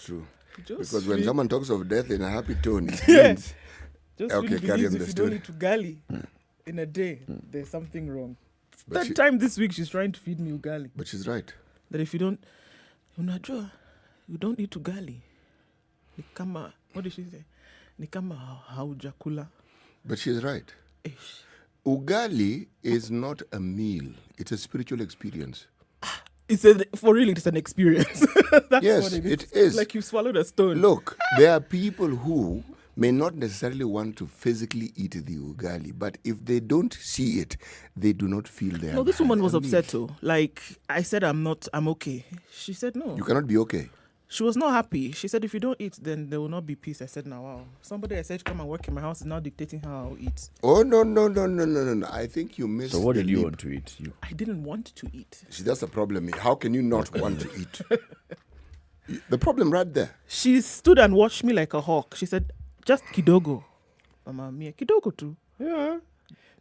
true. Just Because when feel- someone talks of death in a happy tone, it means Just Okay, really carry believes on the if you story. don't eat ugali in a day, there's something wrong. But Third she- time this week she's trying to feed me ugali. but she's right. That if you don't, unajua, you don't eat ugali. Ni kama, what did she say? Ni kama haujakula. But she's right. Ish. Ugali is not a meal. It's a spiritual experience. For real, it's an experience. That's Yes, what it is. Like you swallowed a stone. Look, there are people who may not necessarily want to physically eat the ugali, but if they don't see it, they do not feel they No, this have woman had was a upset meal. too. Like, I said, I'm okay. She said no. You cannot be okay. She was not happy. She said, if you don't eat, then there will not be peace. I said, now, wow. Somebody I said, come and work in my house is now dictating how I'll eat. Oh, no. I think you missed So what the did you leap. want to eat? You I didn't want to eat. See, that's the problem. How can you not want to eat? The problem right there. She stood and watched me like a hawk. She said, just kidogo. Mama mia, kidogo too. yeah.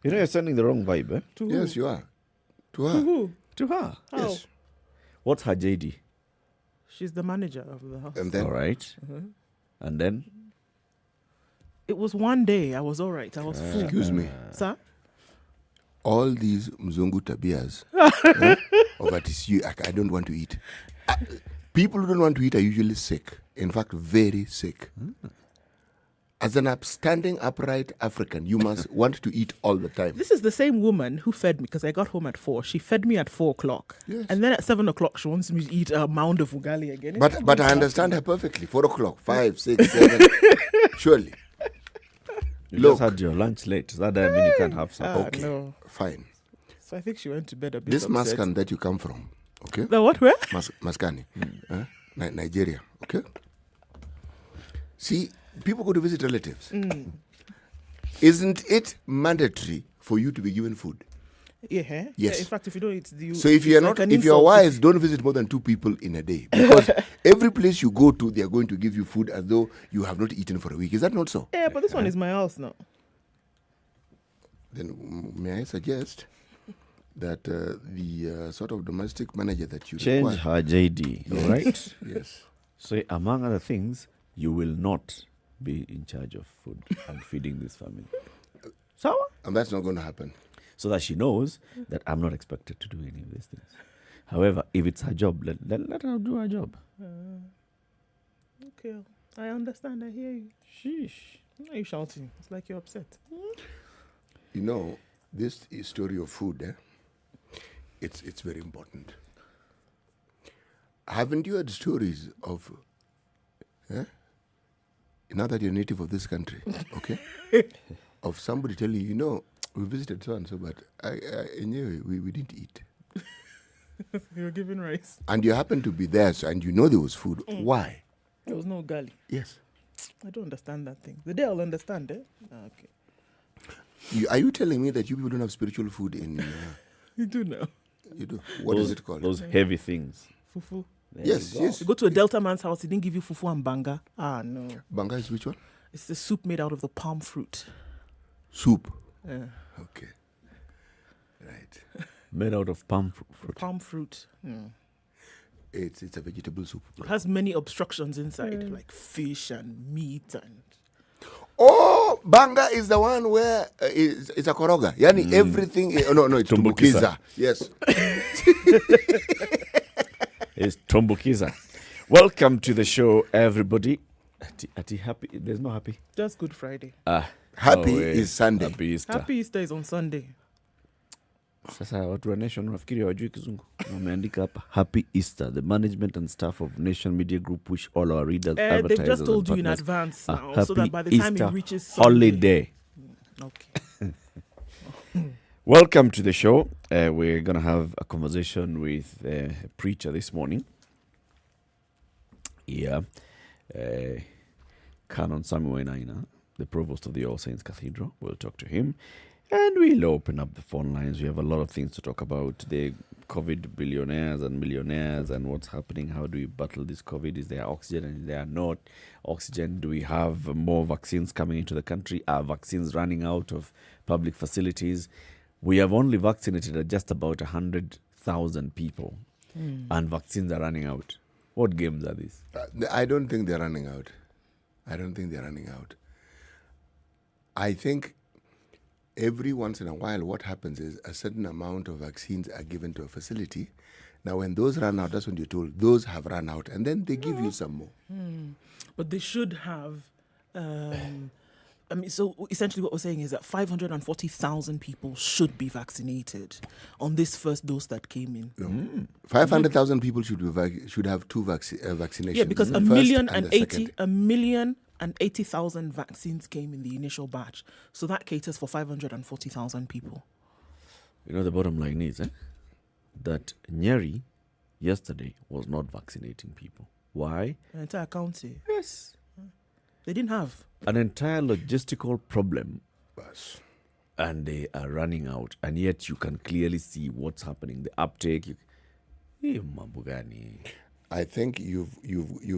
You know you're sending the wrong vibe, eh? To Yes, who? you are. To To her. who? To her. How? Yes. What's her JD? She's the manager of the house. And then All right. And then It was one day. I was all right. I was full. excuse me. Sir? All these Muzungu tabias of artists, I don't want to eat. People who don't want to eat are usually sick. In fact, very sick. As an upstanding, upright African, you must want to eat all the time. This is the same woman who fed me because I got home at 4. She fed me at 4 o'clock. Yes. And then at 7 o'clock, she wants me to eat a mound of ugali again. But I understand her perfectly. 4 o'clock, 5, 6, 7. Surely. you Look. just had your lunch late. Does that mean you can't have some? Okay. No. Fine. So I think she went to bed a bit This upset. Maskan that you come from, okay? The what, where? Maskani, Nigeria, okay? See, people go to visit relatives. Isn't it mandatory for you to be given food? Yeah, eh? Yes. Yeah, in fact, if you don't eat, So if you're not, if you're wise, don't visit more than 2 people in a day, because every place you go to, they are going to give you food as though you have not eaten for a week. Is that not so? Yeah, but this one is my house now. Then may I suggest that the sort of domestic manager that you Change require, her JD. All right. yes, So among other things, you will not be in charge of food and feeding this family. So and that's not going to happen. so that she knows that I'm not expected to do any of these things. However, if it's her job, let her do her job. Okay, I understand. I hear you. Sheesh. Why are you shouting? It's like you're upset. You know, this story of food, it's very important. Haven't you heard stories of, now that you're native of this country, okay, of somebody telling you, we visited so and so, but anyway, we didn't eat. You're giving rice. And you happen to be there, and you know there was food. Why? There was no ugali. Yes. I don't understand that thing. The day I'll understand, eh? Okay. Are you telling me that you people don't have spiritual food in... You do now. you do? What is it called? Those heavy things. Fufu. There Yes, you go. yes. You go to a Delta man's house, he didn't give you fufu and banga. Ah, no. Banga is which one? It's the soup made out of the palm fruit. Soup. Yeah. Okay. Right. Made out of palm fruit. Palm fruit. Mm. It's a vegetable soup. It has many obstructions inside, like fish and meat and... Oh, banga is the one where it's a koroga. Yani everything. No, it's Tumbukiza. tumbukiza. Yes. It's Tombukiza. Welcome to the show, everybody. Ati happy. There's no happy. Just Good Friday. Happy No way. is Sunday. Happy Easter. Happy Easter is on Sunday. Sasa watu wa Nation wanafikiri hawajui kizungu. Wameandika hapa Happy Easter. The management and staff of Nation Media Group wish all our readers, advertisers, They've just told and you in partners advance a now, so that happy by the time Easter it reaches Sunday... holiday. Okay. Welcome to the show. We're going to have a conversation with a preacher this morning. Yeah. Canon Samuel Naina, the provost of the All Saints Cathedral. We'll talk to him. And we'll open up the phone lines. We have a lot of things to talk about. The COVID billionaires and millionaires and what's happening. How do we battle this COVID? Is there oxygen and is there not oxygen? Do we have more vaccines coming into the country? Are vaccines running out of public facilities? We have only vaccinated just about 100,000 people. And vaccines are running out. What games are these? I don't think they're running out. I think every once in a while, what happens is a certain amount of vaccines are given to a facility. Now, when those run out, that's when you're told those have run out, and then they give you some more. But they should have. So essentially what we're saying is that 540,000 people should be vaccinated on this first dose that came in. No. 500,000 people should have two vaccinations. Yeah, because the a first million and and the 80,000 vaccines came in the initial batch. So that caters for 540,000 people. You know, the bottom line is that Nyeri yesterday was not vaccinating people. Why? An entire county. Yes. They didn't have. An entire logistical problem, Yes. and they are running out, and yet you can clearly see what's happening. The uptake. Mambo gani? I think you've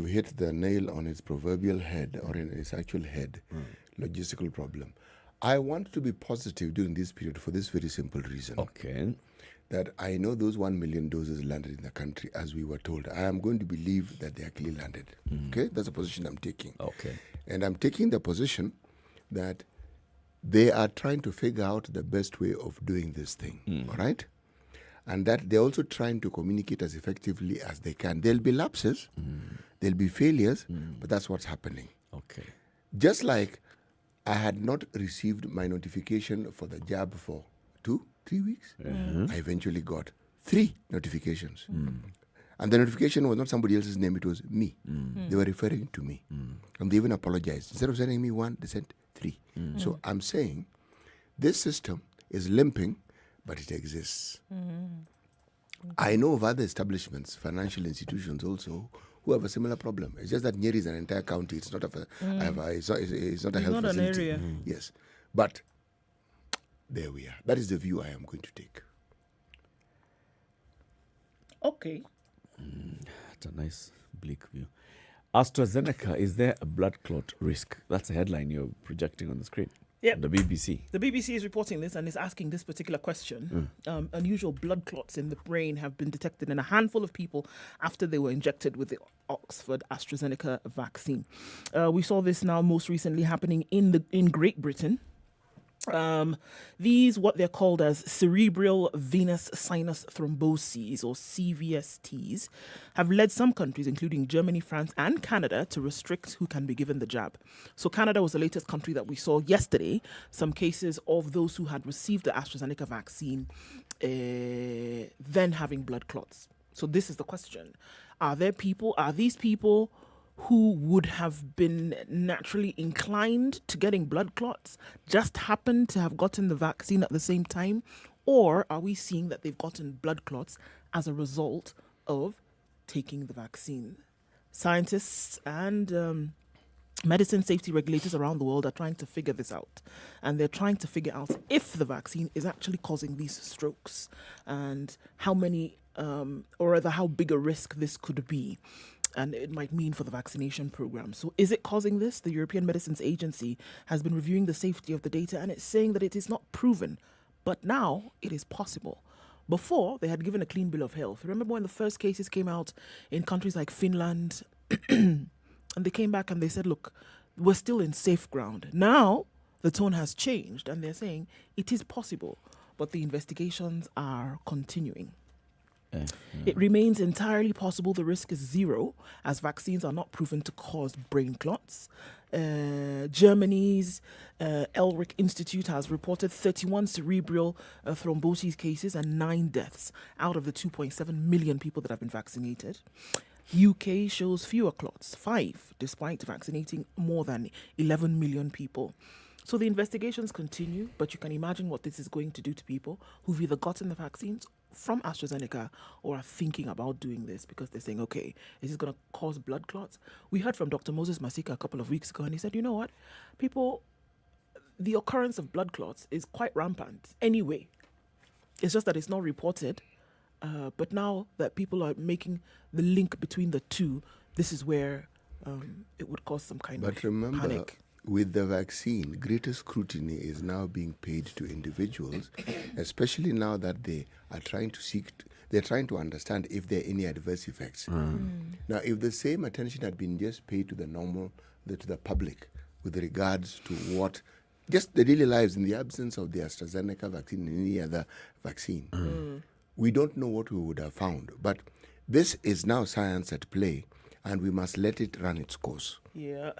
hit the nail on its proverbial head, or in its actual head. Logistical problem. I want to be positive during this period for this very simple reason. Okay. That I know those 1 million doses landed in the country as we were told. I am going to believe that they actually landed. Okay? That's a position I'm taking. Okay. And I'm taking the position that they are trying to figure out the best way of doing this thing. All right? And that they're also trying to communicate as effectively as they can. There'll be lapses, there'll be failures, but that's what's happening. Okay. Just like I had not received my notification for the jab for 2-3 weeks, I eventually got 3 notifications. And the notification was not somebody else's name, it was me. They were referring to me. And they even apologized. Instead of sending me 1, they sent 3. So I'm saying this system is limping, but it exists. I know of other establishments, financial institutions also, who have a similar problem. It's just that Nyeri is an entire county. It's not it's not a health not an facility. area. Yes. But there we are. That is the view I am going to take. Okay. That's a nice bleak view. Astrazeneca, is there a blood clot risk? That's a headline you're projecting on the screen. Yep. The BBC. The BBC is reporting this and is asking this particular question. Unusual blood clots in the brain have been detected in a handful of people after they were injected with the Oxford Astrazeneca vaccine. We saw this now most recently happening in Great Britain. These, what they're called as cerebral venous sinus thromboses, or CVSTs, have led some countries, including Germany, France, and Canada, to restrict who can be given the jab. So Canada was the latest country that we saw yesterday. Some cases of those who had received the AstraZeneca vaccine then having blood clots. So this is the question. Are these people who would have been naturally inclined to getting blood clots just happen to have gotten the vaccine at the same time? Or are we seeing that they've gotten blood clots as a result of taking the vaccine? Scientists and medicine safety regulators around the world are trying to figure this out. And they're trying to figure out if the vaccine is actually causing these strokes and how many, or rather how big a risk this could be. And it might mean for the vaccination program. So is it causing this? The European Medicines Agency has been reviewing the safety of the data and it's saying that it is not proven. But now it is possible. Before, they had given a clean bill of health. Remember when the first cases came out in countries like Finland? And they came back and they said, look, we're still in safe ground. Now the tone has changed and they're saying it is possible, but the investigations are continuing. It remains entirely possible the risk is zero, as vaccines are not proven to cause brain clots. Germany's Eldoret Institute has reported 31 cerebral thrombosis cases and 9 deaths out of the 2.7 million people that have been vaccinated. UK shows fewer clots, 5, despite vaccinating more than 11 million people. So the investigations continue, but you can imagine what this is going to do to people who've either gotten the vaccines from AstraZeneca or are thinking about doing this because they're saying, okay, is this going to cause blood clots? We heard from Dr. Moses Masika a couple of weeks ago, and he said, you know what? The occurrence of blood clots is quite rampant anyway. It's just that it's not reported. But now that people are making the link between the two, this is where it would cause some kind of panic. But remember, with the vaccine, greater scrutiny is now being paid to individuals, especially now that they are trying to seek they're trying to understand if there are any adverse effects. Now, if the same attention had been just paid to the to the public with regards to what, just the daily lives in the absence of the Astrazeneca vaccine and any other vaccine, we don't know what we would have found. But this is now science at play, and we must let it run its course. Yeah.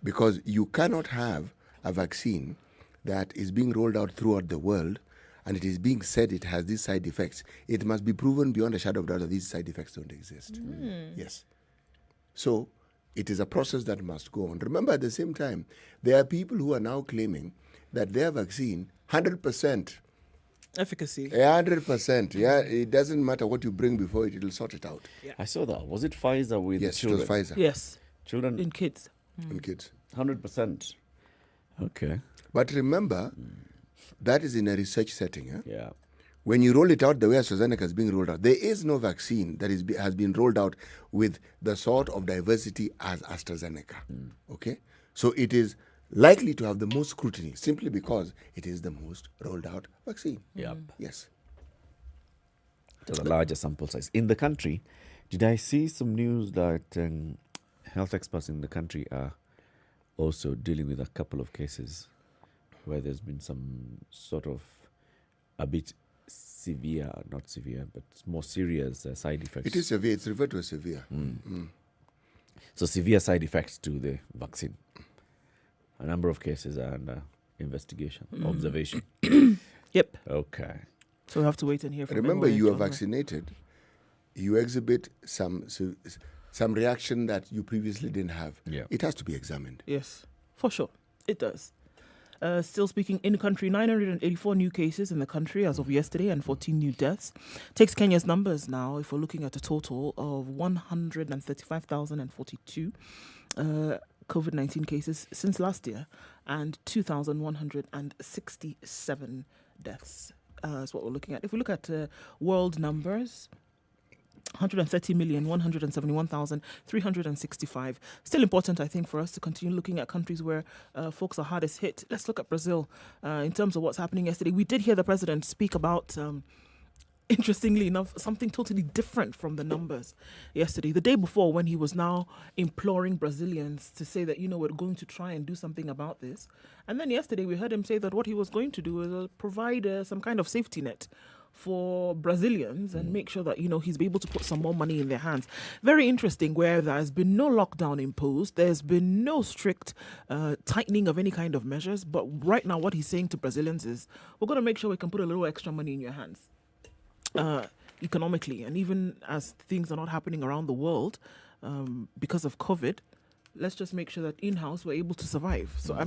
Because you cannot have a vaccine that is being rolled out throughout the world and it is being said it has these side effects. It must be proven beyond a shadow of doubt that these side effects don't exist. Yes. So it is a process that must go on. Remember, at the same time, there are people who are now claiming that their vaccine, 100%, Efficacy. 100%, yeah, it doesn't matter what you bring before it, it'll sort it out. I saw that. Was it Pfizer with Yes, it children? was Pfizer Yes. Children, In kids. in kids. 100%. Okay. But remember, that is in a research setting. Eh? Yeah. When you roll it out the way AstraZeneca is being rolled out, there is no vaccine that has been rolled out with the sort of diversity as AstraZeneca. Okay? So it is likely to have the most scrutiny simply because it is the most rolled out vaccine. Yep. Yes. To the larger sample size. In the country, did I see some news that health experts in the country are also dealing with a couple of cases where there's been some sort of a bit severe, not severe, but more serious side effects? It is severe. It's referred to as severe. So severe side effects to the vaccine. A number of cases are under investigation, observation. Yep. Okay. So we have to wait and hear from Remember, everyone you are on that. vaccinated. You exhibit some reaction that you previously didn't have. Yeah. It has to be examined. Yes, for sure. It does. Still speaking in country, 984 new cases in the country as of yesterday and 14 new deaths. Takes Kenya's numbers now, if we're looking at a total of 135,042 COVID-19 cases since last year and 2,167 deaths is what we're looking at. If we look at world numbers, 130,171,365. Still important, I think, for us to continue looking at countries where folks are hardest hit. Let's look at Brazil in terms of what's happening yesterday. We did hear the president speak about, interestingly enough, something totally different from the numbers yesterday. The day before, when he was now imploring Brazilians to say that, we're going to try and do something about this. And then yesterday, we heard him say that what he was going to do was provide some kind of safety net for Brazilians and make sure that, he's able to put some more money in their hands. Very interesting, where there has been no lockdown imposed. There's been no strict tightening of any kind of measures. But right now, what he's saying to Brazilians is, we're going to make sure we can put a little extra money in your hands economically. And even as things are not happening around the world because of COVID, let's just make sure that in-house we're able to survive. So,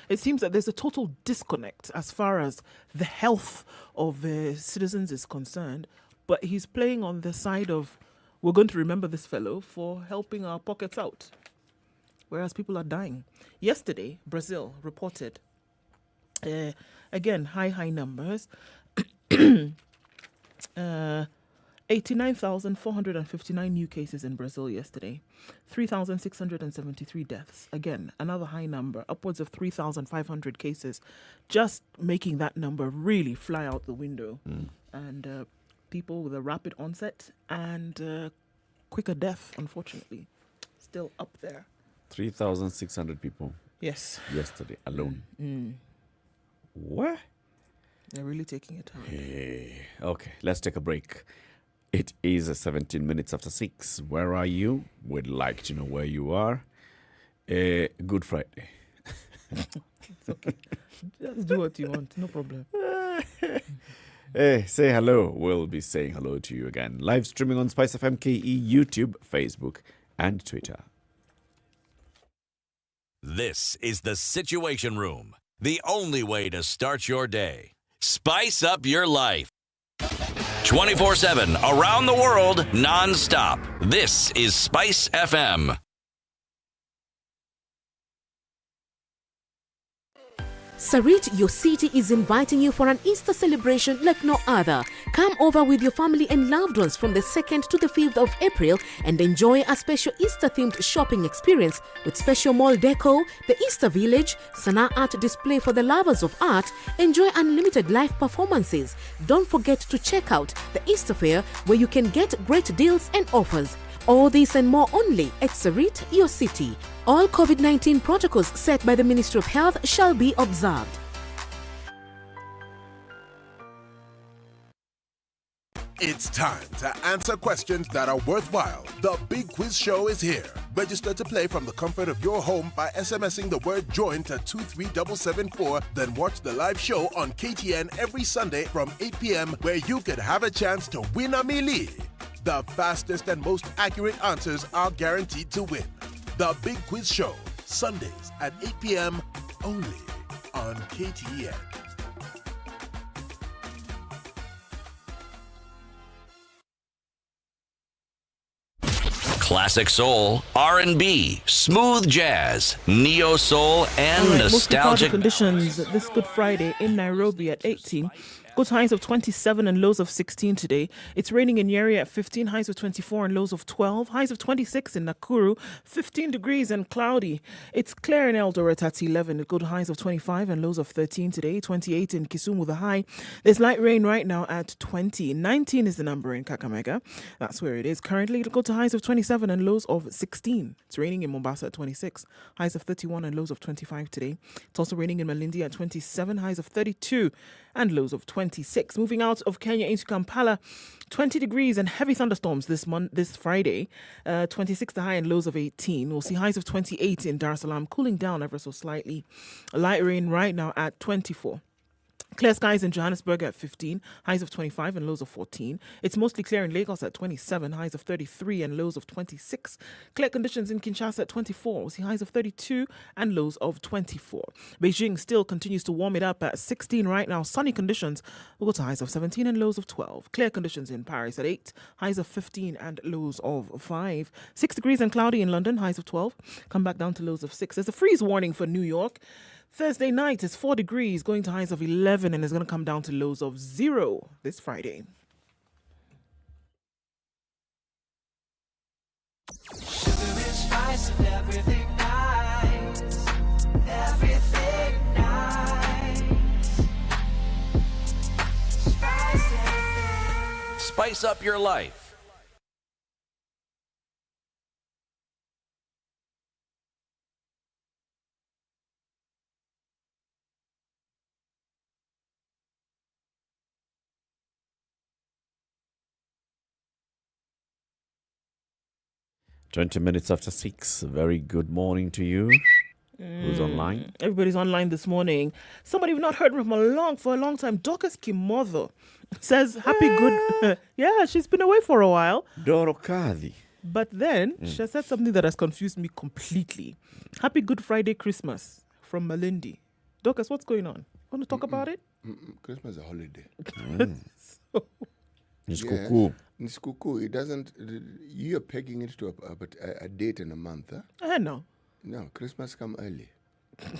it seems that there's a total disconnect as far as the health of citizens is concerned. But he's playing on the side of, we're going to remember this fellow for helping our pockets out, whereas people are dying. Yesterday, Brazil reported, again, high numbers, 89,459 new cases in Brazil yesterday. 3,673 deaths. Again, another high number, upwards of 3,500 cases. Just making that number really fly out the window. And people with a rapid onset and quicker death, unfortunately, still up there. 3,600 people. Yes. Yesterday alone. What? They're really taking it hard. Hey. Okay, let's take a break. It is 17 minutes after 6. Where are you? We'd like to know where you are. Good Friday. It's okay. Just do what you want. No problem. Hey, say hello. We'll be saying hello to you again. Live streaming on SpiceFM KE, YouTube, Facebook, and Twitter. This is the Situation Room, the only way to start your day. Spice up your life. 24/7, around the world, non-stop. This is SpiceFM. Sarit, your city, is inviting you for an Easter celebration like no other. Come over with your family and loved ones from the 2nd to the 5th of April and enjoy a special Easter-themed shopping experience with special mall deco, the Easter Village, Sana art display for the lovers of art. Enjoy unlimited live performances. Don't forget to check out the Easter Fair, where you can get great deals and offers. All this and more only at Sarit, your city. All COVID-19 protocols set by the Ministry of Health shall be observed. It's time to answer questions that are worthwhile. The Big Quiz Show is here. Register to play from the comfort of your home by SMSing the word JOIN to 23774. Then watch the live show on KTN every Sunday from 8 p.m. where you could have a chance to win a melee. The fastest and most accurate answers are guaranteed to win. The Big Quiz Show, Sundays at 8 p.m. only on KTN. Classic soul, R&B, smooth jazz, neo soul, and All right, most cloudy nostalgic. conditions this Good Friday in Nairobi at 18. Good highs of 27 and lows of 16 today. It's raining in Nyeri at 15, highs of 24 and lows of 12. Highs of 26 in Nakuru, 15 degrees and cloudy. It's clear in Eldoret at 11. Good highs of 25 and lows of 13 today. 28 in Kisumu, the high. There's light rain right now at 20. 19 is the number in Kakamega. That's where it is currently. It'll go to highs of 27 and lows of 16. It's raining in Mombasa at 26. Highs of 31 and lows of 25 today. It's also raining in Malindi at 27. Highs of 32 and lows of 26. Moving out of Kenya into Kampala, 20 degrees and heavy thunderstorms this Friday. 26 the high and lows of 18. We'll see highs of 28 in Dar es Salaam, cooling down ever so slightly. Light rain right now at 24. Clear skies in Johannesburg at 15, highs of 25 and lows of 14. It's mostly clear in Lagos at 27, highs of 33 and lows of 26. Clear conditions in Kinshasa at 24, we'll see highs of 32 and lows of 24. Beijing still continues to warm it up at 16 right now. Sunny conditions, we'll go to highs of 17 and lows of 12. Clear conditions in Paris at 8, highs of 15 and lows of 5. 6 degrees and cloudy in London, highs of 12. Come back down to lows of 6. There's a freeze warning for New York. Thursday night is 4 degrees, going to highs of 11, and it's going to come down to lows of 0 this Friday. Sugar and spice and everything nice. Everything nice. SpiceFM. Spice up your life. Twenty minutes after 6. Very good morning to you. Who's online? Everybody's online this morning. Somebody we've not heard from for a long time. Dorcas Kimotho says, happy good... yeah, she's been away for a while. Dorokadi. But then she said something that has confused me completely. Happy Good Friday Christmas from Malindi. Dorcas, what's going on? Want to talk about it? Christmas is a holiday. It's Yeah. cuckoo. It's cuckoo. It doesn't. You're pegging it to a date in a month. Huh? No. No, Christmas come early,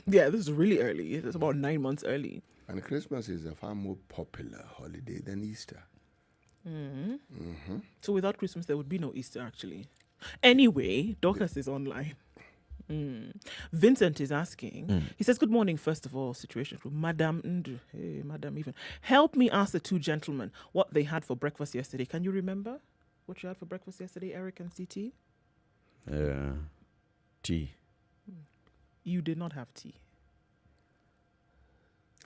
Yeah, this is really early. It's about 9 months early. and Christmas is a far more popular holiday than Easter. So without Christmas, there would be no Easter, actually. Anyway, Dorcas is online. Vincent is asking. He says, good morning, first of all, situation from Madam Ndu. Hey, Madam even. Help me ask the two gentlemen what they had for breakfast yesterday. Can you remember what you had for breakfast yesterday, Eric and CT? Tea. You did not have tea.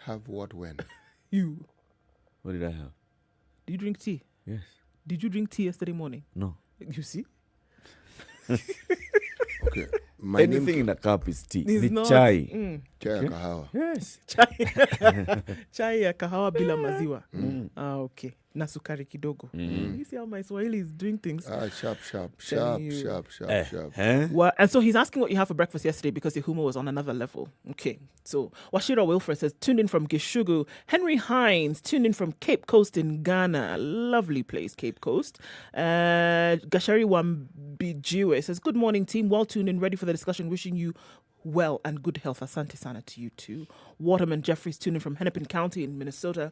Have what when? You. What did I have? Did you drink tea? Yes. Did you drink tea yesterday morning? No. You see? Okay. My Anything name in a cup is tea. It's The not- chai. Chai ya kahawa. Yes. Chai ya kahawa bila maziwa. Okay. Na sukari kidogo. You see how my Swahili is doing things? Sharp. Telling you. Huh? Well, and so he's asking what you have for breakfast yesterday because the humor was on another level. Okay. So Washira Wilfred says, tuned in from Gishugu. Henry Hines, tuned in from Cape Coast in Ghana. Lovely place, Cape Coast. Gashari Wambijiwe says, good morning, team. Well tuned in, ready for the discussion. Wishing you well and good health. Asante sana to you too. Waterman Jeffries tuning from Hennepin County in Minnesota.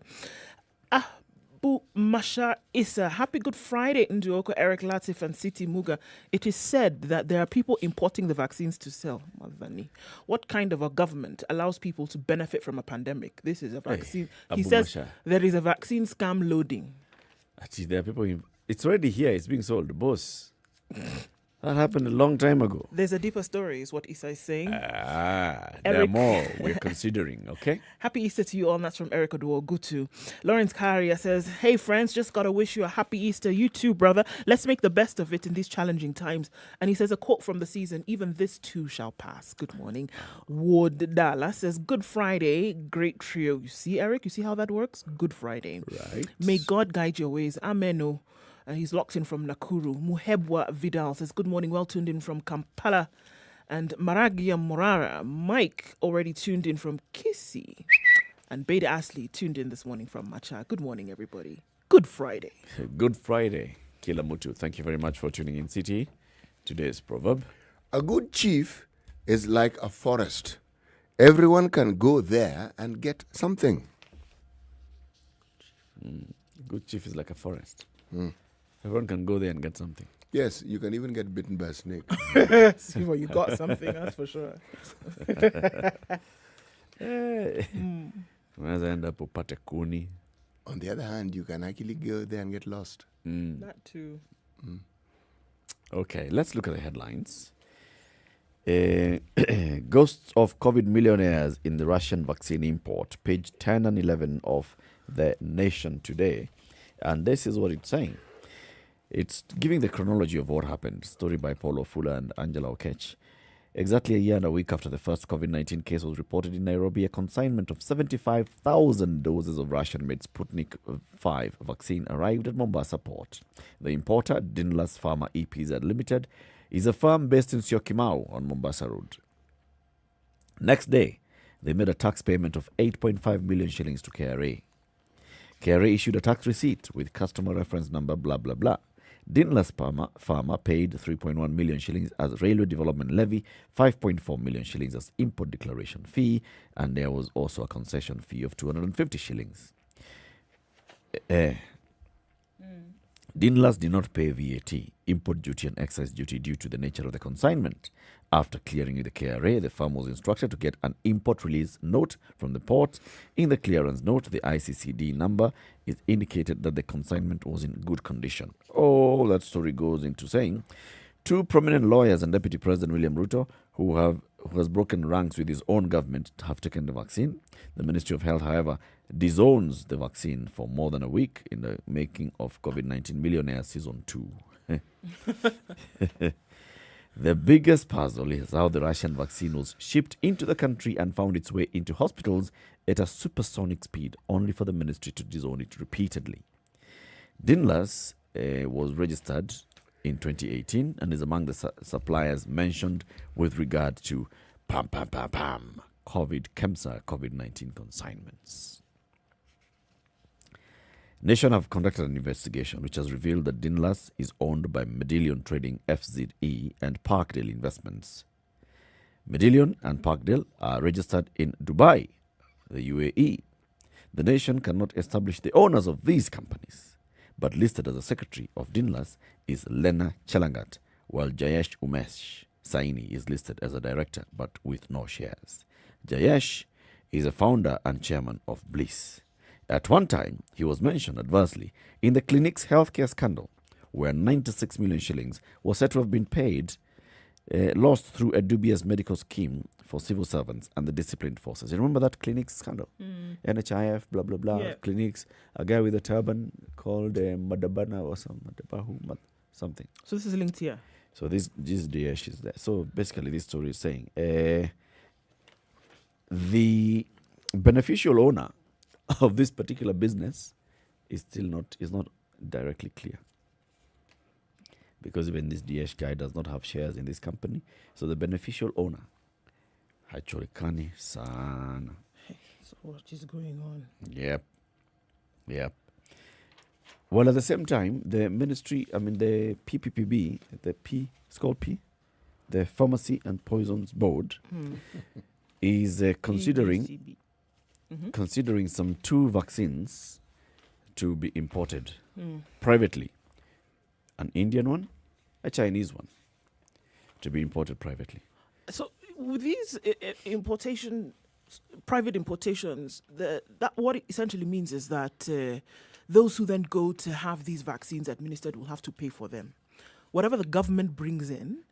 Abu Masha Issa, happy Good Friday, Nduoko, Eric Latif, and Siti Muga. It is said that there are people importing the vaccines to sell. Madhani. What kind of a government allows people to benefit from a pandemic? This is a vaccine. He Abu says Masha. there is a vaccine scam loading. Actually, there are people. It's already here. It's being sold, boss. That happened a long time ago. There's a deeper story, is what Issa is saying. There are Eric. more we're considering, okay? Happy Easter to you all. And that's from Eric Oduogutu. Lawrence Karia says, hey friends, just gotta wish you a happy Easter. You too, brother. Let's make the best of it in these challenging times. And he says a quote from the season, even this too shall pass. Good morning. Wood Dala says, Good Friday, great trio. You see, Eric, you see how that works? Good Friday. Right. May God guide your ways. Ameno. He's locked in from Nakuru. Muhebwa Vidal says, good morning, well tuned in from Kampala. And Maragia Morara, Mike, already tuned in from Kisi. And Beta Ashley tuned in this morning from Macha. Good morning, everybody. Good Friday. Good Friday, Kilamutu. Thank you very much for tuning in, City. Today's proverb. A good chief is like a forest. Everyone can go there and get something. Good chief is like a forest. Everyone can go there and get something. Yes, you can even get bitten by a snake. See what you got something, that's for sure. Unaweza enda upate kuni. On the other hand, you can actually go there and get lost. That too. Okay, let's look at the headlines. Ghosts of COVID millionaires in the Russian vaccine import. Page 10 and 11 of The Nation today. And this is what it's saying. It's giving the chronology of what happened. Story by Paulo Fuller and Angela Okech. Exactly a year and a week after the first COVID-19 case was reported in Nairobi, a consignment of 75,000 doses of Russian-made Sputnik 5 vaccine arrived at Mombasa port. The importer, Dinlas Pharma EPZ Limited, is a firm based in Syokimau on Mombasa Road. Next day, they made a tax payment of 8.5 million shillings to KRA. KRA issued a tax receipt with customer reference number blah blah blah. Dinlas Pharma paid 3.1 million shillings as railway development levy, 5.4 million shillings as import declaration fee, and there was also a concession fee of 250 shillings. Dinlas did not pay VAT, import duty and excise duty due to the nature of the consignment. After clearing with the KRA, the firm was instructed to get an import release note from the port. In the clearance note, the ICCD number is indicated that the consignment was in good condition. Oh, that story goes into saying, two prominent lawyers and Deputy President William Ruto, who has broken ranks with his own government, have taken the vaccine. The Ministry of Health, however, disowns the vaccine for more than a week in the making of COVID-19 Millionaire Season 2. The biggest puzzle is how the Russian vaccine was shipped into the country and found its way into hospitals at a supersonic speed, only for the ministry to disown it repeatedly. Dinlas was registered in 2018 and is among the suppliers mentioned with regard to KEMSA COVID-19 consignments. Nation have conducted an investigation which has revealed that Dinlas is owned by Medillion Trading FZE and Parkdale Investments. Medillion and Parkdale are registered in Dubai, the UAE. The Nation cannot establish the owners of these companies, but listed as a secretary of Dinlas is Lena Chalangat, while Jayesh Umesh Saini is listed as a director but with no shares. Jayesh is a founder and chairman of Bliss. At one time, he was mentioned adversely in the clinic's healthcare scandal, where 96 million shillings was said to have been paid, lost through a dubious medical scheme for civil servants and the disciplined forces. You remember that clinic's scandal? NHIF, blah, blah, blah, Yeah. clinics, a guy with a turban called Madabana or something. So this is linked here. So this Daesh is there. So basically this story is saying the beneficial owner of this particular business is not directly clear, because even this Daesh guy does not have shares in this company. So the beneficial owner hajulikani sana. So what is going on? Yep. Well, at the same time, the ministry, the PPPB, it's called P, the Pharmacy and Poisons Board is considering some 2 vaccines to be imported privately. An Indian one, a Chinese one, to be imported privately. So with these private importations, that what it essentially means is that those who then go to have these vaccines administered will have to pay for them. Whatever the government brings in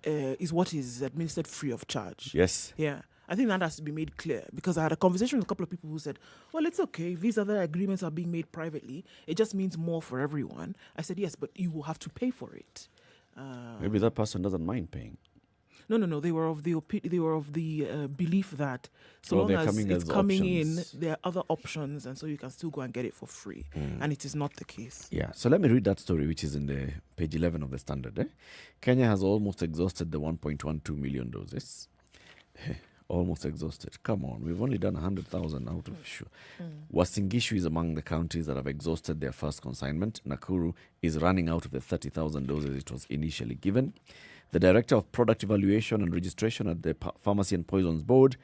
is what is administered free of charge. Yes. Yeah. I think that has to be made clear, because I had a conversation with a couple of people who said, well, it's okay. If these other agreements are being made privately, it just means more for everyone. I said, yes, but you will have to pay for it. Maybe that person doesn't mind paying. No. They were of the belief that so long they're as coming it's as coming options. in, there are other options, and so you can still go and get it for free. And it is not the case. Yeah, so let me read that story, which is in the page 11 of the Standard. Kenya has almost exhausted the 1.12 million doses. Almost exhausted. Come on, we've only done 100,000 out of sure. Uasin Gishu is among the counties that have exhausted their first consignment. Nakuru is running out of the 30,000 doses it was initially given. The Director of Product Evaluation and Registration at the Pharmacy and Poisons Board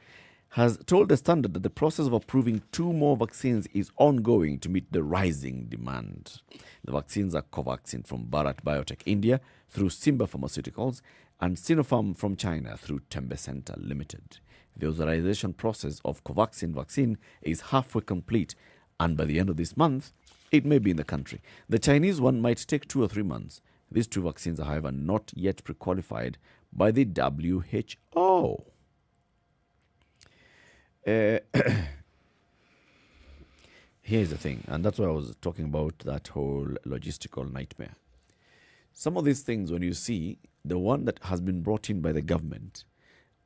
has told the Standard that the process of approving 2 more vaccines is ongoing to meet the rising demand. The vaccines are Covaxin from Bharat Biotech India through Simba Pharmaceuticals and Sinopharm from China through Tembe Center Limited. The authorization process of Covaxin vaccine is halfway complete, and by the end of this month, it may be in the country. The Chinese one might take 2 or 3 months. These 2 vaccines are, however, not yet pre-qualified by the WHO. Here's the thing, and that's why I was talking about that whole logistical nightmare. Some of these things, when you see the one that has been brought in by the government,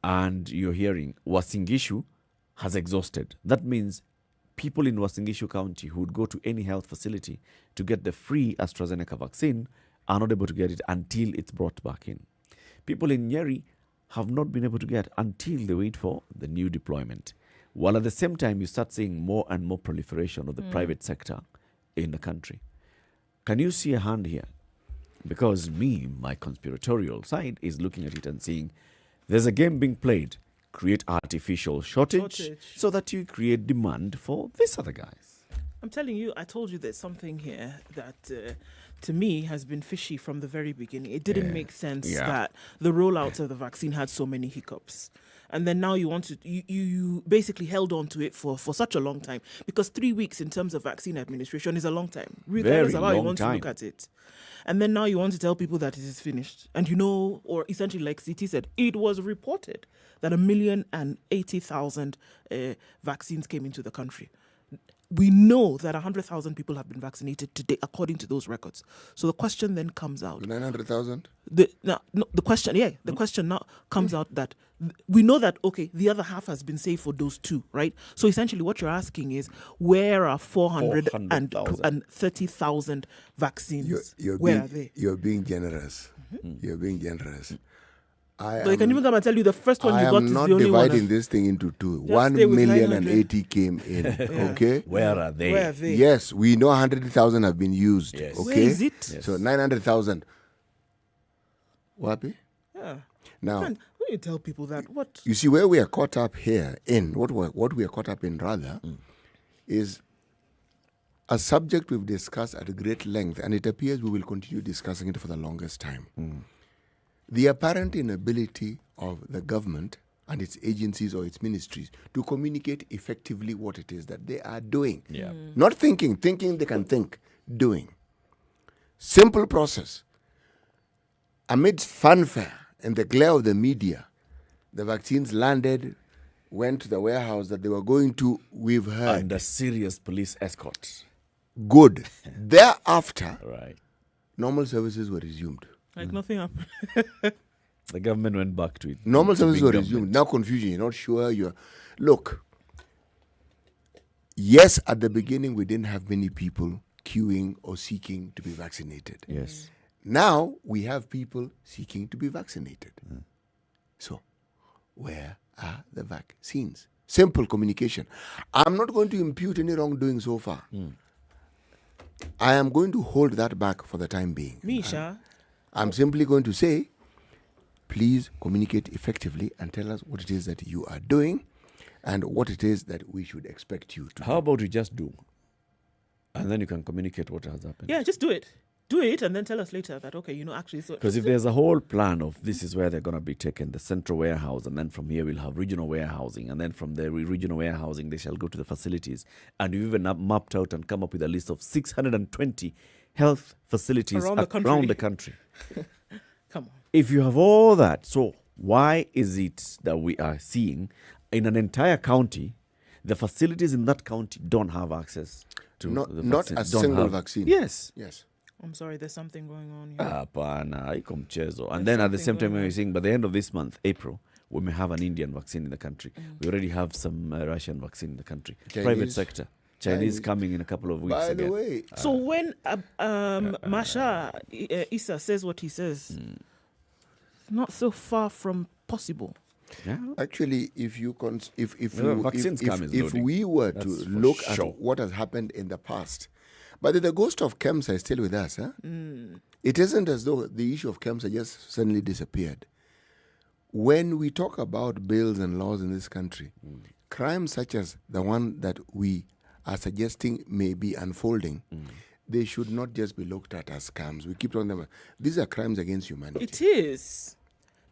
and you're hearing Uasin Gishu has exhausted, that means people in Uasin Gishu County who would go to any health facility to get the free Astrazeneca vaccine are not able to get it until it's brought back in. People in Nyeri have not been able to get until they wait for the new deployment. While at the same time, you start seeing more and more proliferation of the private sector in the country. Can you see a hand here? Because my conspiratorial side is looking at it and seeing there's a game being played. Create artificial shortage so that you create demand for these other guys. I'm telling you, I told you there's something here that to me has been fishy from the very beginning. It didn't make sense that the rollout of the vaccine had so many hiccups. And then now you basically held on to it for such a long time, because 3 weeks in terms of vaccine administration is a long time, regardless of how you want to look at it. And then now you want to tell people that it is finished. And or essentially like CT said, it was reported that 1,080,000 vaccines came into the country. We know that 100,000 people have been vaccinated today, according to those records. So the question then comes out. 900,000? The question now comes out that we know that, okay, the other half has been saved for those 2, right? So essentially what you're asking is, where are 430,000 vaccines? Where are they? You're being generous. You're being generous. So I can even come and tell you the first one you got is the only one. I am not dividing this thing into 2. 1,080,000 came in. Okay? Where are they? Yes, we know 100,000 have been used. Yes. Okay? Where is it? Yes. So 900,000. What? Yeah. Now, When you tell people that, what? You see, where we are caught up here in, what we are caught up in rather, is a subject we've discussed at a great length, and it appears we will continue discussing it for the longest time. The apparent inability of the government and its agencies or its ministries to communicate effectively what it is that they are doing. Not thinking they can think, doing. Simple process. Amidst fanfare and the glare of the media, the vaccines landed, went to the warehouse that they were going to, we've heard. Under serious police escort. Good. Thereafter, normal services were resumed. Like nothing happened. The government went back to it. Normal services were resumed. Now confusion. You're not sure. Look. Yes, at the beginning we didn't have many people queuing or seeking to be vaccinated. Yes. Now we have people seeking to be vaccinated. So, where are the vaccines? Simple communication. I'm not going to impute any wrongdoing so far. I am going to hold that back for the time being. Misha. I'm simply going to say, please communicate effectively and tell us what it is that you are doing and what it is that we should expect you to How about you just do? And then you can communicate what has happened. Yeah, just do it. Do it and then tell us later that, okay, actually... so Because if there's a whole plan of this is where they're going to be taken, the central warehouse, and then from here we'll have regional warehousing, and then from the regional warehousing they shall go to the facilities. And you've even mapped out and come up with a list of 620 health facilities Around the country. Come on. If you have all that, so why is it that we are seeing in an entire county, the facilities in that county don't have access to the not vaccine? a single vaccine. Yes. I'm sorry, there's something going on here. Hapana, haiko mchezo. And There's then at the something same time, going we're on. saying by the end of this month, April, we may have an Indian vaccine in the country. We already have some Russian vaccine in the country. Private Chinese. sector. Chinese Chinese. coming in a couple of weeks By again. the way, So when Masha Issa says what he says, it's not so far from possible. Yeah. actually, if you if The vaccine scam is if loading. we were That's to for look sure. at what has happened in the past, but the ghost of KEMSA is still with us. Huh? It isn't as though the issue of KEMSA just suddenly disappeared. When we talk about bills and laws in this country, crimes such as the one that we are suggesting may be unfolding, they should not just be looked at as scams. We keep talking about these are crimes against humanity. It is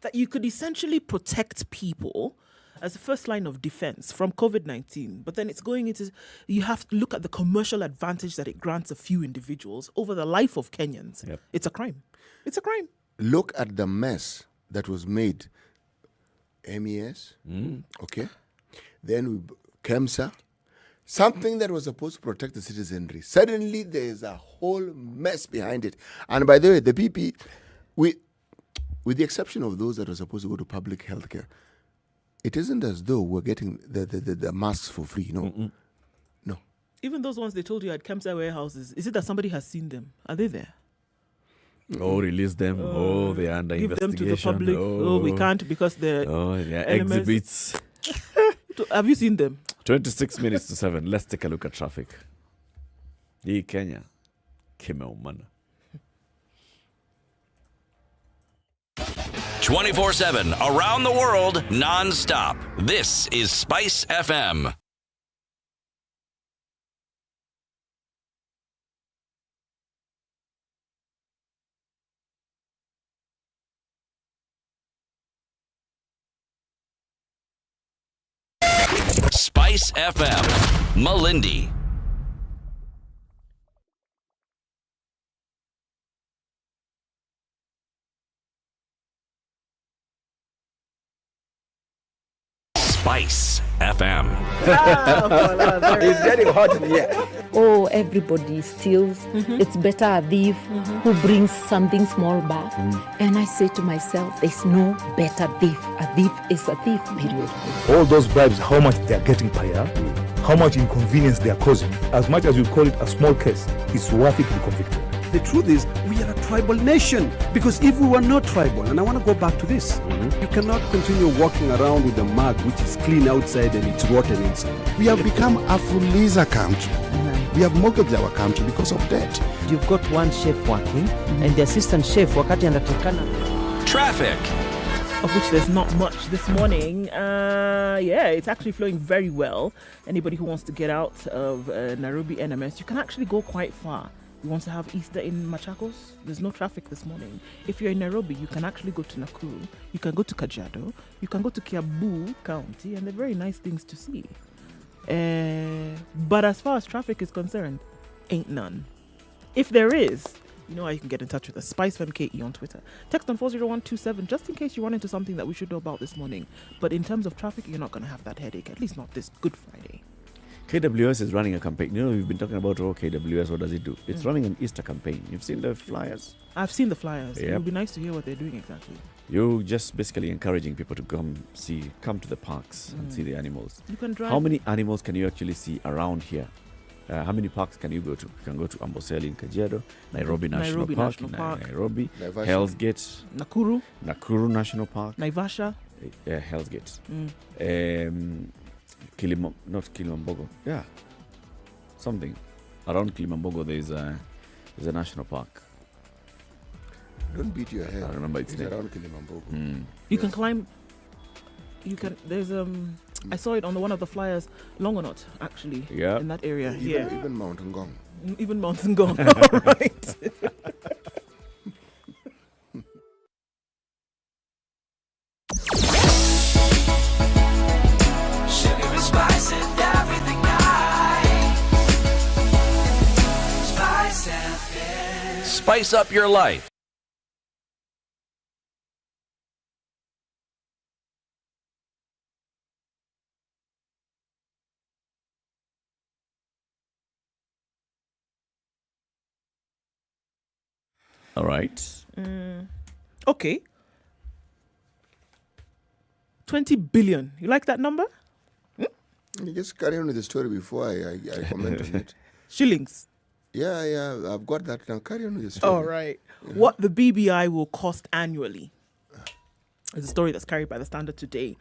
that you could essentially protect people as the first line of defense from COVID-19, but then it's going into, you have to look at the commercial advantage that it grants a few individuals over the life of Kenyans. Yep. It's a crime. It's a crime. Look at the mess that was made. MES, okay. Then KEMSA, something that was supposed to protect the citizenry. Suddenly there is a whole mess behind it. And by the way, the PP, with the exception of those that were supposed to go to public healthcare, it isn't as though we're getting the masks for free. No. No. Even those ones they told you at Kemsa warehouses, is it that somebody has seen them? Are they there? Oh, release them. They are under Give them to the investigation. public. We can't because they're They are elements. exhibits. Have you seen them? 26 minutes to 7. Let's take a look at traffic. Hii Kenya kimeumana. 24/7 around the world non-stop. This is Spice FM. Spice FM. Malindi. Spice FM. It's getting hot in here. Oh, everybody steals. It's better a thief who brings something small back. And I say to myself, there's no better thief. A thief is a thief, period. All those bribes, how much they are getting per year, how much inconvenience they are causing. As much as you call it a small case, it's worth it to be convicted. The truth is, we are a tribal nation. Because if we were not tribal, and I want to go back to this, you cannot continue walking around with a mug which is clean outside and it's rotten inside. We have become a Fuliza country. We have mortgaged our country because of debt. You've got one chef working and the assistant chef wakati anatakana. Traffic. Of which there's not much this morning. It's actually flowing very well. Anybody who wants to get out of Nairobi NMS, you can actually go quite far. You want to have Easter in Machakos? There's no traffic this morning. If you're in Nairobi, you can actually go to Nakuru. You can go to Kajiado. You can go to Kiambu County, and they're very nice things to see. But as far as traffic is concerned, ain't none. If there is, you know how you can get in touch with us. SpiceFM KE on Twitter. Text on 40127 just in case you run into something that we should know about this morning. But in terms of traffic, you're not going to have that headache, at least not this Good Friday. KWS is running a campaign. You know, we've been talking about KWS. What does it do? It's running an Easter campaign. You've seen the flyers? I've seen the flyers. It Yep. would be nice to hear what they're doing exactly. You're just basically encouraging people to come to the parks and see the animals. You can drive. How many animals can you actually see around here? How many parks can you go to? You can go to Amboseli in Kajiado, Nairobi National Park, Nairobi, Naivasha. Hell's Gate, Nakuru National Park, Naivasha. Hell's Gate, not Kilimambogo, something around Kilimambogo. There's a national park. Don't beat your head. I remember its It's name. around Kilimambogo. You can climb. You can. There's I saw it on one of the flyers. Longonot, actually. Yeah. In that area. Even Mount Ngong. Even Mountain Gong. All right. Sugar and spice and everything nice. SpiceFM. Spice up your life. All right. Okay. 20 billion. You like that number? You just carry on with the story before I comment on it. Shillings. Yeah, I've got that now. Carry on with the story. All right. What the BBI will cost annually. It's a story that's carried by the Standard today.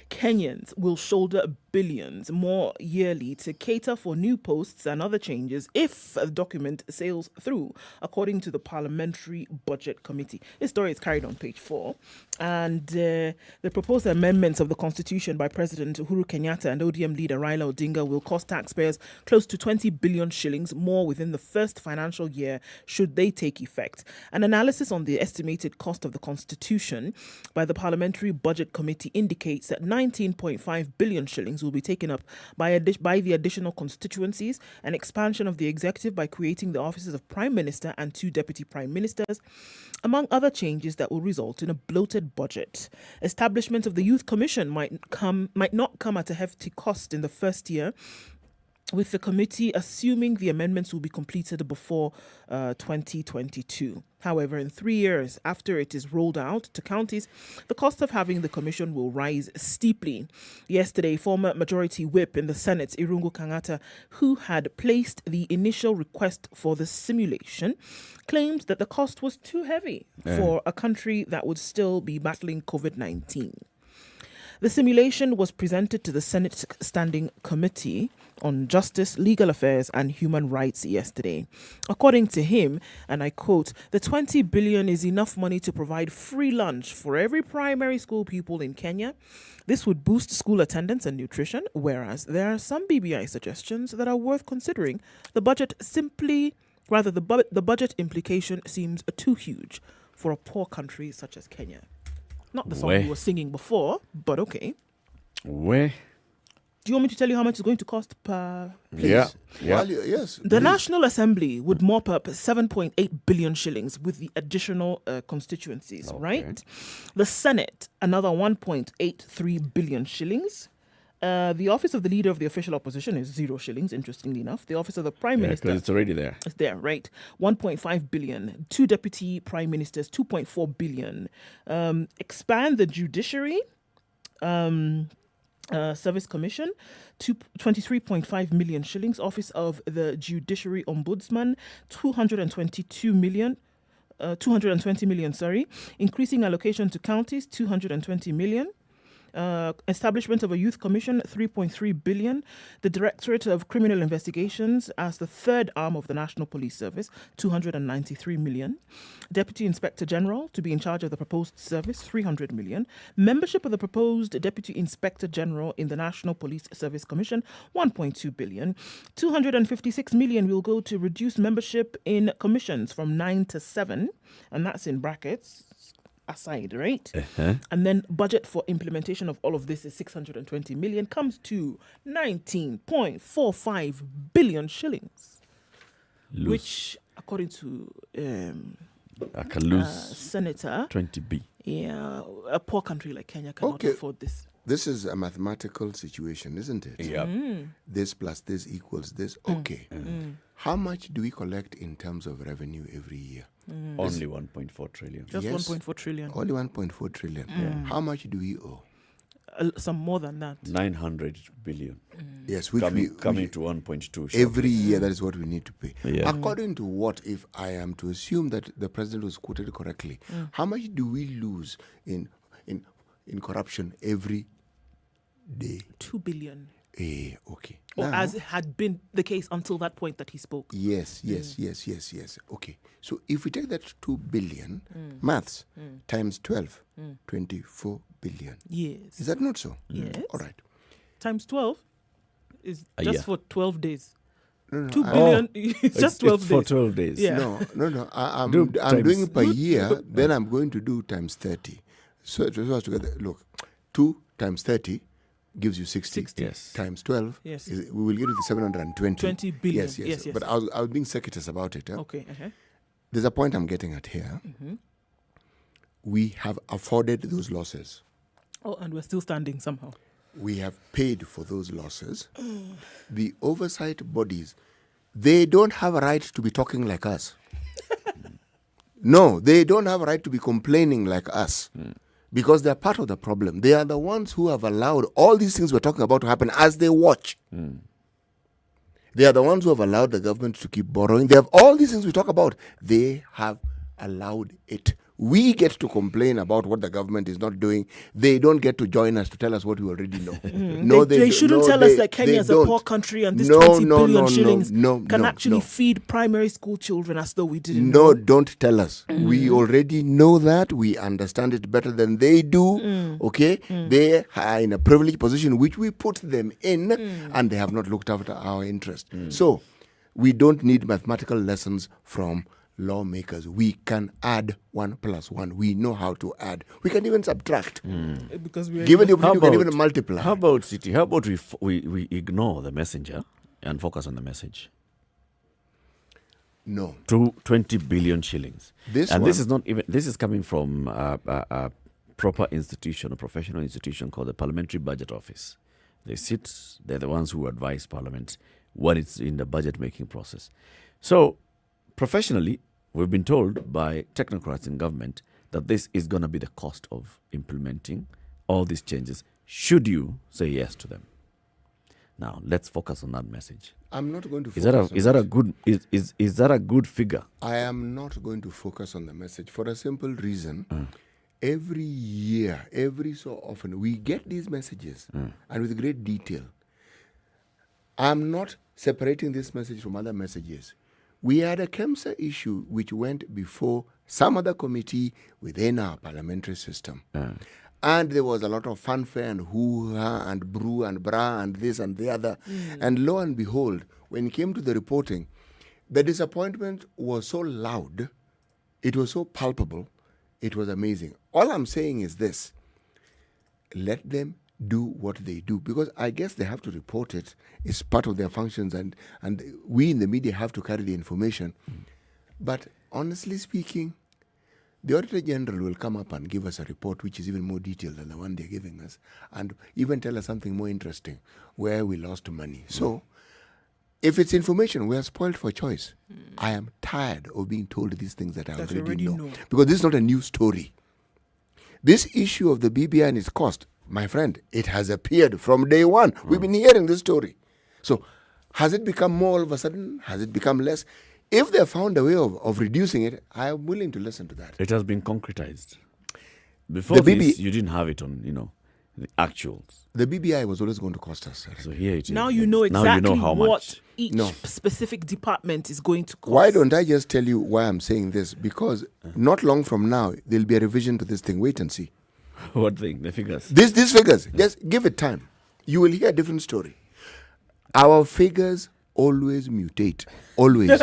Kenyans will shoulder billions more yearly to cater for new posts and other changes if the document sails through, according to the Parliamentary Budget Committee. This story is carried on page 4. And the proposed amendments of the Constitution by President Uhuru Kenyatta and ODM leader Raila Odinga will cost taxpayers close to 20 billion shillings more within the first financial year should they take effect. An analysis on the estimated cost of the Constitution by the Parliamentary Budget Committee indicates that 19.5 billion shillings will be taken up by the additional constituencies, an expansion of the executive by creating the offices of Prime Minister and 2 Deputy Prime Ministers, among other changes that will result in a bloated budget. Establishment of the Youth Commission might not come at a hefty cost in the first year, with the committee assuming the amendments will be completed before 2022. However, in 3 years after it is rolled out to counties, the cost of having the commission will rise steeply. Yesterday, former Majority Whip in the Senate, Irungu Kangata, who had placed the initial request for the simulation, claimed that the cost was too heavy for a country that would still be battling COVID-19. The simulation was presented to the Senate Standing Committee on Justice, Legal Affairs and Human Rights yesterday. According to him, and I quote, "The 20 billion is enough money to provide free lunch for every primary school pupil in Kenya. This would boost school attendance and nutrition, whereas there are some BBI suggestions that are worth considering. The budget implication seems too huge for a poor country such as Kenya." Not the song we were singing before, but okay. Where? Do you want me to tell you how much it's going to cost per place? Yeah. Well, yes. The National Assembly would mop up 7.8 billion shillings with the additional constituencies, right? The Senate, another 1.83 billion shillings. The office of the leader of the official opposition is 0 shillings, interestingly enough. The office of the prime minister... because it's already there. It's there, right. 1.5 billion. 2 deputy prime ministers, 2.4 billion. Expand the judiciary service commission, 23.5 million shillings. Office of the judiciary ombudsman, 220 million, increasing allocation to counties, 220 million. Establishment of a youth commission, 3.3 billion. The Directorate of Criminal Investigations as the third arm of the National Police Service, 293 million. Deputy Inspector General to be in charge of the proposed service, 300 million. Membership of the proposed Deputy Inspector General in the National Police Service Commission, 1.2 billion. 256 million will go to reduce membership in commissions from 9 to 7, and that's in brackets. Aside, right? And then budget for implementation of all of this is 620 million, comes to 19.45 billion shillings, which, according to I can lose Senator 20B. Yeah, a poor country like Kenya cannot afford this. This is a mathematical situation, isn't it? Yeah. This plus this equals this. Okay. How much do we collect in terms of revenue every year? Only 1.4 trillion. Just 1.4 trillion. Only 1.4 trillion. How much do we owe? Some more than that. 900 billion. Yes, which coming to 1.2. Every year, that is what we need to pay. Yeah. According to what, if I am to assume that the president was quoted correctly, how much do we lose in corruption every day? 2 billion. Okay. Or Now- as had been the case until that point that he spoke. Yes. Okay. So if we take that 2 billion, maths, times 12, 24 billion. Yes. Is that not so? Yes. All right. Times 12 is A just year. for 12 days. No, 2 billion, it's just 12 it's days. for 12 days. Yeah. No. I'm Do doing times- it per year, then I'm going to do times 30. So it was together. Look, 2 times 30 gives you 60. 60. Yes. Times 12, Yes. we will get to the 720. 20 billion. Yes. Yes. But I was being circuitous about it. Okay. There's a point I'm getting at here. We have afforded those losses. Oh, and we're still standing somehow. We have paid for those losses. The oversight bodies, they don't have a right to be talking like us. No, they don't have a right to be complaining like us. Because they're part of the problem. They are the ones who have allowed all these things we're talking about to happen as they watch. They are the ones who have allowed the government to keep borrowing. They have all these things we talk about. They have allowed it. We get to complain about what the government is not doing. They don't get to join us to tell us what we already know. No, they shouldn't tell us that Kenya is a poor country and this 20 billion shillings can actually feed primary school children as though we didn't know. No, don't tell us. We already know that. We understand it better than they do. Okay? They are in a privileged position which we put them in, and they have not looked after our interest. So, we don't need mathematical lessons from lawmakers. We can add 1 + 1. We know how to add. We can even subtract. Because we Given the opportunity, we can even multiply. How about City? How about we ignore the messenger and focus on the message? No. 20 billion shillings. This is not even. This is coming from a proper institution, a professional institution called the Parliamentary Budget Office. They sit. They're the ones who advise Parliament what is in the budget making process. So, professionally, we've been told by technocrats in government that this is going to be the cost of implementing all these changes, should you say yes to them. Now, let's focus on that message. I'm not going to Is focus that a good is that a good figure? I am not going to focus on the message for a simple reason. Every year, every so often, we get these messages and with great detail. I'm not separating this message from other messages. We had a KEMSA issue which went before some other committee within our parliamentary system. And there was a lot of fanfare and hoo-ha and brew and bra and this and the other. And lo and behold, when it came to the reporting, the disappointment was so loud, it was so palpable, it was amazing. All I'm saying is this: let them do what they do, because I guess they have to report it. It's part of their functions, and we in the media have to carry the information. But honestly speaking, the Auditor General will come up and give us a report which is even more detailed than the one they're giving us, and even tell us something more interesting, where we lost money. So, if it's information, we are spoiled for choice. I am tired of being told these things that I already know. Because this is not a new story. This issue of the BBI and its cost, my friend, it has appeared from day one. We've been hearing this story. So, has it become more all of a sudden? Has it become less? If they found a way of reducing it, I am willing to listen to that. It has been concretized. Before this, you didn't have it on, the actuals. The BBI was always going to cost us. So here it is. Now you know exactly how what much. each specific department is going to cost. Why don't I just tell you why I'm saying this? Because not long from now, there'll be a revision to this thing. Wait and see. What thing? The figures? These figures. Just give it time. You will hear a different story. Our figures always mutate. Always.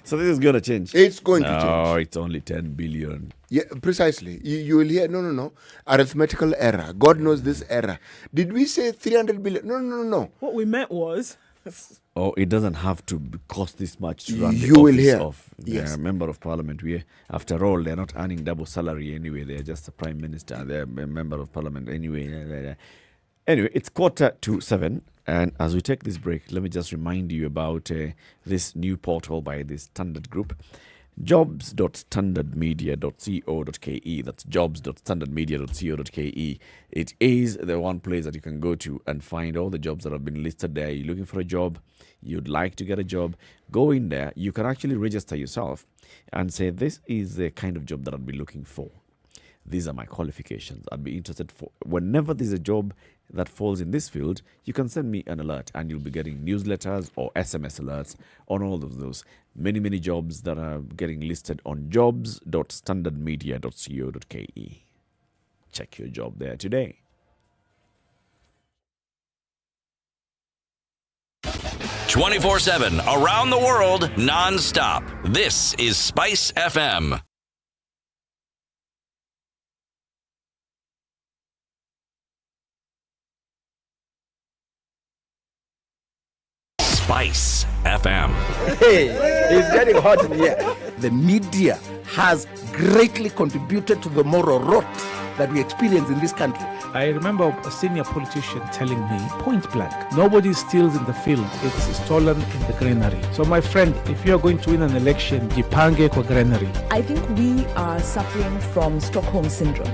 So this is going to change? It's going to change. Oh, it's only 10 billion. Yeah, precisely. You will hear, no. Arithmetical error. God knows this error. Did we say 300 billion? No. What we meant was... Oh, it doesn't have to cost this much to run You the will office hear. of Yes. the member of parliament. After all, they're not earning double salary anyway. They're just a prime minister. They're a member of parliament anyway. Anyway, it's 7:15, and as we take this break, let me just remind you about this new portal by the Standard Group. jobs.standardmedia.co.ke. That's jobs.standardmedia.co.ke. It is the one place that you can go to and find all the jobs that have been listed there. You're looking for a job, you'd like to get a job, go in there. You can actually register yourself and say, this is the kind of job that I'd be looking for. These are my qualifications. I'd be interested for whenever there's a job that falls in this field, you can send me an alert and you'll be getting newsletters or SMS alerts on all of those. Many, many jobs that are getting listed on jobs.standardmedia.co.ke. Check your job there today. 24/7 around the world, non-stop. This is Spice FM. Spice FM. Hey, it's getting hot in here. The media has greatly contributed to the moral rot that we experience in this country. I remember a senior politician telling me, point blank, nobody steals in the field, it's stolen in the granary. So my friend, if you're going to win an election, jipange kwa granary. I think we are suffering from Stockholm Syndrome.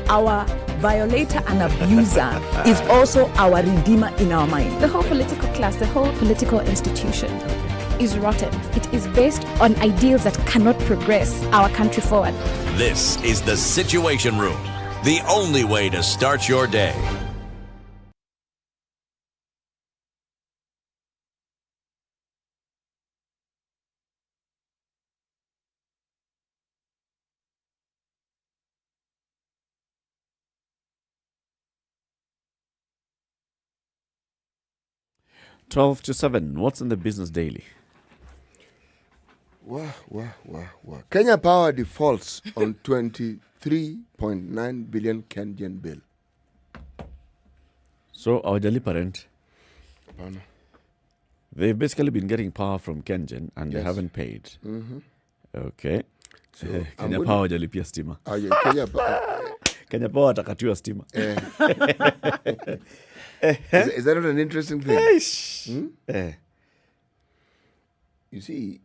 Our violator and abuser is also our redeemer in our mind. The whole political class, the whole political institution is rotten. It is based on ideals that cannot progress our country forward. This is the Situation Room, the only way to start your day. Twelve to 7. What's in the Business Daily? Wow. Kenya Power defaults on 23.9 billion Kenyan bill. So, our Jali parent, Hapana. they've basically been getting power from Kenyan and they Yes. haven't paid. Mm-hmm. Okay. So, Kenya Power jalipia stima. Kenya Power. Kenya Power atakatiwa stima. Is that not an interesting thing? You see,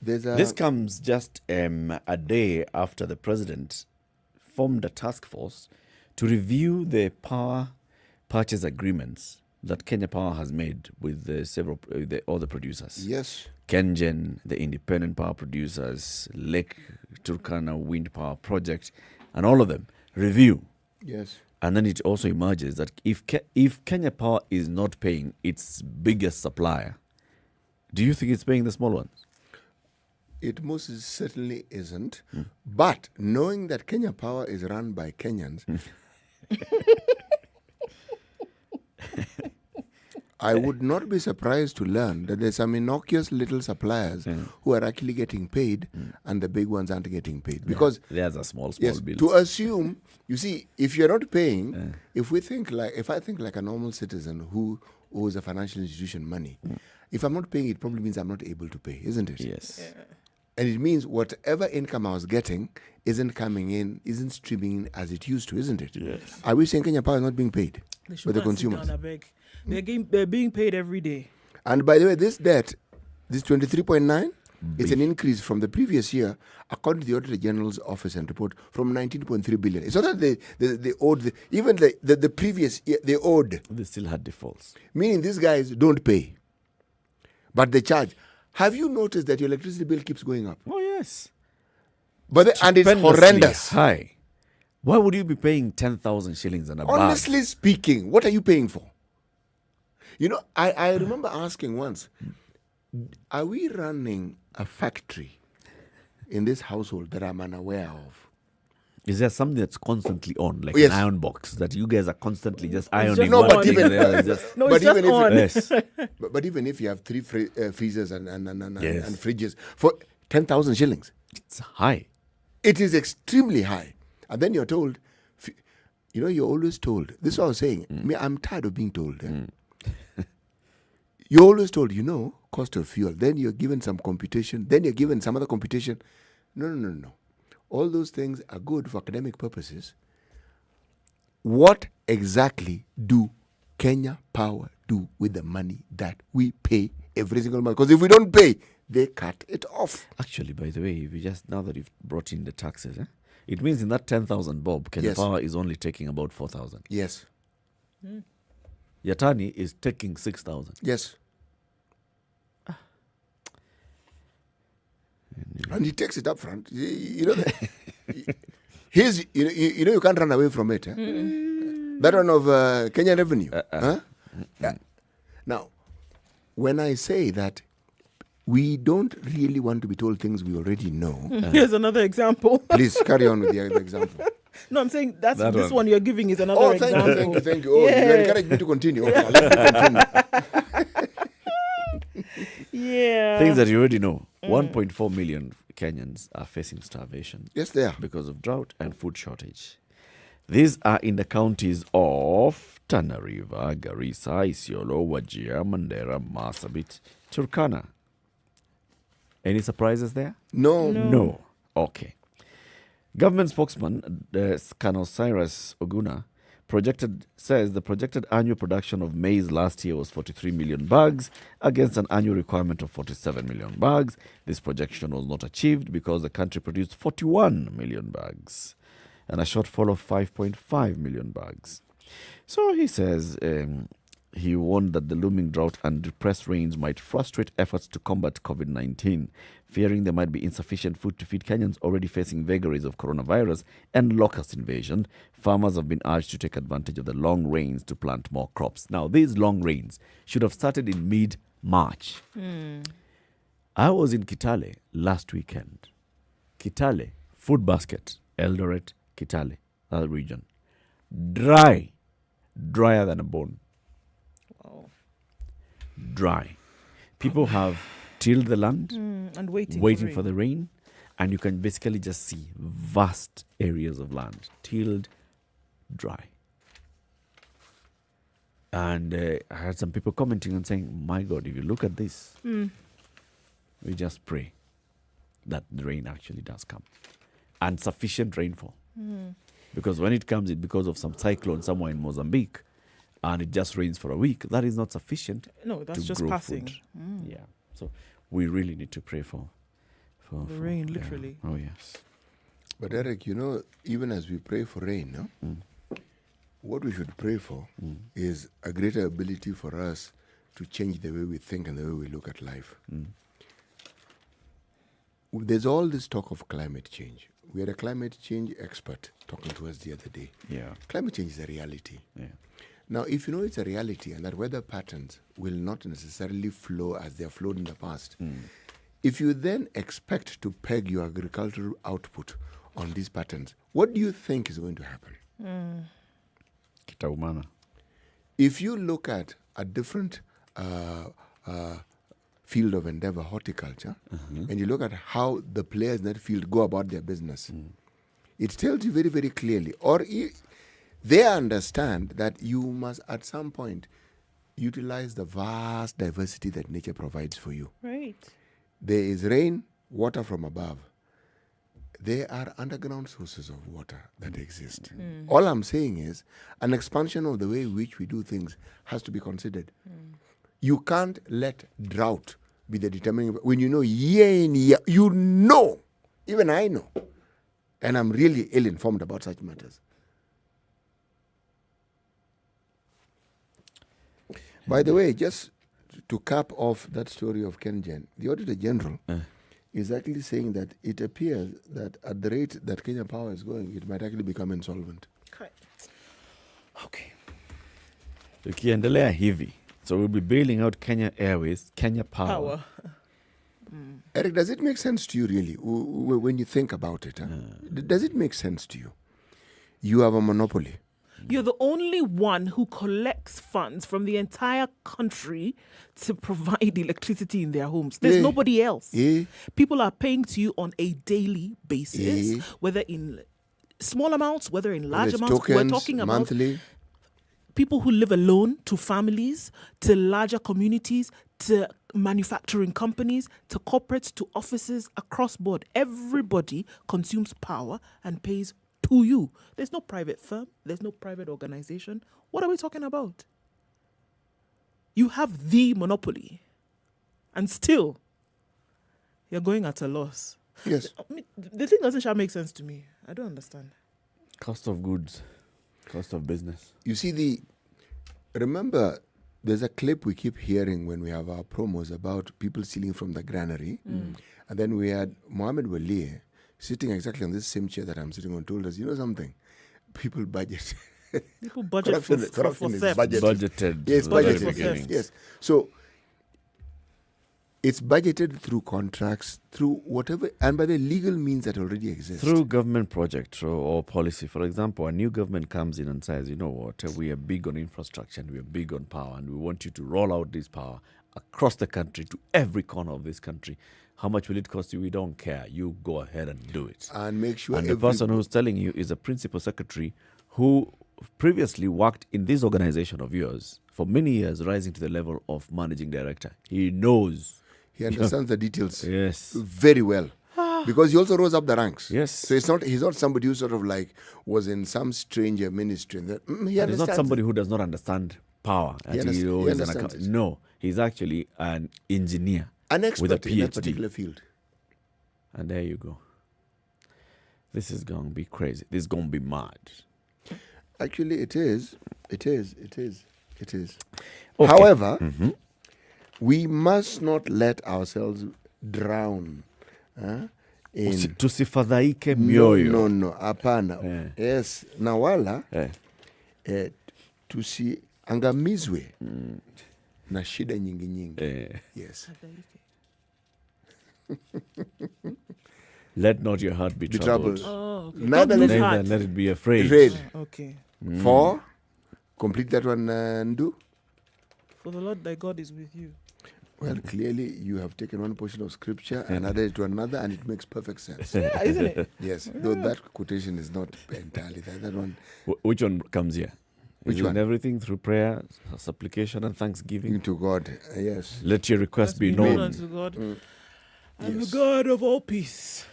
this comes just a day after the president formed a task force to review the power purchase agreements that Kenya Power has made with all the producers. Yes. Kengen, the independent power producers, Lake Turkana Wind Power Project, and all of them review. Yes. And then it also emerges that if Kenya Power is not paying its biggest supplier, do you think it's paying the small ones? It most certainly isn't. But knowing that Kenya Power is run by Kenyans, I would not be surprised to learn that there's some innocuous little suppliers who are actually getting paid and the big ones aren't getting paid. Because there's a small yes, bills. to assume, you see, if you're not paying, if I think like a normal citizen who owes a financial institution money, if I'm not paying, it probably means I'm not able to pay, isn't it? Yes. Yeah. And it means whatever income I was getting isn't coming in, isn't streaming in as it used to, isn't it? Yes. Are we saying Kenya Power is not being paid by the consumers? They're being paid every day. And by the way, this debt, this 23.9, it's an increase from the previous year, according to the Auditor General's Office and report, from 19.3 billion. It's not that they owed, even the previous year, they owed. They still had defaults. Meaning these guys don't pay, but they charge. Have you noticed that your electricity bill keeps going up? Oh, yes. And it's horrendous. High. Why would you be paying 10,000 shillings and above? Honestly speaking, what are you paying for? You know, I remember asking once, are we running a factory in this household that I'm unaware of? Is there something that's constantly on, like Yes. an iron box that you guys are constantly just ironing? No, one but thing even, and the other? Just, no, it's just on. Yes. but even if you have three freezers and Yes. fridges for 10,000 shillings, it's high. It is extremely high. And then you're told, you know, you're always told. This is what I was saying. I'm tired of being told. You're always told, you know, cost of fuel. Then you're given some computation. Then you're given some other computation. No. All those things are good for academic purposes. What exactly do Kenya Power do with the money that we pay every single month? Because if we don't pay, they cut it off. Actually, by the way, if you just now that you've brought in the taxes, it means in that 10,000 bob, Kenya Yes. Power is only taking about 4,000. Yes. Yatani is taking 6,000. Yes. And he takes it up front. You know, Here's, you can't run away from it. That one of Kenya Revenue. Huh? Yeah. Now, when I say that we don't really want to be told things we already know. Here's another example. Please carry on with the other example. No, I'm saying this one you're giving is another example. Thank you. Oh, you encourage me to continue. Okay, I'll let me continue. Yeah. Things that you already know. 1.4 million Kenyans are facing starvation. Yes, they are. Because of drought and food shortage. These are in the counties of Tana River, Garissa, Isiolo, Wajir, Mandera, Marsabit, Turkana. Any surprises there? No. Okay. Government spokesman Colonel Cyrus Oguna says the projected annual production of maize last year was 43 million bags against an annual requirement of 47 million bags. This projection was not achieved because the country produced 41 million bags and a shortfall of 5.5 million bags. So he says he warned that the looming drought and depressed rains might frustrate efforts to combat COVID-19, fearing there might be insufficient food to feed Kenyans already facing vagaries of coronavirus and locust invasion. Farmers have been urged to take advantage of the long rains to plant more crops. Now, these long rains should have started in mid-March. I was in Kitale last weekend. Kitale, food basket, Eldoret, Kitale, that region. Drier than a bone. Dry. People have tilled the land and waiting for the rain, and you can basically just see vast areas of land tilled, dry. And I had some people commenting and saying, my God, if you look at this, we just pray that the rain actually does come and sufficient rainfall. Because when it comes, it's because of some cyclone somewhere in Mozambique, and it just rains for a week. That is not sufficient. No, that's to just grow passing. Food. Yeah, so we really need to pray for the rain, literally. Oh yes. But Eric, even as we pray for rain, what we should pray for is a greater ability for us to change the way we think and the way we look at life. There's all this talk of climate change. We had a climate change expert talking to us the other day. Yeah. Climate change is a reality. Yeah. Now, if you know it's a reality and that weather patterns will not necessarily flow as they have flowed in the past, if you then expect to peg your agricultural output on these patterns, what do you think is going to happen? Kitaumana. If you look at a different field of endeavor, horticulture, and you look at how the players in that field go about their business, it tells you very, very clearly, they understand that you must at some point utilize the vast diversity that nature provides for you. Right. There is rain, water from above. There are underground sources of water that exist. All I'm saying is an expansion of the way in which we do things has to be considered. You can't let drought be the determining. When you know year in year, even I know, and I'm really ill-informed about such matters. By the way, just to cap off that story of KenGen, the Auditor General is actually saying that it appears that at the rate that Kenya Power is going, it might actually become insolvent. Okay. Tukiendelea hivi, so we'll be bailing out Kenya Airways, Kenya Power. Eric, does it make sense to you really when you think about it? Does it make sense to you? You have a monopoly. You're the only one who collects funds from the entire country to provide electricity in their homes. There's nobody else. People are paying to you on a daily basis, whether in small amounts, whether in large amounts. Tokens, we're talking about monthly. People who live alone, to families, to larger communities, to manufacturing companies, to corporates, to offices across board. Everybody consumes power and pays to you. There's no private firm. There's no private organization. What are we talking about? You have the monopoly. And still, you're going at a loss. Yes. I mean, the thing doesn't make sense to me. I don't understand. Cost of goods. Cost of business. You see, remember, there's a clip we keep hearing when we have our promos about people stealing from the granary. And then we had Mohammed Walie sitting exactly on this same chair that I'm sitting on, told us, you know something? People budget. People budget for corruption is theft. Budgeted. Yes, from the very budgeted. beginning. Yes. So it's budgeted through contracts, through whatever, and by the legal means that already exist. Through government project or policy. For example, a new government comes in and says, you know what, we are big on infrastructure and we are big on power and we want you to roll out this power across the country to every corner of this country. How much will it cost you? We don't care. You go ahead and do it. And make sure. And the person who's telling you is a principal secretary who previously worked in this organization of yours for many years, rising to the level of managing director. He knows. He understands the details yes. very well. Because he also rose up the ranks. Yes. So he's not somebody who sort of like was in some stranger ministry. And he's not somebody who does not understand power. He understands it. No, he's actually an engineer. An expert with a PhD. in that particular field. And there you go. This is going to be crazy. This is going to be mad. Actually, it is. It is. Okay. However, we must not let ourselves drown in... Tusifadhaike mioyo. No, hapana. Yes, na wala tusiangamizwe na shida nyingi. Yes. Let not your heart be troubled. Oh, okay. Neither let it be afraid. Okay. For, complete that one and do. For the Lord thy God is with you. Well, clearly you have taken one portion of scripture and added it to another, and it makes perfect sense. Yeah, isn't it? Yes, though that quotation is not entirely that one. Which one comes here? Which one? Everything through prayer, supplication, and thanksgiving to God. Yes. Let your request be known known unto God. And the God of all peace.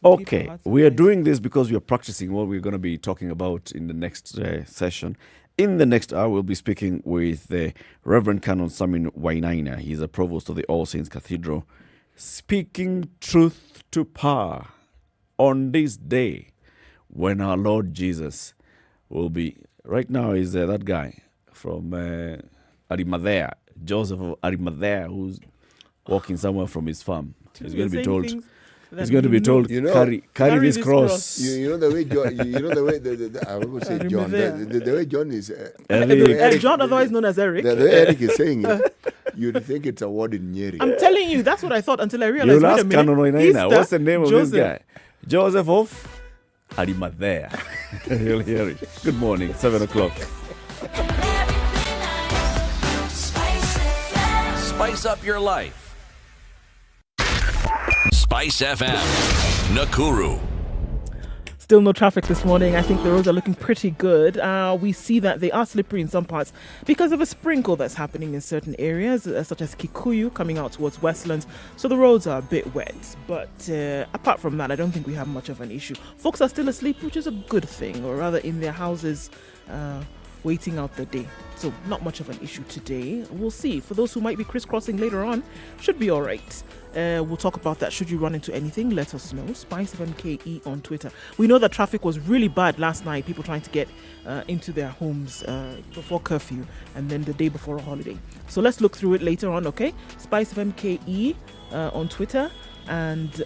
Okay, we are doing this because we are practicing what we're going to be talking about in the next session. In the next hour, we'll be speaking with the Reverend Canon Samin Wainaina. He's a provost of the All Saints Cathedral, speaking truth to power on this day when our Lord Jesus will be. Right now is that guy from Arimathea, Joseph of Arimathea, who's walking somewhere from his farm. He's going to be told. He's going to be told, carry this cross. You know the way John. You know the way I would say John. The way John is. Eric. John, otherwise known as Eric. The way Eric is saying it, you'd think it's a word in Nyeri. I'm telling you, that's what I thought until I realized. You'll ask Canon Wainaina, what's the name of this guy? Joseph of Arimathea. You'll hear it. Good morning, 7 o'clock. Spice up your life. SpiceFM, Nakuru. Still no traffic this morning. I think the roads are looking pretty good. We see that they are slippery in some parts because of a sprinkle that's happening in certain areas, such as Kikuyu coming out towards Westlands. So the roads are a bit wet. But apart from that, I don't think we have much of an issue. Folks are still asleep, which is a good thing, or rather in their houses, waiting out the day. So not much of an issue today. We'll see. For those who might be crisscrossing later on, should be all right. We'll talk about that. Should you run into anything, let us know. SpiceFMKE on Twitter. We know that traffic was really bad last night. People trying to get into their homes before curfew and then the day before a holiday. So let's look through it later on, okay? SpiceFMKE on Twitter and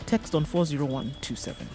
text on 40127.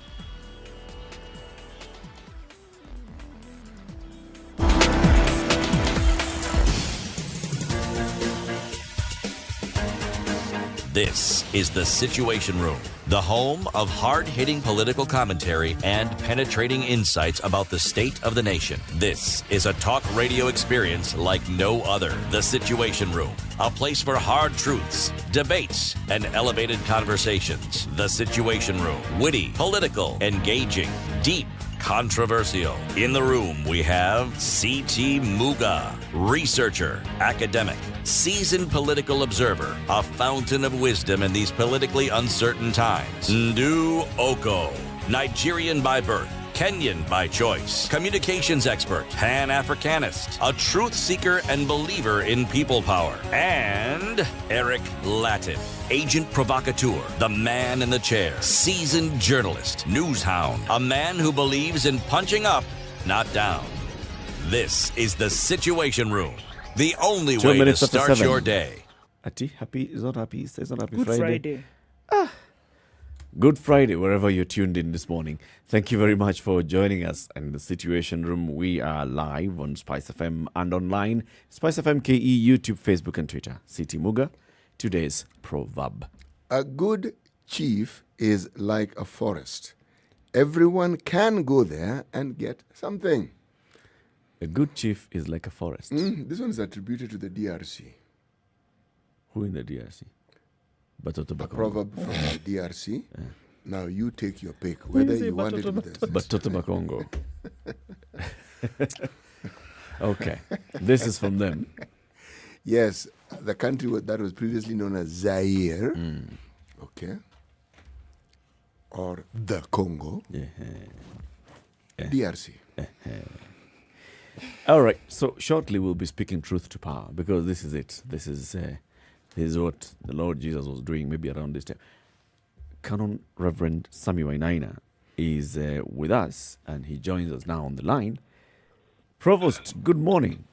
This is The Situation Room, the home of hard-hitting political commentary and penetrating insights about the state of the nation. This is a talk radio experience like no other. The Situation Room, a place for hard truths, debates, and elevated conversations. The Situation Room, witty, political, engaging, deep, controversial. In the room, we have C.T. Muga, researcher, academic, seasoned political observer, a fountain of wisdom in these politically uncertain times. Ndu Oko, Nigerian by birth, Kenyan by choice, communications expert, Pan-Africanist, a truth seeker and believer in people power, and Eric Latin, agent provocateur, the man in the chair, seasoned journalist, news hound, a man who believes in punching up, not down. This is The Situation Room, the only way to start your day. Ati, happy, it's not happy, it's not happy Good Friday. Good Friday, wherever you're tuned in this morning. Thank you very much for joining us in the Situation Room. We are live on SpiceFM and online. SpiceFM KE, YouTube, Facebook, and Twitter. City Muga, today's proverb. A good chief is like a forest. Everyone can go there and get something. A good chief is like a forest. This one is attributed to the DRC. Who in the DRC? A proverb from the DRC. Now you take your pick, whether you want it with this. Batoto Bakongo. Okay, this is from them. Yes, the country that was previously known as Zaire. Okay. Or the Congo. DRC. All right, so shortly we'll be speaking truth to power, because this is it. This is what the Lord Jesus was doing maybe around this time. Canon Reverend Sami Wainaina is with us, and he joins us now on the line. Provost, good morning.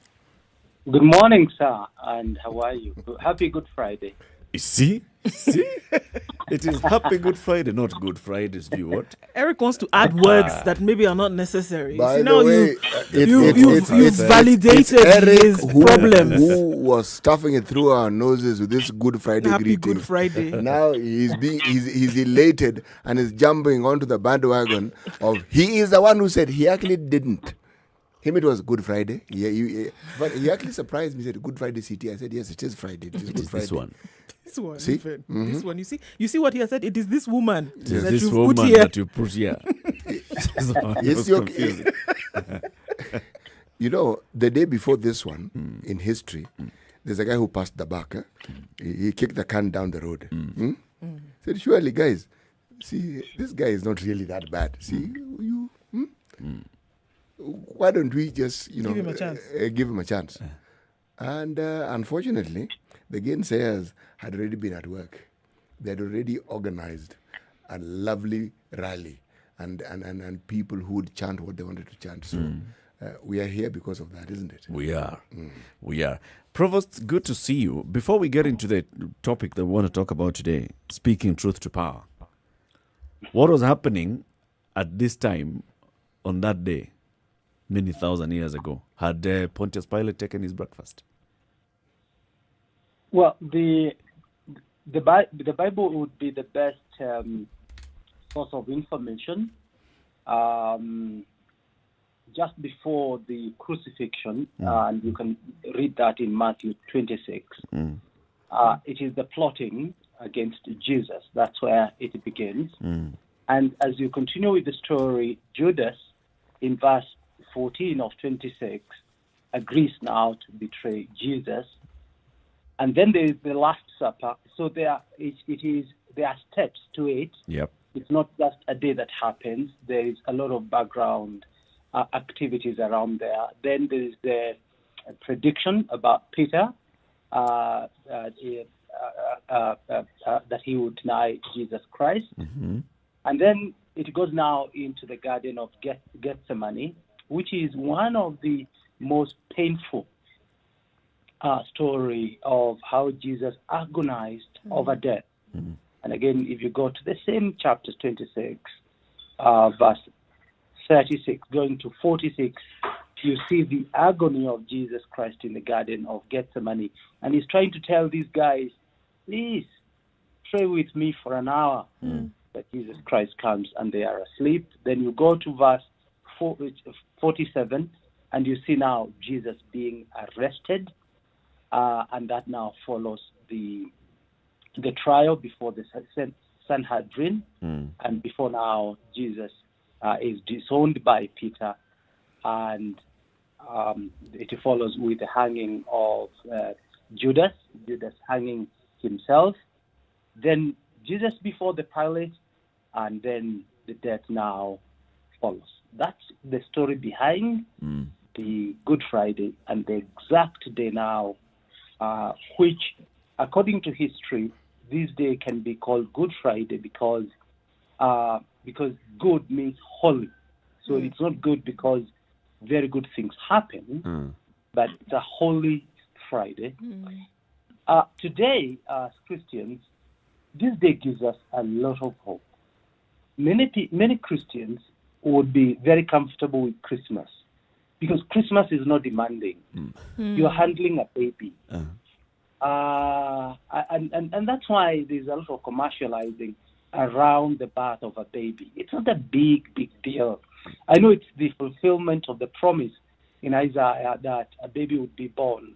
Good morning, sir, and how are you? Happy Good Friday. See? It is Happy Good Friday, not Good Fridays. Do you what? Eric wants to add words that maybe are not necessary. By See, the now way, you've validated his problems. Who was stuffing it through our noses with this Good Friday Happy greeting. Good Friday. Now he's elated and is jumping onto the bandwagon of he is the one who said he actually didn't. Him, it was Good Friday. But he actually surprised me. He said, Good Friday City. I said, yes, it is Friday. It is Good Friday. This one. This one. See? This one. You see what he has said? It is this woman. It is this woman that you put here. You know, the day before this one, in history, there's a guy who passed the buck. He kicked the can down the road. Said, surely, guys, see, this guy is not really that bad. See, why don't we just, give him a chance? Give him a chance. And unfortunately, the gainsayers had already been at work. They had already organized a lovely rally and people who would chant what they wanted to chant. So we are here because of that, isn't it? We are. We are. Provost, good to see you. Before we get into the topic that we want to talk about today, speaking truth to power, what was happening at this time on that day, many thousand years ago? Had Pontius Pilate taken his breakfast? Well, the Bible would be the best source of information. Just before the crucifixion, and you can read that in Matthew 26. It is the plotting against Jesus. That's where it begins. And as you continue with the story, Judas, in verse 14 of 26, agrees now to betray Jesus. And then there is the Last Supper. So there are steps to it. Yep. It's not just a day that happens. There is a lot of background activities around there. Then there is the prediction about Peter that he would deny Jesus Christ. And then it goes now into the Garden of Gethsemane, which is one of the most painful story of how Jesus agonized over death. And again, if you go to the same chapter 26, verse 36, going to 46, you see the agony of Jesus Christ in the Garden of Gethsemane. And he's trying to tell these guys, please, pray with me for an hour. That Jesus Christ comes and they are asleep. Then you go to verse 47, and you see now Jesus being arrested. And that now follows the trial before the Sanhedrin, and before now Jesus is disowned by Peter, and it follows with the hanging of Judas hanging himself, then Jesus before the Pilate, and then the death now follows. That's the story behind the Good Friday, and the exact day now, which, according to history, this day can be called Good Friday because good means holy. So it's not good because very good things happen, but it's a holy Friday. Today, as Christians, this day gives us a lot of hope. many Christians would be very comfortable with Christmas because Christmas is not demanding. You're handling a baby. And that's why there's a lot of commercializing around the birth of a baby. It's not a big deal. I know it's the fulfillment of the promise in Isaiah that a baby would be born.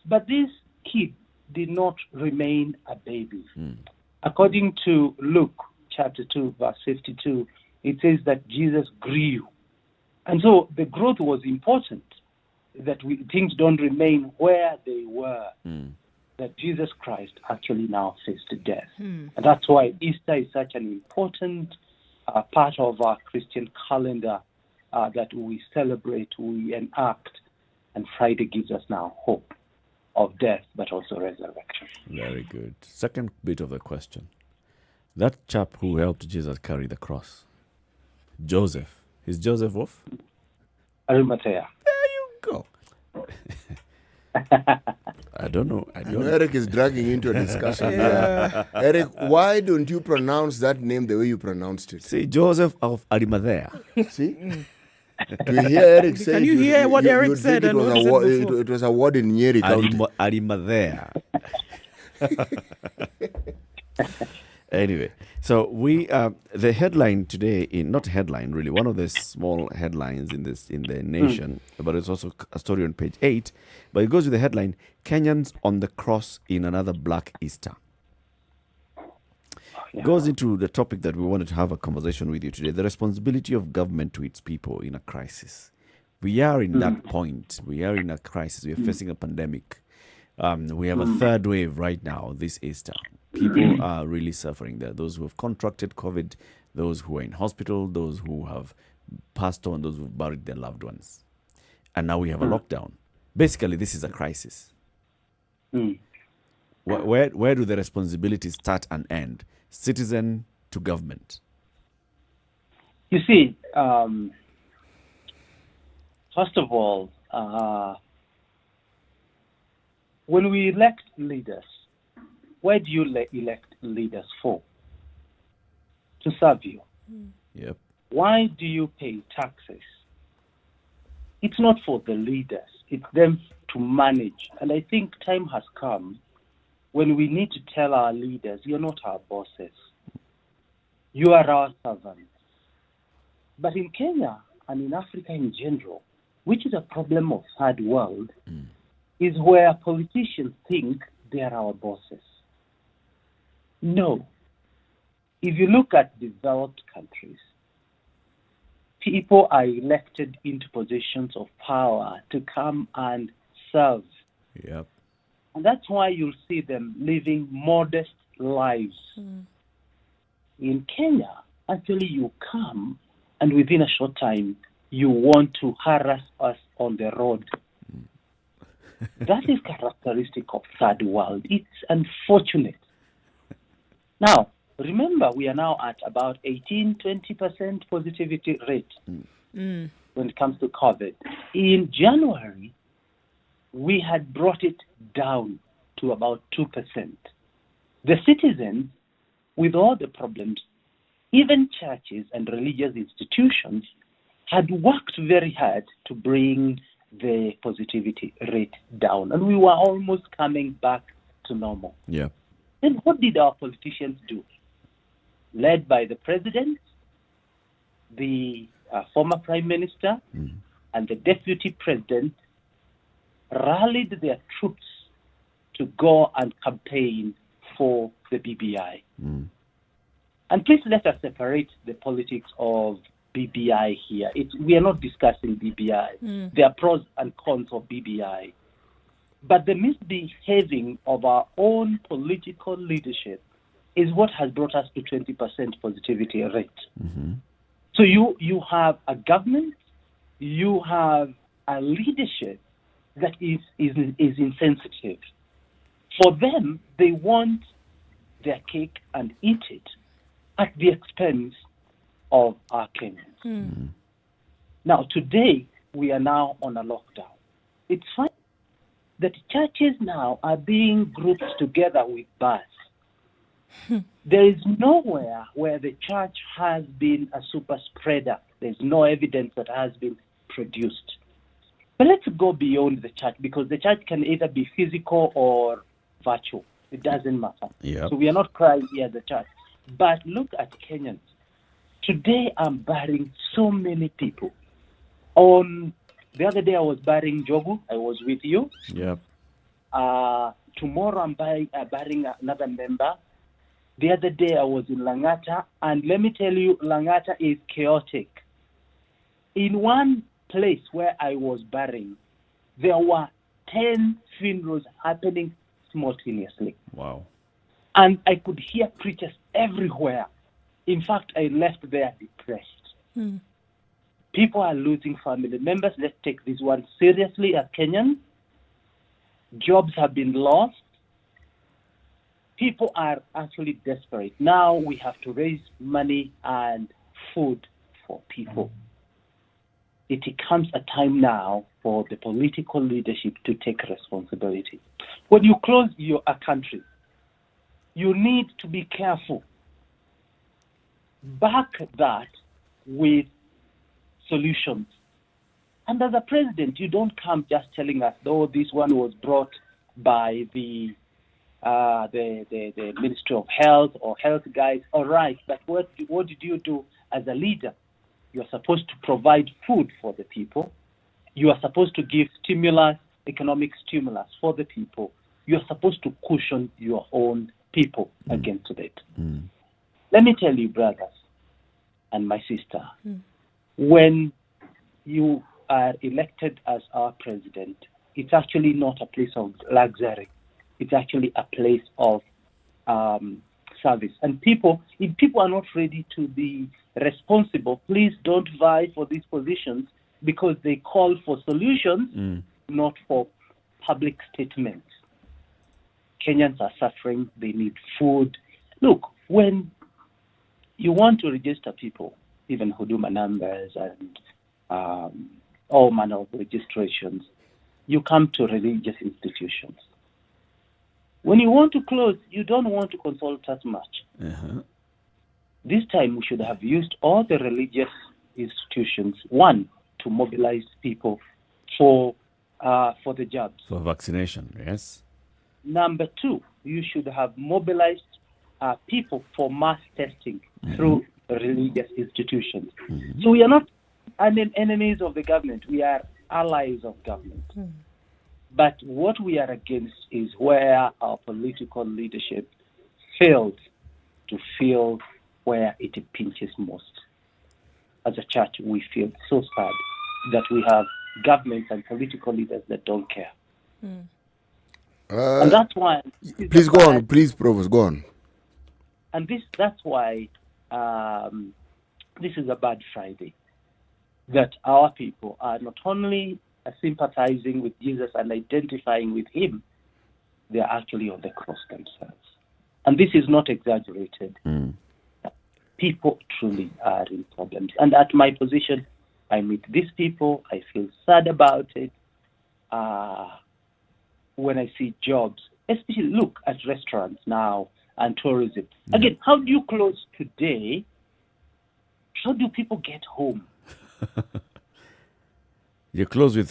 But this kid did not remain a baby. According to Luke chapter 2, verse 52, it says that Jesus grew. And so the growth was important, that things don't remain where they were, that Jesus Christ actually now faced death. And that's why Easter is such an important part of our Christian calendar that we celebrate, we enact, and Friday gives us now hope of death, but also resurrection. Very good. Second bit of the question. That chap who helped Jesus carry the cross, Joseph. Is Joseph off? Arimathea. There you go. I don't know. Eric is dragging into a discussion. Eric, why don't you pronounce that name the way you pronounced it? See, Joseph of Arimathea. See? To hear Eric say, can you hear what Eric said? It was a word in Nyeri County. Arimathea. Anyway, so we the headline today, not headline really, one of the small headlines in the Nation, but it's also a story on page 8. But it goes with the headline: Kenyans on the cross in another Black Easter. Goes into the topic that we wanted to have a conversation with you today: the responsibility of government to its people in a crisis. We are in that point. We are in a crisis. We are facing a pandemic. We have a third wave right now this Easter. People are really suffering. There are those who have contracted COVID, those who are in hospital, those who have passed on, those who have buried their loved ones. And now we have a lockdown. Basically, this is a crisis. Where do the responsibilities start and end? Citizen to government. You see, first of all, when we elect leaders, where do you elect leaders for? To serve you. Yep. Why do you pay taxes? It's not for the leaders. It's them to manage. And I think time has come when we need to tell our leaders, you're not our bosses. You are our servants. But in Kenya and in Africa in general, which is a problem of third world, is where politicians think they are our bosses. No. If you look at developed countries, people are elected into positions of power to come and serve. Yep. And that's why you'll see them living modest lives. In Kenya, actually you come and within a short time, you want to harass us on the road. That is characteristic of third world. It's unfortunate. Now, remember, we are now at about 18-20% positivity rate when it comes to COVID. In January, we had brought it down to about 2%. The citizens, with all the problems, even churches and religious institutions, had worked very hard to bring the positivity rate down. And we were almost coming back to normal. Yeah. Then what did our politicians do? Led by the president, the former prime minister, and the deputy president, rallied their troops to go and campaign for the BBI. And please let us separate the politics of BBI here. We are not discussing BBI. There are pros and cons of BBI. But the misbehaving of our own political leadership is what has brought us to 20% positivity rate. So you have a government, you have a leadership that is insensitive. For them, they want their cake and eat it at the expense of our Kenyans. Now, today, we are now on a lockdown. It's fine that churches now are being grouped together with bars. There is nowhere where the church has been a super spreader. There's no evidence that has been produced. But let's go beyond the church, because the church can either be physical or virtual. It doesn't matter. Yep. So we are not crying here at the church. But look at Kenyans. Today I'm burying so many people. On the other day I was burying Jogu. I was with you. Yep. Tomorrow I'm burying another member. The other day I was in Langata, and let me tell you, Langata is chaotic. In one place where I was burying, there were 10 funerals happening simultaneously. Wow. And I could hear preachers everywhere. In fact, I left there depressed. People are losing family members. Let's take this one seriously as Kenyans. Jobs have been lost. People are actually desperate. Now we have to raise money and food for people. It comes a time now for the political leadership to take responsibility. When you close a country, you need to be careful. Back that with solutions. And as a president, you don't come just telling us, oh, this one was brought by the Ministry of Health or health guys. All right, but what did you do as a leader? You're supposed to provide food for the people. You are supposed to give stimulus, economic stimulus for the people. You're supposed to cushion your own people against it. Let me tell you, brothers and my sister, when you are elected as our president, it's actually not a place of luxury. It's actually a place of service. And if people are not ready to be responsible, please don't vie for these positions, because they call for solutions, not for public statements. Kenyans are suffering. They need food. Look, when you want to register people, even Huduma numbers and all manner of registrations, you come to religious institutions. When you want to close, you don't want to consult us much. This time we should have used all the religious institutions, one, to mobilize people for the jobs. For vaccination, yes. Number two, you should have mobilized people for mass testing through religious institutions. So we are not enemies of the government. We are allies of government. But what we are against is where our political leadership failed to feel where it pinches most. As a church, we feel so sad that we have governments and political leaders that don't care. And that's why... Please go on. Please, Provost, go on. And that's why this is a bad Friday. That our people are not only sympathizing with Jesus and identifying with him, they are actually on the cross themselves. And this is not exaggerated. People truly are in problems. And at my position, I meet these people. I feel sad about it. When I see jobs, especially look at restaurants now and tourism. Again, how do you close today? How do people get home? You close with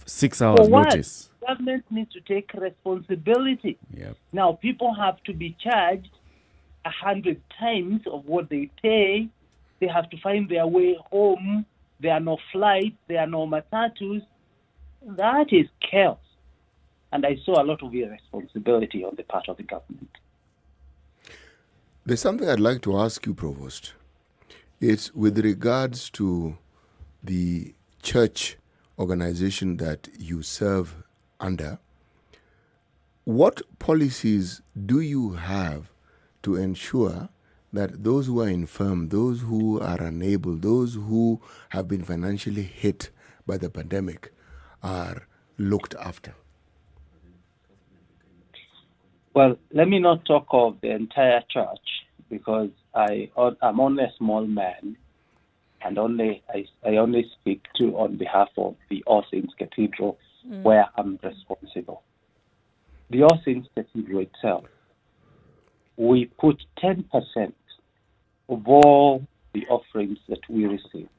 6 hours notice. Government needs to take responsibility. Yep. Now, people have to be charged 100 times of what they pay. They have to find their way home. There are no flights. There are no matatus. That is chaos. And I saw a lot of irresponsibility on the part of the government. There's something I'd like to ask you, Provost. It's with regards to the church organization that you serve under. What policies do you have to ensure that those who are infirm, those who are unable, those who have been financially hit by the pandemic are looked after? Well, let me not talk of the entire church, because I'm only a small man, and I only speak on behalf of the All Saints Cathedral, where I'm responsible. The All Saints Cathedral itself we put 10% of all the offerings that we receive,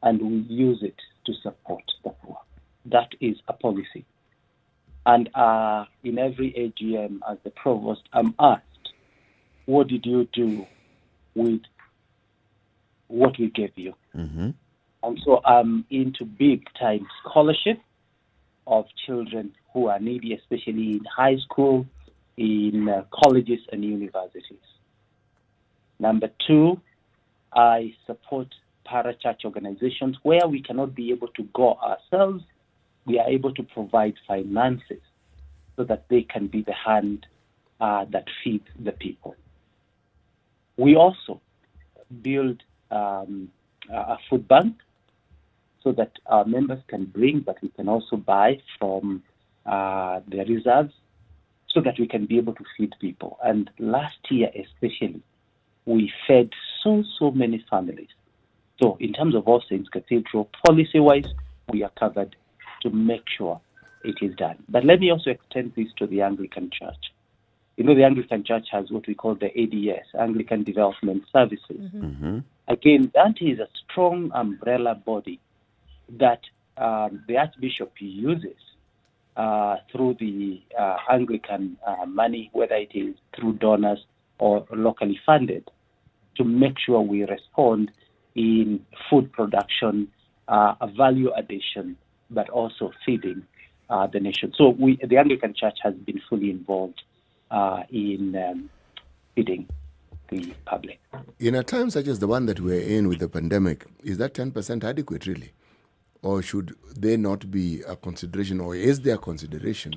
and we use it to support the poor. That is a policy. And in every AGM, as the provost, I'm asked, what did you do with what we gave you? Mm-hmm. And so I'm into big-time scholarship of children who are needy, especially in high school, in colleges and universities. Number two, I support para-church organizations where we cannot be able to go ourselves. We are able to provide finances so that they can be the hand that feeds the people. We also build a food bank so that our members can bring, but we can also buy from the reserves so that we can be able to feed people. And last year especially, we fed so many families. So in terms of All Saints Cathedral, policy-wise, we are covered to make sure it is done. But let me also extend this to the Anglican Church. You know, the Anglican Church has what we call the ADS, Anglican Development Services. Mm-hmm. Again, that is a strong umbrella body that the Archbishop uses through the Anglican money, whether it is through donors or locally funded, to make sure we respond in food production, a value addition, but also feeding the nation. So the Anglican Church has been fully involved in feeding the public. In a time such as the one that we're in with the pandemic, is that 10% adequate really? Or should there not be a consideration, or is there a consideration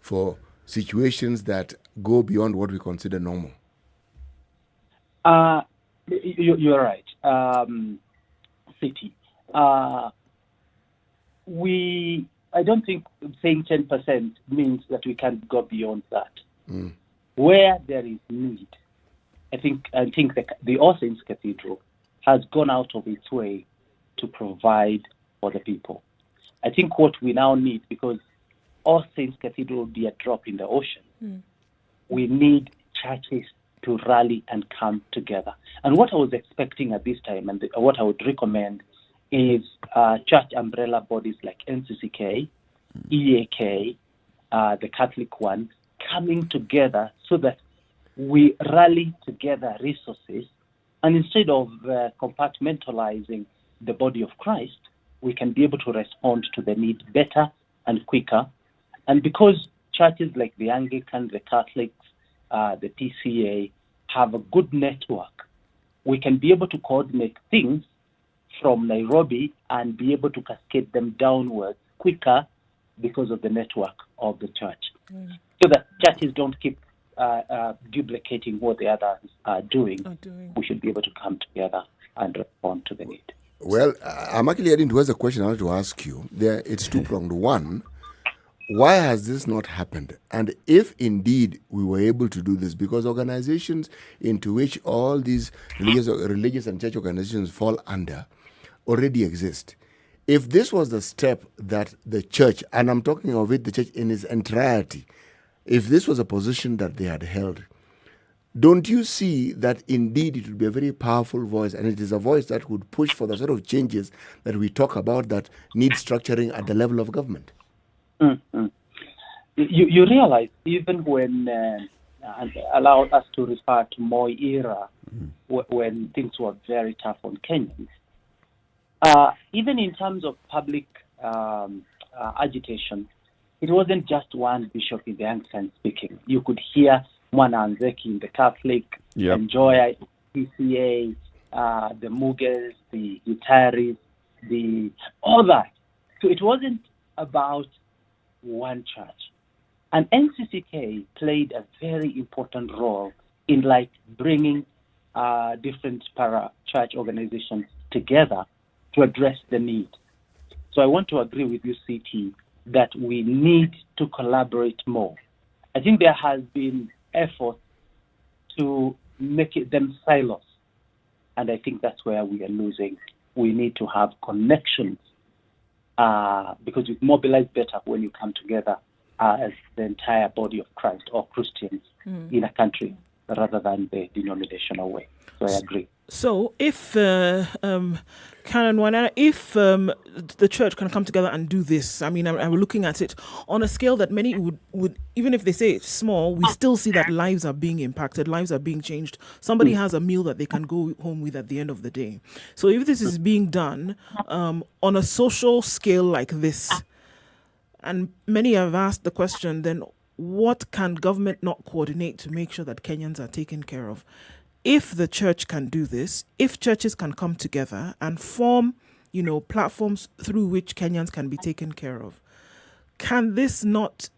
for situations that go beyond what we consider normal? You're right, City. I don't think saying 10% means that we can't go beyond that. Mm. Where there is need, I think the All Saints Cathedral has gone out of its way to provide for the people. I think what we now need, because All Saints Cathedral will be a drop in the ocean, we need churches to rally and come together. And what I was expecting at this time, and what I would recommend, is church umbrella bodies like NCCK, EAK, the Catholic one, coming together so that we rally together resources, and instead of compartmentalizing the body of Christ, we can be able to respond to the need better and quicker. And because churches like the Anglican, the Catholics, the PCA have a good network, we can be able to coordinate things from Nairobi and be able to cascade them downwards quicker because of the network of the church. So that churches don't keep duplicating what the others are doing. We should be able to come together and respond to the need. Well, I'm actually heading towards a question I want to ask you. It's two-pronged. One, why has this not happened? And if indeed we were able to do this, because organizations into which all these religious and church organizations fall under already exist. If this was the step that the church, and I'm talking of it, the church in its entirety, if this was a position that they had held, don't you see that indeed it would be a very powerful voice, and it is a voice that would push for the sort of changes that we talk about that need structuring at the level of government? Mm-hmm. You realize, even when, and allow us to refer to Moi era, when things were very tough on Kenyans, even in terms of public agitation, it wasn't just one bishop in the Anglican speaking. You could hear Mwana Anzeki in the Catholic, Njoya, PCA, the Muges, the Utaris, all that. So it wasn't about one church. And NCCK played a very important role in bringing different para-church organizations together to address the need. So I want to agree with you, CT, that we need to collaborate more. I think there has been effort to make them silos, and I think that's where we are losing. We need to have connections because you mobilize better when you come together as the entire body of Christ or Christians in a country rather than the denominational way. So I agree. So if, Karen Wanana, if the church can come together and do this, I mean, I'm looking at it on a scale that many would, even if they say it's small, we still see that lives are being impacted, lives are being changed. Somebody has a meal that they can go home with at the end of the day. So if this is being done on a social scale like this, and many have asked the question, then what can government not coordinate to make sure that Kenyans are taken care of? If the church can do this, if churches can come together and form, platforms through which Kenyans can be taken care of, can this not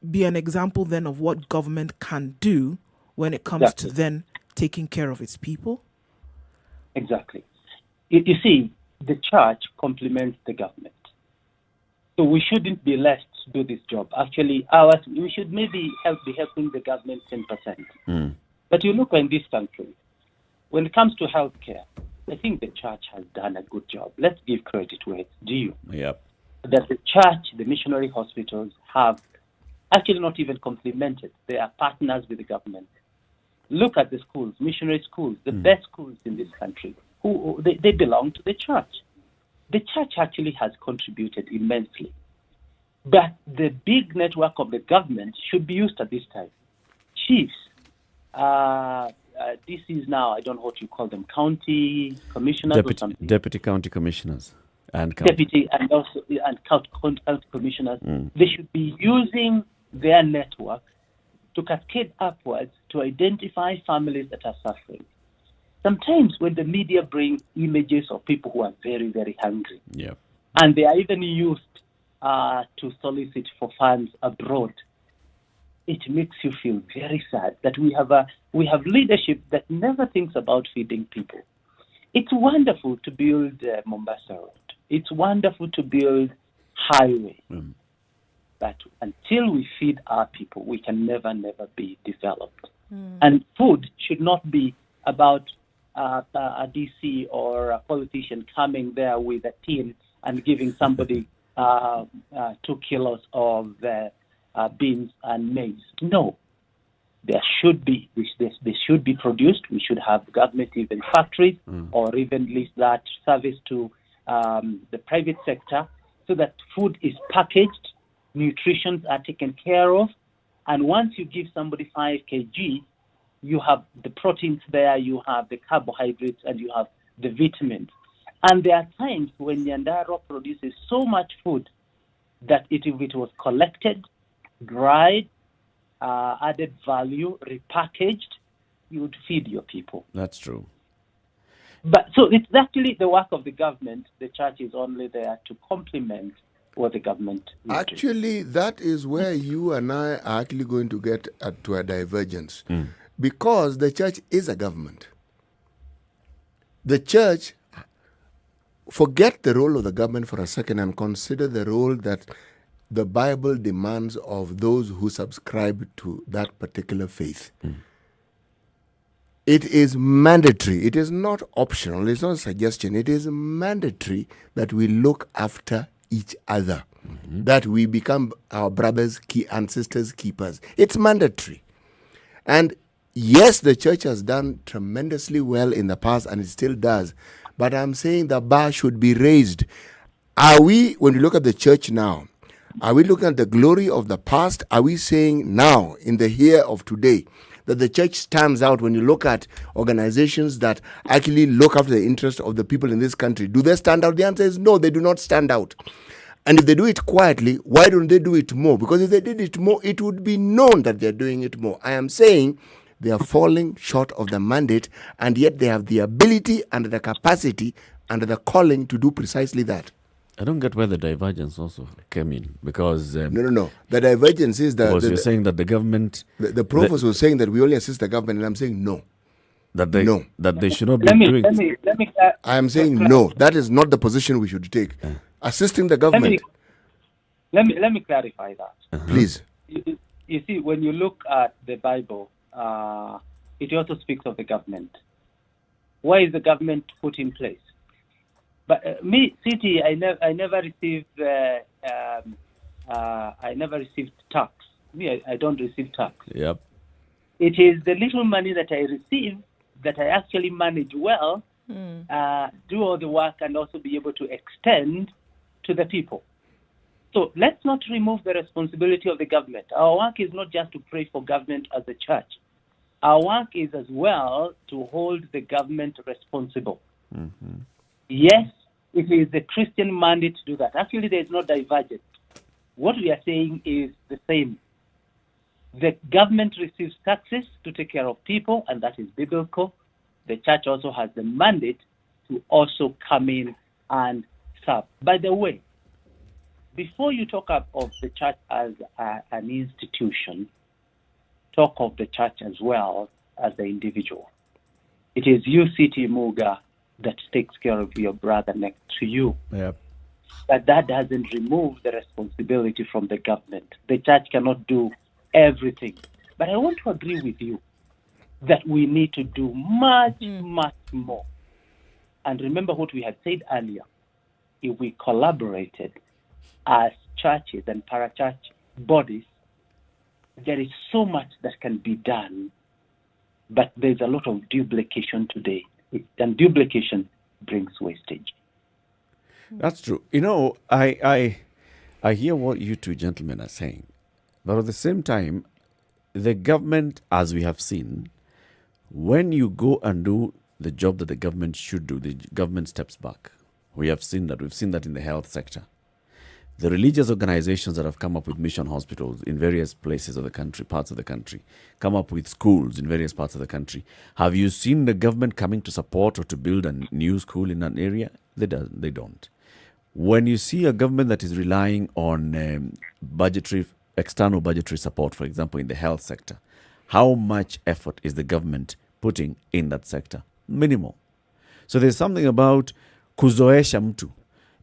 be an example then of what government can do when it comes to then taking care of its people? Exactly. You see, the church complements the government. So we shouldn't be left to do this job. Actually, we should maybe be helping the government 10%. But you look in this country, when it comes to healthcare, I think the church has done a good job. Let's give credit where it's due. Yep. That the church, the missionary hospitals have actually not even complemented. They are partners with the government. Look at the schools, missionary schools, the best schools in this country. They belong to the church. The church actually has contributed immensely. But the big network of the government should be used at this time. Chiefs, this is now, I don't know what you call them, county commissioners or something. Deputy county commissioners and deputy and county commissioners. They should be using their network to cascade upwards to identify families that are suffering. Sometimes when the media bring images of people who are very, very hungry, and they are even used to solicit for funds abroad, it makes you feel very sad that we have leadership that never thinks about feeding people. It's wonderful to build Mombasa Road. It's wonderful to build highway. But until we feed our people, we can never be developed. And food should not be about a DC or a politician coming there with a tin and giving somebody 2 kilos of beans and maize. No, they should be produced. We should have government even factories or even lease that service to the private sector so that food is packaged, nutrition are taken care of, and once you give somebody 5 kg, you have the proteins there, you have the carbohydrates, and you have the vitamins. And there are times when Nyandarua produces so much food that if it was collected, dried, added value, repackaged, you would feed your people. That's true. But so it's actually the work of the government. The church is only there to complement what the government is Actually, that is where you and I are actually going to get to a divergence. Because the church is a government. The church, forget the role of the government for a second and consider the role that the Bible demands of those who subscribe to that particular faith. It is mandatory. It is not optional. It's not a suggestion. It is mandatory that we look after each other, that we become our brothers' and sisters' keepers. It's mandatory. And yes, the church has done tremendously well in the past, and it still does. But I'm saying the bar should be raised. When we look at the church now, are we looking at the glory of the past? Are we saying now, in the here of today, that the church stands out when you look at organizations that actually look after the interest of the people in this country? Do they stand out? The answer is no, they do not stand out. And if they do it quietly, why don't they do it more? Because if they did it more, it would be known that they're doing it more. I am saying they are falling short of the mandate, and yet they have the ability and the capacity and the calling to do precisely that. I don't get where the divergence also came in, because... No. The divergence is that... You're saying that the government... The provost was saying that we only assist the government, and I'm saying no. That they should not be doing... I am saying no. That is not the position we should take. Assisting the government... Let me clarify that. Please. You see, when you look at the Bible, it also speaks of the government. Why is the government put in place? But me, City, I never received I never received tax. Me, I don't receive tax. Yep. It is the little money that I receive that I actually manage well, do all the work, and also be able to extend to the people. So let's not remove the responsibility of the government. Our work is not just to pray for government as a church. Our work is as well to hold the government responsible. Mm-hmm. Yes, it is the Christian mandate to do that. Actually, there is no divergence. What we are saying is the same. The government receives taxes to take care of people, and that is biblical. The church also has the mandate to also come in and serve. By the way, before you talk of the church as an institution, talk of the church as well as the individual. It is you, City Muga, that takes care of your brother next to you. Yep. But that doesn't remove the responsibility from the government. The church cannot do everything. But I want to agree with you that we need to do much, much more. And remember what we had said earlier. If we collaborated as churches and parachurch bodies, there is so much that can be done, but there's a lot of duplication today. And duplication brings wastage. That's true. You know, I hear what you two gentlemen are saying, but at the same time, the government, as we have seen, when you go and do the job that the government should do, the government steps back. We have seen that. We've seen that in the health sector. The religious organizations that have come up with mission hospitals in various places of the country, parts of the country, come up with schools in various parts of the country. Have you seen the government coming to support or to build a new school in an area? They don't. When you see a government that is relying on external budgetary support, for example, in the health sector, how much effort is the government putting in that sector? Minimal. So there's something about kuzoesha mtu.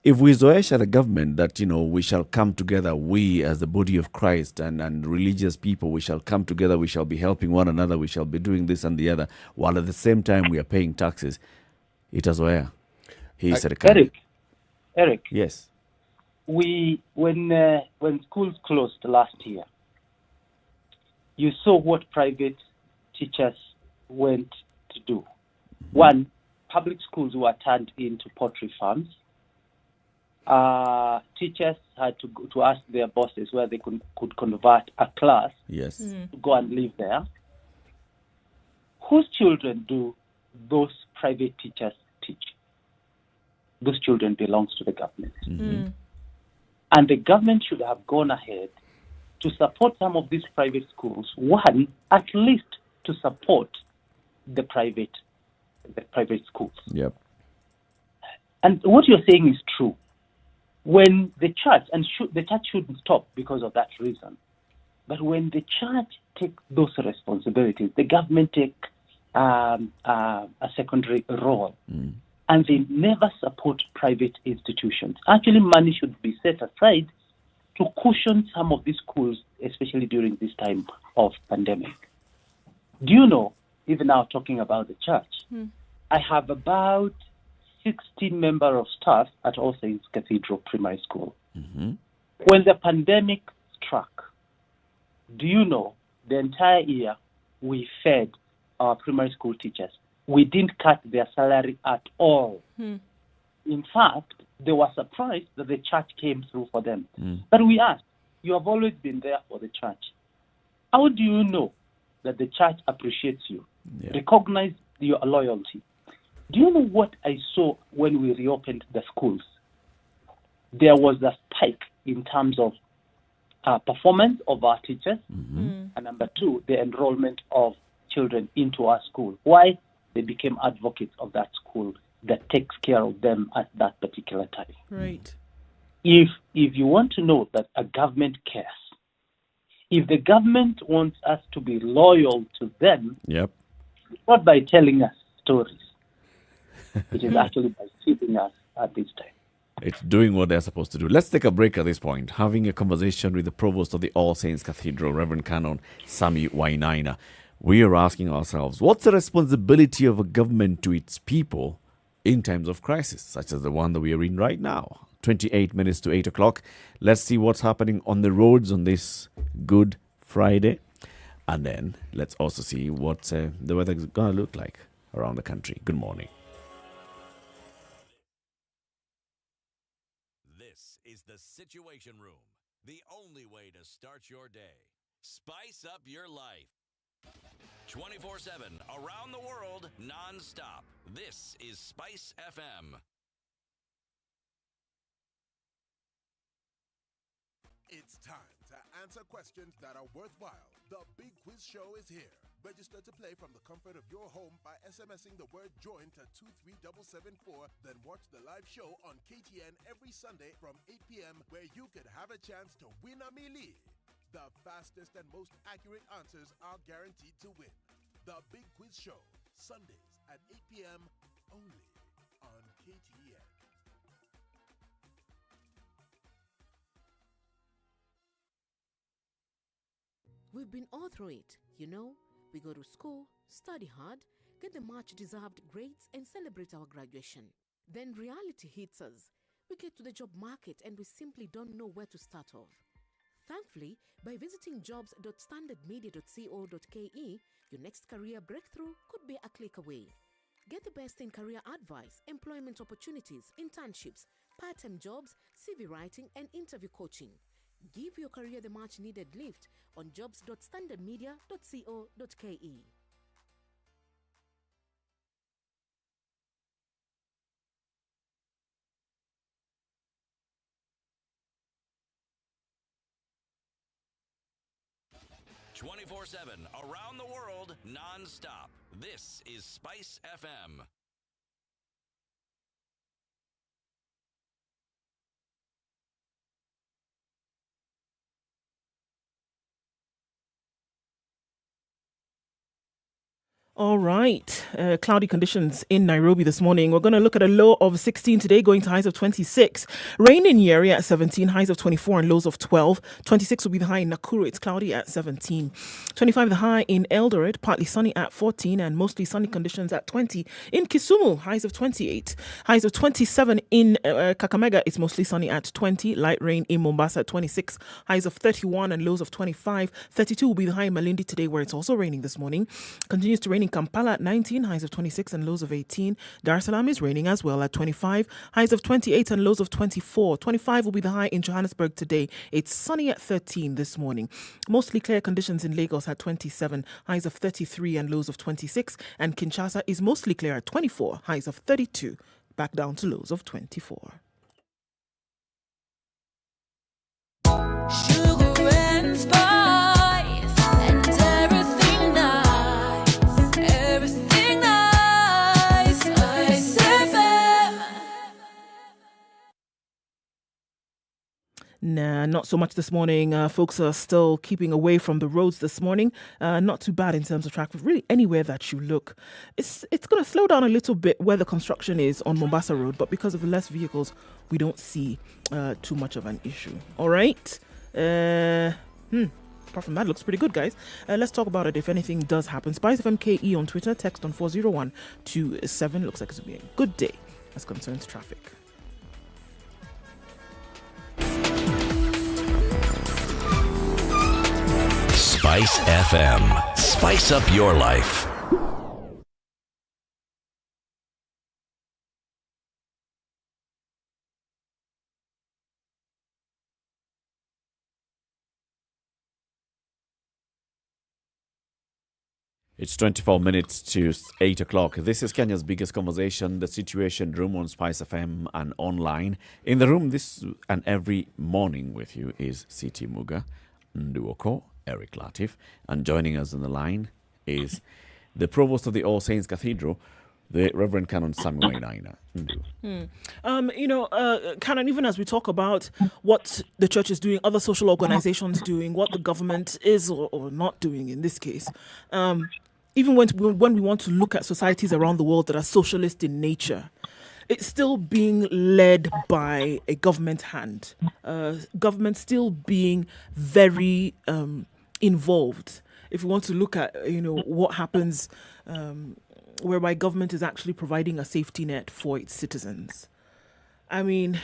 If we zoesha the government that, we shall come together, we as the body of Christ and religious people, we shall come together, we shall be helping one another, we shall be doing this and the other, while at the same time we are paying taxes. Itazoea. He is Eric. Yes. When schools closed last year, you saw what private teachers went to do. One, public schools were turned into poultry farms. Teachers had to ask their bosses where they could convert a class to go and live there. Whose children do those private teachers teach? Those children belongs to the government. Mm-hmm. And the government should have gone ahead to support some of these private schools. One, at least to support the private schools. Yep. And what you're saying is true. When the church, the church shouldn't stop because of that reason, but when the church takes those responsibilities, the government take a secondary role, and they never support private institutions. Actually, money should be set aside to cushion some of these schools, especially during this time of pandemic. Do you know, even now talking about the church, I have about 60 members of staff at All Saints Cathedral Primary School. Mm-hmm. When the pandemic struck, do you know, the entire year we fed our primary school teachers. We didn't cut their salary at all. In fact, they were surprised that the church came through for them. But we asked, you have always been there for the church. How do you know that the church appreciates you, recognize your loyalty? Do you know what I saw when we reopened the schools? There was a spike in terms of performance of our teachers, and number two, the enrollment of children into our school. Why? They became advocates of that school that takes care of them at that particular time. Right. If you want to know that a government cares, if the government wants us to be loyal to them, it's not by telling us stories. It is actually by feeding us at this time. It's doing what they're supposed to do. Let's take a break at this point, having a conversation with the provost of the All Saints Cathedral, Reverend Canon Sami Wainaina. We are asking ourselves, what's the responsibility of a government to its people in times of crisis, such as the one that we are in right now? 28 minutes to 8 o'clock. Let's see what's happening on the roads on this Good Friday. And then let's also see what the weather is going to look like around the country. Good morning. This is the Situation Room, the only way to start your day. Spice up your life. 24/7 around the world, non-stop. This is Spice FM. It's time to answer questions that are worthwhile. The Big Quiz Show is here. Register to play from the comfort of your home by SMSing the word JOIN to 23774. Then watch the live show on KTN every Sunday from 8 p.m. where you could have a chance to win a melee. The fastest and most accurate answers are guaranteed to win. The Big Quiz Show, Sundays at 8 p.m. only on KTN. We've been all through it, you know. We go to school, study hard, get the much-deserved grades, and celebrate our graduation. Then reality hits us. We get to the job market and we simply don't know where to start off. Thankfully, by visiting jobs.standardmedia.co.ke, your next career breakthrough could be a click away. Get the best in career advice, employment opportunities, internships, part-time jobs, CV writing, and interview coaching. Give your career the much-needed lift on jobs.standardmedia.co.ke. "24/7 around the world, non-stop. This is Spice FM. All right. Cloudy conditions in Nairobi this morning. We're going to look at a low of 16 today, going to highs of 26. Rain in Nyeri at 17, highs of 24 and lows of 12. 26 will be the high in Nakuru. It's cloudy at 17. 25 the high in Eldoret, partly sunny at 14 and mostly sunny conditions at 20. In Kisumu, highs of 28. Highs of 27 in Kakamega. It's mostly sunny at 20. Light rain in Mombasa at 26. Highs of 31 and lows of 25. 32 will be the high in Malindi today, where it's also raining this morning. Continues to rain in Kampala at 19, highs of 26 and lows of 18. Dar es Salaam is raining as well at 25, highs of 28 and lows of 24. 25 will be the high in Johannesburg today. It's sunny at 13 this morning. Mostly clear conditions in Lagos at 27, highs of 33 and lows of 26. And Kinshasa is mostly clear at 24, highs of 32, back down to lows of 24. Sugar and spice and everything nice, everything nice. Spice FM. Nah, not so much this morning. Folks are still keeping away from the roads this morning. Not too bad in terms of traffic. Really, anywhere that you look, it's going to slow down a little bit where the construction is on Mombasa Road, but because of the less vehicles, we don't see too much of an issue. All right. Apart from that, looks pretty good, guys. Let's talk about it if anything does happen. SpiceFM KE on Twitter, text on 40127. Looks like it's going to be a good day as concerns traffic. Spice FM. Spice up your life. It's 24 minutes to 8 o'clock. This is Kenya's biggest conversation, the Situation Room on Spice FM and online. In the room this and every morning with you is Siti Muga, Nduoko, Eric Latif, and joining us on the line is the provost of the All Saints Cathedral, the Reverend Canon Samuel Wainaina. Canon, even as we talk about what the church is doing, other social organizations doing, what the government is or not doing in this case, even when we want to look at societies around the world that are socialist in nature, it's still being led by a government hand. Government still being very involved. If we want to look at, what happens whereby government is actually providing a safety net for its citizens. I mean,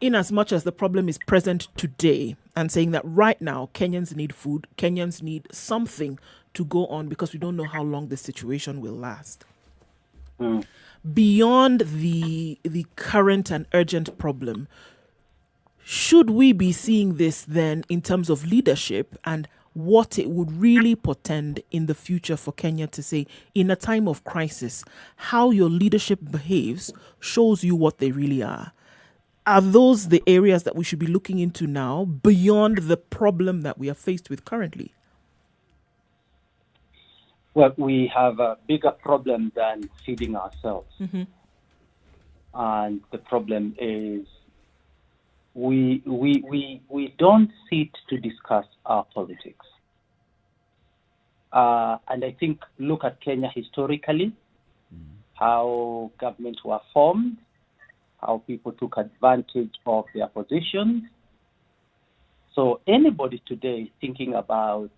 in as much as the problem is present today, and saying that right now Kenyans need food, Kenyans need something to go on because we don't know how long this situation will last. Beyond the current and urgent problem, should we be seeing this then in terms of leadership and what it would really portend in the future for Kenya to say, in a time of crisis, how your leadership behaves shows you what they really are? Are those the areas that we should be looking into now beyond the problem that we are faced with currently? Well, we have a bigger problem than feeding ourselves. And the problem is we don't sit to discuss our politics. And I think, look at Kenya historically, how governments were formed, how people took advantage of their positions. So anybody today thinking about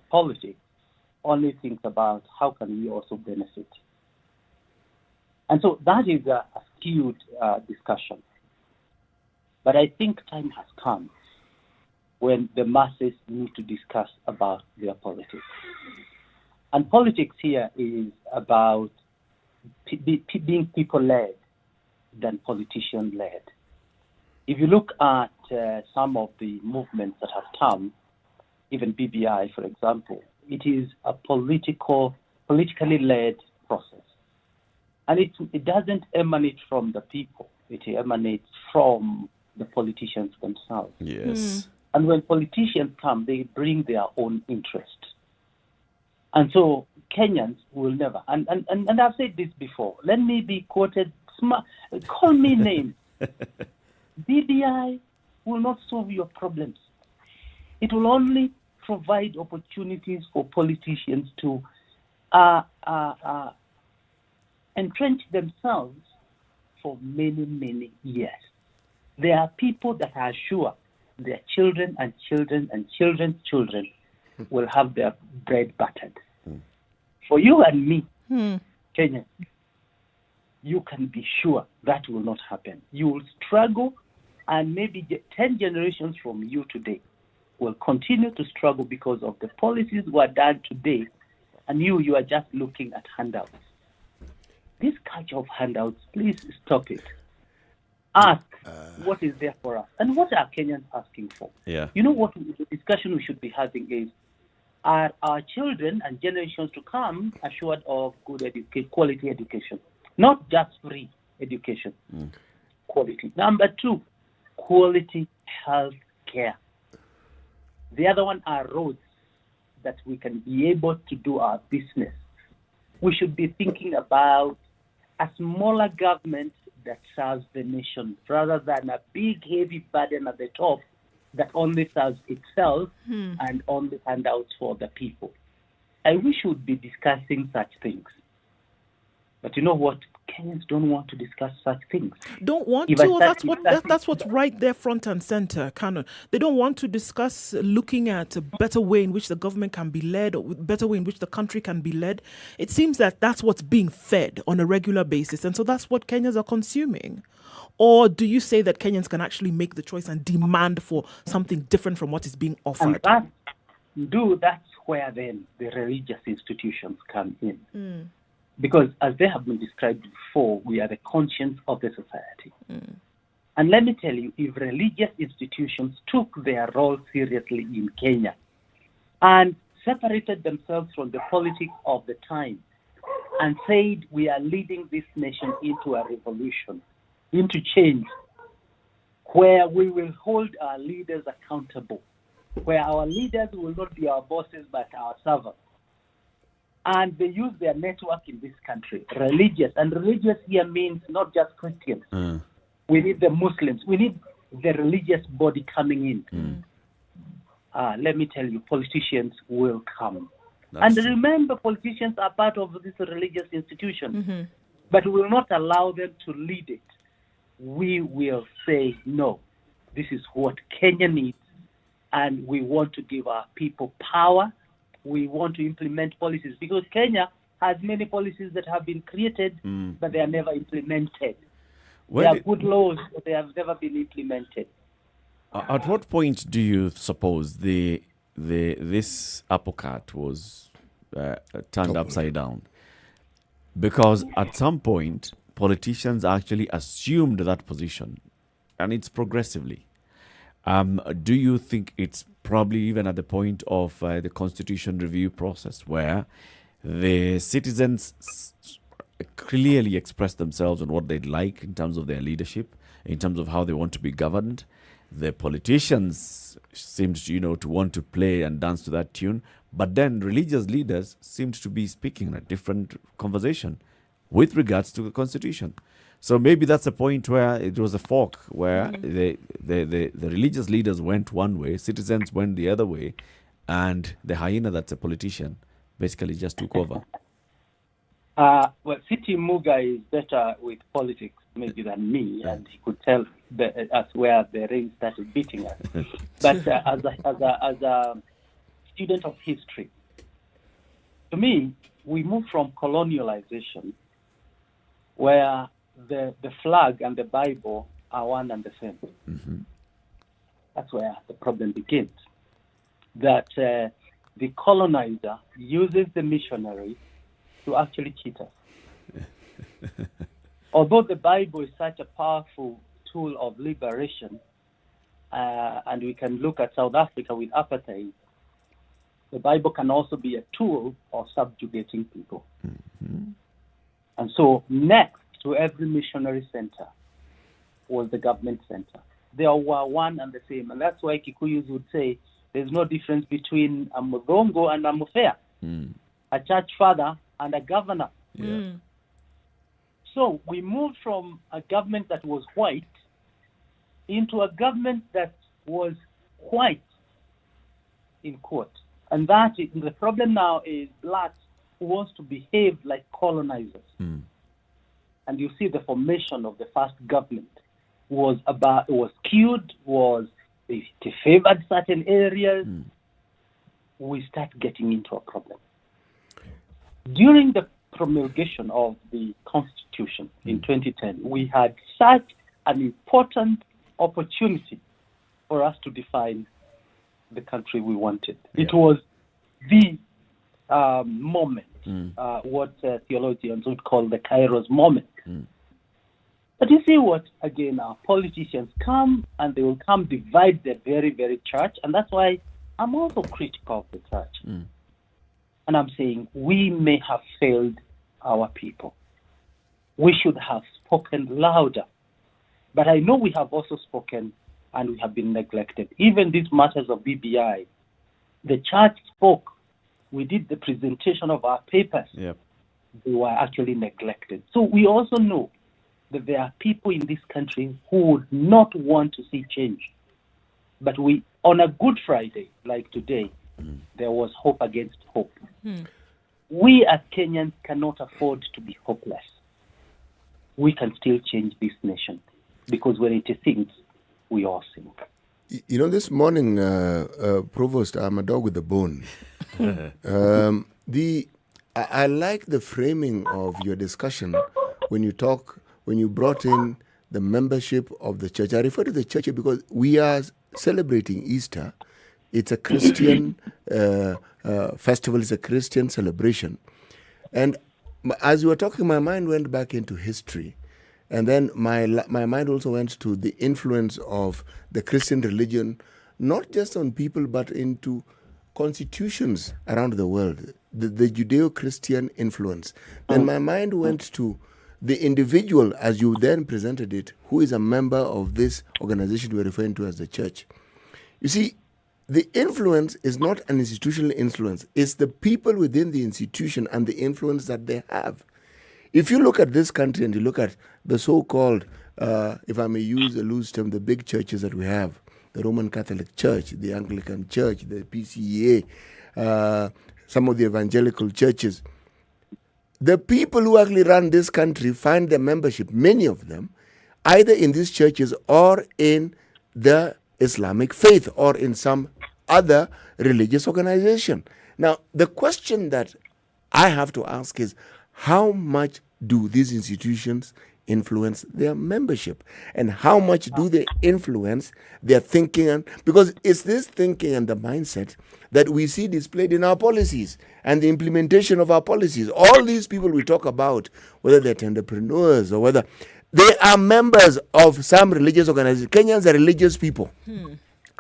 politics only thinks about how can we also benefit. And so that is a skewed discussion. But I think time has come when the masses need to discuss about their politics. And politics here is about being people-led than politician-led. If you look at some of the movements that have come, even BBI, for example, it is a politically led process. And it doesn't emanate from the people. It emanates from the politicians themselves. Yes. And when politicians come, they bring their own interest. And so Kenyans will never, and I've said this before, let me be quoted, call me names. BBI will not solve your problems. It will only provide opportunities for politicians to entrench themselves for many, many years. There are people that are sure their children and children and children's children will have their bread buttered. For you and me, Kenya, you can be sure that will not happen. You will struggle, and maybe 10 generations from you today will continue to struggle because of the policies were done today, and you are just looking at handouts. This culture of handouts, please stop it. Ask what is there for us, and what are Kenyans asking for? Yeah. You know what the discussion we should be having is, are our children and generations to come assured of good quality education? Not just free education, quality. Number 2, quality health care. The other one are roads that we can be able to do our business. We should be thinking about a smaller government that serves the nation rather than a big, heavy burden at the top that only serves itself and only handouts for the people. I wish we would be discussing such things. But you know what? Kenyans don't want to discuss such things. Don't want to? That's what's right there front and center, Canon. They don't want to discuss looking at a better way in which the government can be led, or better way in which the country can be led. It seems that that's what's being fed on a regular basis, and so that's what Kenyans are consuming. Or do you say that Kenyans can actually make the choice and demand for something different from what is being offered? And that's where then the religious institutions come in. Because as they have been described before, we are the conscience of the society. And let me tell you, if religious institutions took their role seriously in Kenya and separated themselves from the politics of the time and said, we are leading this nation into a revolution, into change, where we will hold our leaders accountable, where our leaders will not be our bosses but our servants. And they use their network in this country, religious. And religious here means not just Christians. We need the Muslims. We need the religious body coming in. Let me tell you, politicians will come. And remember, politicians are part of this religious institution. But we will not allow them to lead it. We will say, no, this is what Kenya needs. And we want to give our people power. We want to implement policies because Kenya has many policies that have been created, but they are never implemented. They are good laws, but they have never been implemented. At what point do you suppose this apple cart was turned upside down? Because at some point, politicians actually assumed that position, and it's progressively. Do you think it's probably even at the point of the constitution review process where the citizens clearly express themselves on what they'd like in terms of their leadership, in terms of how they want to be governed? The politicians seemed to want to play and dance to that tune, but then religious leaders seemed to be speaking in a different conversation with regards to the constitution. So maybe that's a point where it was a fork, where the religious leaders went one way, citizens went the other way, and the hyena that's a politician basically just took over. Well, City Muga is better with politics maybe than me, and he could tell us where the rain started beating us. But as a student of history, to me, we moved from colonialization, where the flag and the Bible are one and the same. Mm-hmm. That's where the problem begins. That the colonizer uses the missionary to actually cheat us. Although the Bible is such a powerful tool of liberation, and we can look at South Africa with apartheid, the Bible can also be a tool of subjugating people. Mm-hmm. And so next to every missionary center was the government center. They were one and the same. And that's why Kikuyus would say there's no difference between a Muzungu and a Mufea, a church father and a governor. Yeah. So we moved from a government that was white into a government that was white, in quote. And the problem now is blacks who wants to behave like colonizers. And you see the formation of the first government was skewed, it favored certain areas. We start getting into a problem. During the promulgation of the Constitution in 2010, we had such an important opportunity for us to define the country we wanted. Yeah. It was the moment, what theologians would call the Kairos moment. But you see what, again, our politicians come and they will come divide the very, very church. And that's why I'm also critical of the church. And I'm saying we may have failed our people. We should have spoken louder. But I know we have also spoken and we have been neglected. Even these matters of BBI, the church spoke. We did the presentation of our papers. Yep. They were actually neglected. So we also know that there are people in this country who would not want to see change. But on a Good Friday, like today, there was hope against hope. We as Kenyans cannot afford to be hopeless. We can still change this nation, because when it sinks, we all sink. You know, this morning, Provost, I'm a dog with a bone. I like the framing of your discussion when you brought in the membership of the church. I refer to the church because we are celebrating Easter. It's a Christian festival. It's a Christian celebration. And as you were talking, my mind went back into history. And then my mind also went to the influence of the Christian religion, not just on people, but into constitutions around the world, the Judeo-Christian influence. Then my mind went to the individual, as you then presented it, who is a member of this organization we're referring to as the church. You see, the influence is not an institutional influence. It's the people within the institution and the influence that they have. If you look at this country and you look at the so-called, if I may use a loose term, the big churches that we have, the Roman Catholic Church, the Anglican Church, the PCEA, some of the evangelical churches, the people who actually run this country find their membership, many of them, either in these churches or in the Islamic faith or in some other religious organization. Now, the question that I have to ask is, how much do these institutions influence their membership? And how much do they influence their thinking? Because it's this thinking and the mindset that we see displayed in our policies and the implementation of our policies. All these people we talk about, whether they're entrepreneurs or whether they are members of some religious organization. Kenyans are religious people.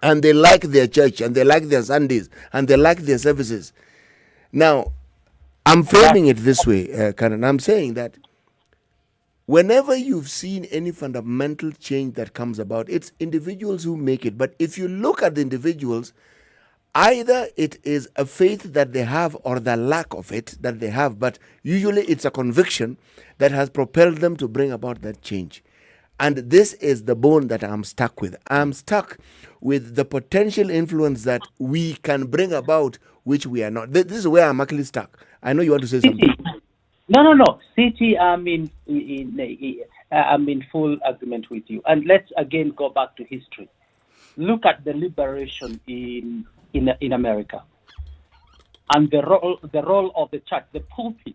And they like their church, and they like their Sundays, and they like their services. Now, I'm framing it this way, Karen. I'm saying that whenever you've seen any fundamental change that comes about, it's individuals who make it. But if you look at the individuals, either it is a faith that they have or the lack of it that they have, but usually it's a conviction that has propelled them to bring about that change. And this is the bone that I'm stuck with. I'm stuck with the potential influence that we can bring about, which we are not. This is where I'm actually stuck. I know you want to say something. No. City, I'm in full agreement with you. And let's again go back to history. Look at the liberation in America, and the role of the church, the pulpit,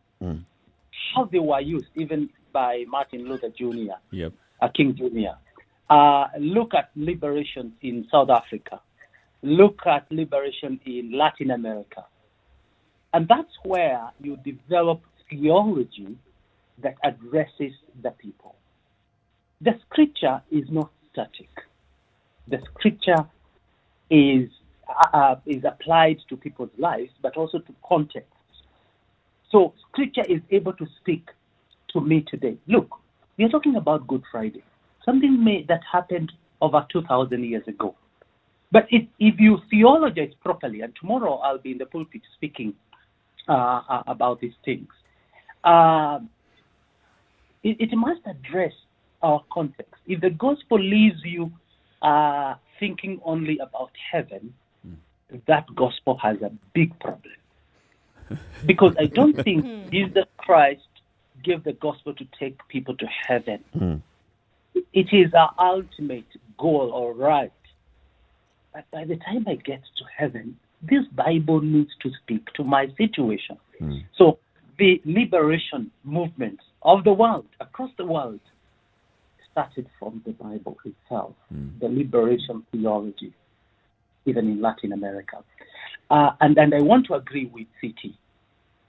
how they were used, even by Martin Luther Jr. Yep. King Jr. Look at liberation in South Africa. Look at liberation in Latin America. And that's where you develop theology that addresses the people. The scripture is not static. The scripture is applied to people's lives, but also to context. So scripture is able to speak to me today. Look, we are talking about Good Friday, something that happened over 2,000 years ago. But if you theologize properly, and tomorrow I'll be in the pulpit speaking about these things, it must address our context. If the gospel leaves you thinking only about heaven, that gospel has a big problem. Because I don't think Jesus Christ gave the gospel to take people to heaven. It is our ultimate goal or right. But by the time I get to heaven, this Bible needs to speak to my situation. So the liberation movement of the world, across the world, started from the Bible itself, the liberation theology, even in Latin America. And I want to agree with CT.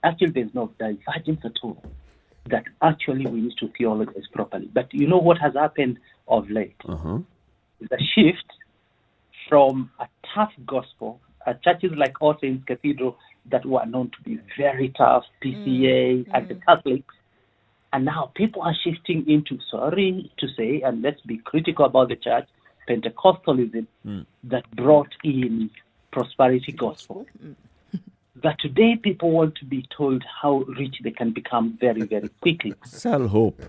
Actually, there's no divergence at all. That actually we need to theologize properly. But you know what has happened of late? Is a shift from a tough gospel, churches like All Saints Cathedral that were known to be very tough, PCA, and the Catholics, and now people are shifting into, sorry to say, and let's be critical about the church, Pentecostalism that brought in prosperity gospel. That today people want to be told how rich they can become very, very quickly. Sell hope.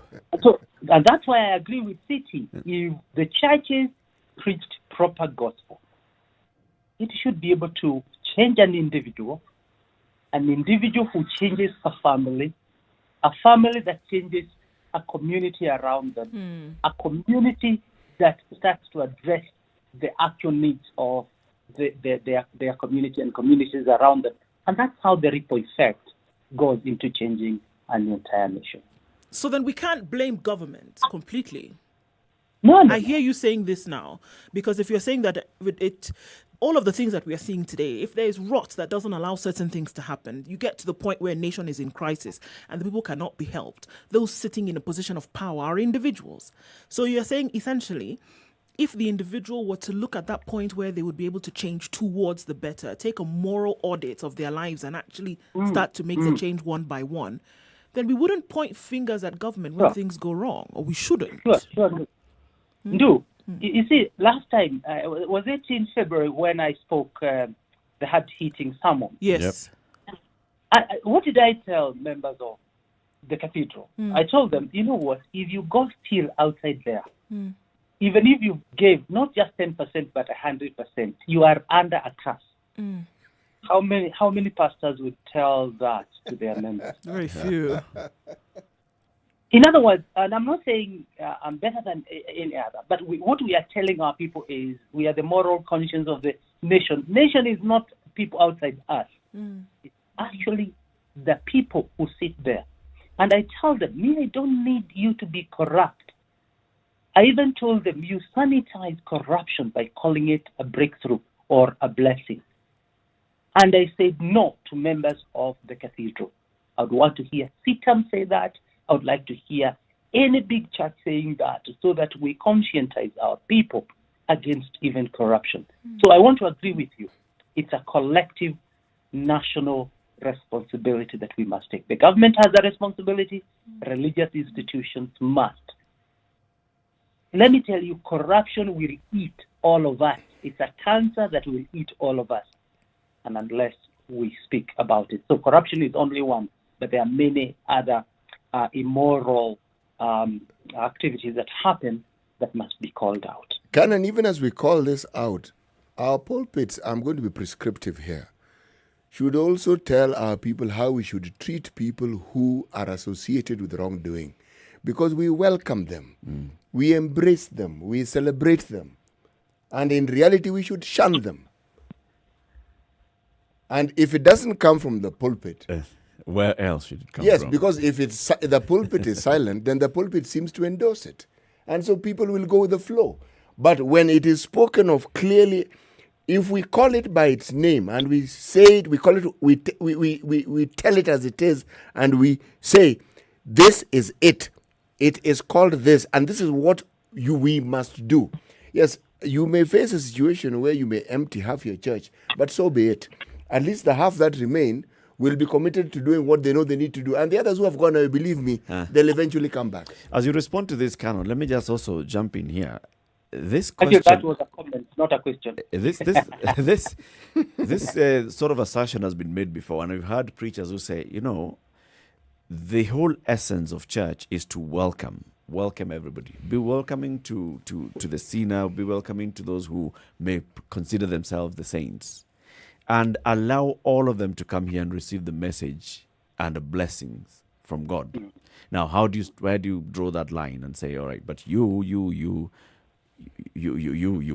So, and that's why I agree with City. If the churches preached proper gospel, it should be able to change an individual who changes a family that changes a community around them, a community that starts to address the actual needs of their community and communities around them. And that's how the ripple effect goes into changing an entire nation. So then we can't blame government completely. No. I hear you saying this now, because if you're saying that all of the things that we are seeing today, if there is rot that doesn't allow certain things to happen, you get to the point where a nation is in crisis and the people cannot be helped. Those sitting in a position of power are individuals. So you're saying essentially, if the individual were to look at that point where they would be able to change towards the better, take a moral audit of their lives and actually start to make the change one by one, then we wouldn't point fingers at government when things go wrong, or we shouldn't. Sure. You see, last time, was it in February when I spoke the hard-hitting sermon? Yes. Yep. What did I tell members of the cathedral? I told them, you know what, if you go still outside there, even if you gave not just 10% but 100%, you are under a curse. How many pastors would tell that to their members? Very few. In other words, and I'm not saying I'm better than any other, but what we are telling our people is we are the moral conscience of the nation. Nation is not people outside us. It's actually the people who sit there. And I tell them, I don't need you to be corrupt. I even told them, you sanitize corruption by calling it a breakthrough or a blessing. And I said no to members of the cathedral. I would want to hear CITAM say that. I would like to hear any big church saying that, so that we conscientize our people against even corruption. So I want to agree with you. It's a collective national responsibility that we must take. The government has a responsibility. Religious institutions must. Let me tell you, corruption will eat all of us. It's a cancer that will eat all of us, and unless we speak about it. So corruption is only one, but there are many other immoral activities that happen that must be called out. Canon, even as we call this out, our pulpits, I'm going to be prescriptive here, should also tell our people how we should treat people who are associated with wrongdoing, because we welcome them, we embrace them, we celebrate them, and in reality we should shun them. And if it doesn't come from the pulpit, where else should it come yes, from? because if it's the pulpit is silent, then the pulpit seems to endorse it, and so people will go with the flow. But when it is spoken of clearly, if we call it by its name and we say it, we call it, we tell it as it is, and we say, this is it. It is called this, and this is what we must do. Yes, you may face a situation where you may empty half your church, but so be it. At least the half that remain will be committed to doing what they know they need to do. And the others who have gone away, believe me, they'll eventually come back. As you respond to this, Canon, let me just also jump in here. This Thank question, you. That was a comment, not a question. This sort of assertion has been made before, and we've heard preachers who say, the whole essence of church is to welcome everybody. Be welcoming to the sinner, be welcoming to those who may consider themselves the saints, and allow all of them to come here and receive the message and the blessings from God. Now, where do you draw that line and say, all right, but you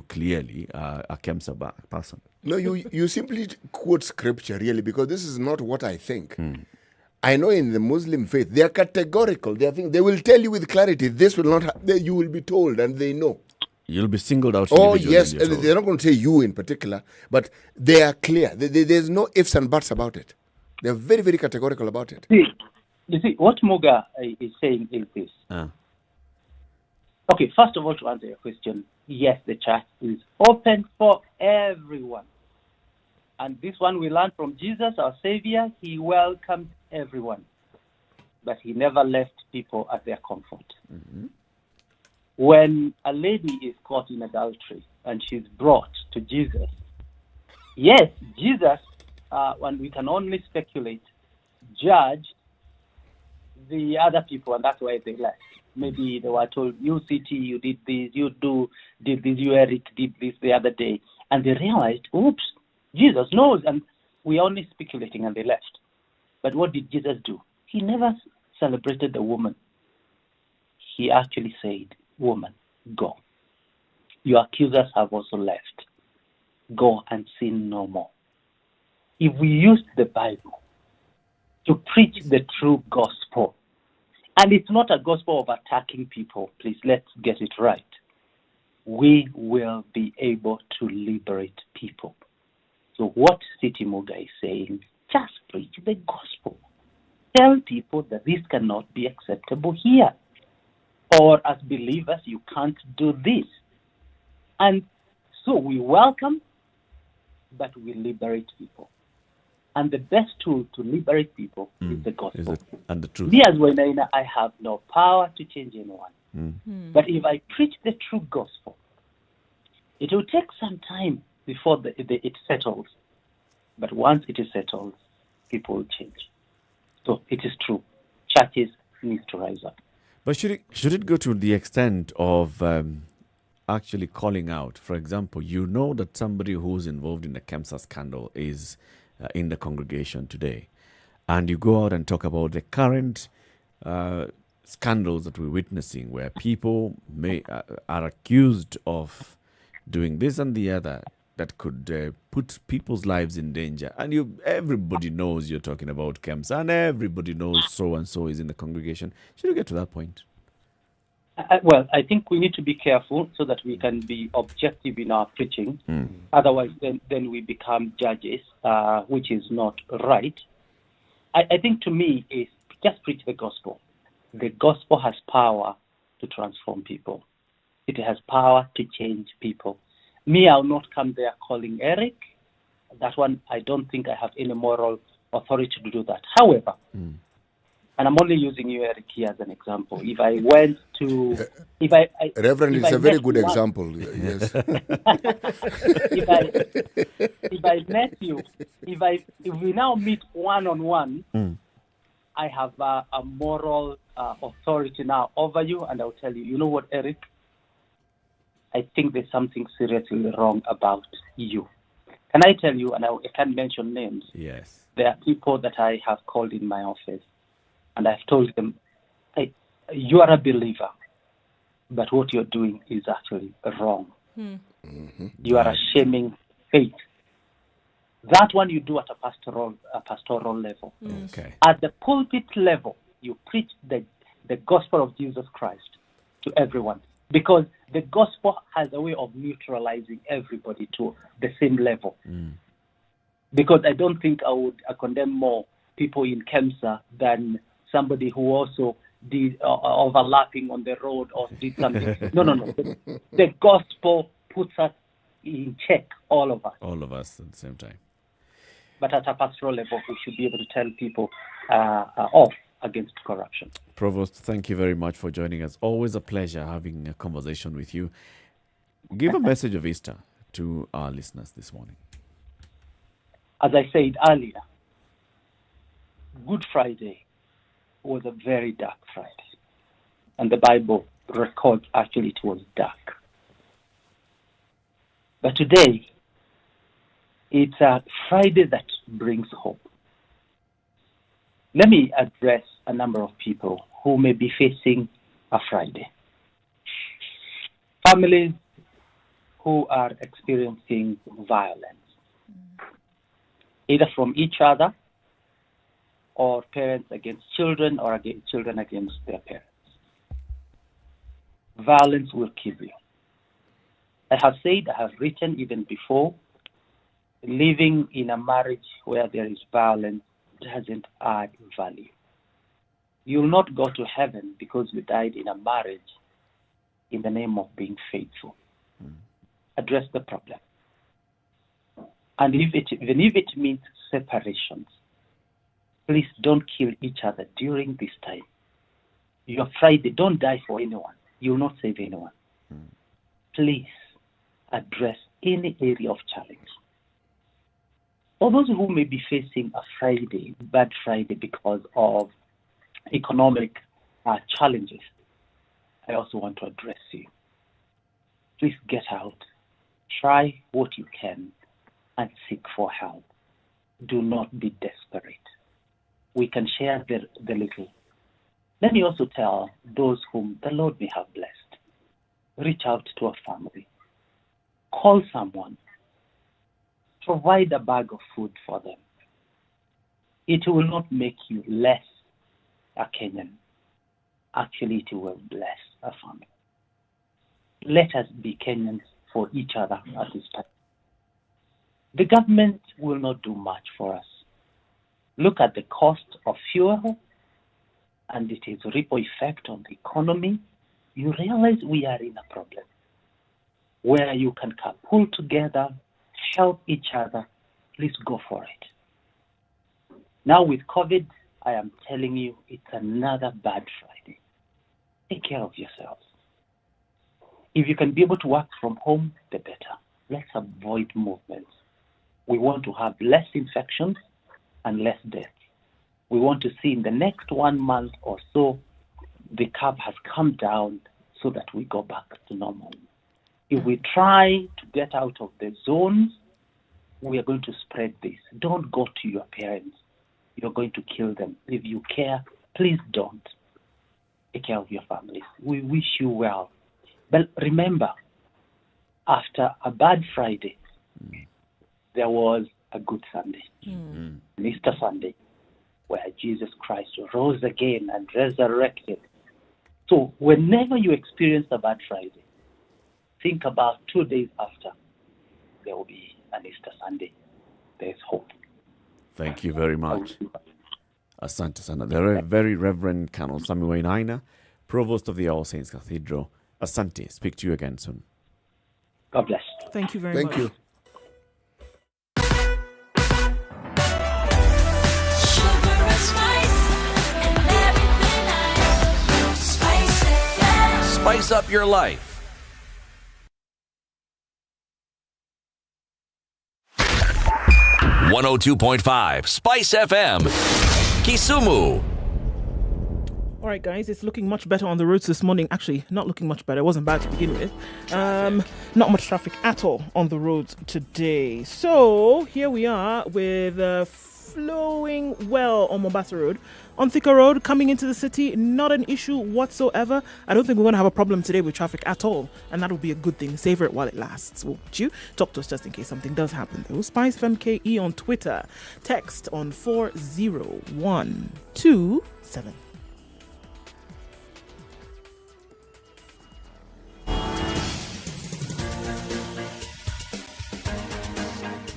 clearly are a KEMSA person? No, you simply quote scripture, really, because this is not what I think. I know in the Muslim faith, they are categorical. They will tell you with clarity, this will not you will be told, and they know. You'll be singled out. Oh, yes. They're not going to say you in particular, but they are clear. There's no ifs and buts about it. They're very, very categorical about it. You see, what Muga is saying is this. Okay, first of all, to answer your question, yes, the church is open for everyone. And this one we learned from Jesus, our Savior. He welcomed everyone. But he never left people at their comfort. When a lady is caught in adultery and she's brought to Jesus, yes, Jesus, and we can only speculate, judged the other people, and that's why they left. Maybe they were told, you CT, you did this, did this, you Eric did this the other day. And they realized, oops, Jesus knows, and we're only speculating, and they left. But what did Jesus do? He never celebrated the woman. He actually said, woman, go. Your accusers have also left. Go and sin no more. If we use the Bible to preach the true gospel, and it's not a gospel of attacking people, please, let's get it right, we will be able to liberate people. So what City Muga is saying, just preach the gospel. Tell people that this cannot be acceptable here. Or as believers, you can't do this. And so we welcome, but we liberate people. And the best tool to liberate people is the gospel. And the truth. Me as Wainaina, I have no power to change anyone. But if I preach the true gospel, it will take some time before it settles. But once it is settled, people will change. So it is true. Churches need to rise up. But should it go to the extent of actually calling out? For example, you know that somebody who's involved in the KEMSA scandal is in the congregation today, and you go out and talk about the current scandals that we're witnessing, where people are accused of doing this and the other, that could put people's lives in danger. And everybody knows you're talking about camps, and everybody knows so and so is in the congregation. Should you get to that point? Well, I think we need to be careful so that we can be objective in our preaching. Otherwise, then we become judges, which is not right. I think to me is just preach the gospel. The gospel has power to transform people. It has power to change people. Me, I'll not come there calling Eric. That one, I don't think I have any moral authority to do that. However, and I'm only using you, Eric, here as an example. If I went to... Reverend, it's a very good example. Yes. if I met you, if we now meet one-on-one, I have a moral authority now over you, and I'll tell you, you know what, Eric? I think there's something seriously wrong about you. Can I tell you, and I can't mention names, yes, there are people that I have called in my office, and I've told them, hey, you are a believer, but what you're doing is actually wrong. You are shaming faith. That one you do at a pastoral level. Okay. At the pulpit level, you preach the gospel of Jesus Christ to everyone, because the gospel has a way of neutralizing everybody to the same level. Because I don't think I would condemn more people in Kemsa than somebody who also did overlapping on the road or did something. No. The gospel puts us in check, all of us. All of us at the same time. But at a pastoral level, we should be able to tell people off against corruption. Provost, thank you very much for joining us. Always a pleasure having a conversation with you. Give a message of Easter to our listeners this morning. As I said earlier, Good Friday was a very dark Friday. And the Bible records actually it was dark. But today, it's a Friday that brings hope. Let me address a number of people who may be facing a Friday. Families who are experiencing violence, either from each other or parents against children or children against their parents. Violence will kill you. I have said, I have written even before, living in a marriage where there is violence doesn't add value. You will not go to heaven because you died in a marriage in the name of being faithful. Address the problem. And even if it means separations, please don't kill each other during this time. Your Friday, don't die for anyone. You will not save anyone. Please address any area of challenge. For those who may be facing a Friday, bad Friday because of economic challenges, I also want to address you. Please get out. Try what you can and seek for help. Do not be desperate. We can share the little. Let me also tell those whom the Lord may have blessed. Reach out to a family. Call someone. Provide a bag of food for them. It will not make you less a Kenyan. Actually, it will bless a family. Let us be Kenyans for each other at this time. The government will not do much for us. Look at the cost of fuel and its ripple effect on the economy. You realize we are in a problem where you can pull together, help each other. Please go for it. Now with COVID, I am telling you, it's another bad Friday. Take care of yourselves. If you can be able to work from home, the better. Let's avoid movements. We want to have less infections and less deaths. We want to see in the next 1 month or so, the curve has come down so that we go back to normal. If we try to get out of the zones, we are going to spread this. Don't go to your parents. You're going to kill them. If you care, please don't. Take care of your families. We wish you well. But remember, after a bad Friday, there was a Good Sunday, an Easter Sunday, where Jesus Christ rose again and resurrected. So whenever you experience the Bad Friday, think about 2 days after, there will be an Easter Sunday. There's hope. Thank you very much. Asante sana. The very Reverend Colonel Samuel Wainaina, Provost of the All Saints Cathedral. Asante. Speak to you again soon. God bless. Thank you very much. Thank you. Spice up your life. .5 Spice FM, Kisumu. All right, guys, it's looking much better on the roads this morning. Actually, not looking much better. It wasn't bad to begin with. Not much traffic at all on the roads today. So here we are with flowing well on Mombasa Road. On Thika Road, coming into the city, not an issue whatsoever. I don't think we're going to have a problem today with traffic at all. And that will be a good thing. Savor it while it lasts, won't you? Talk to us just in case something does happen, though. SpiceFM on Twitter. Text on 40127.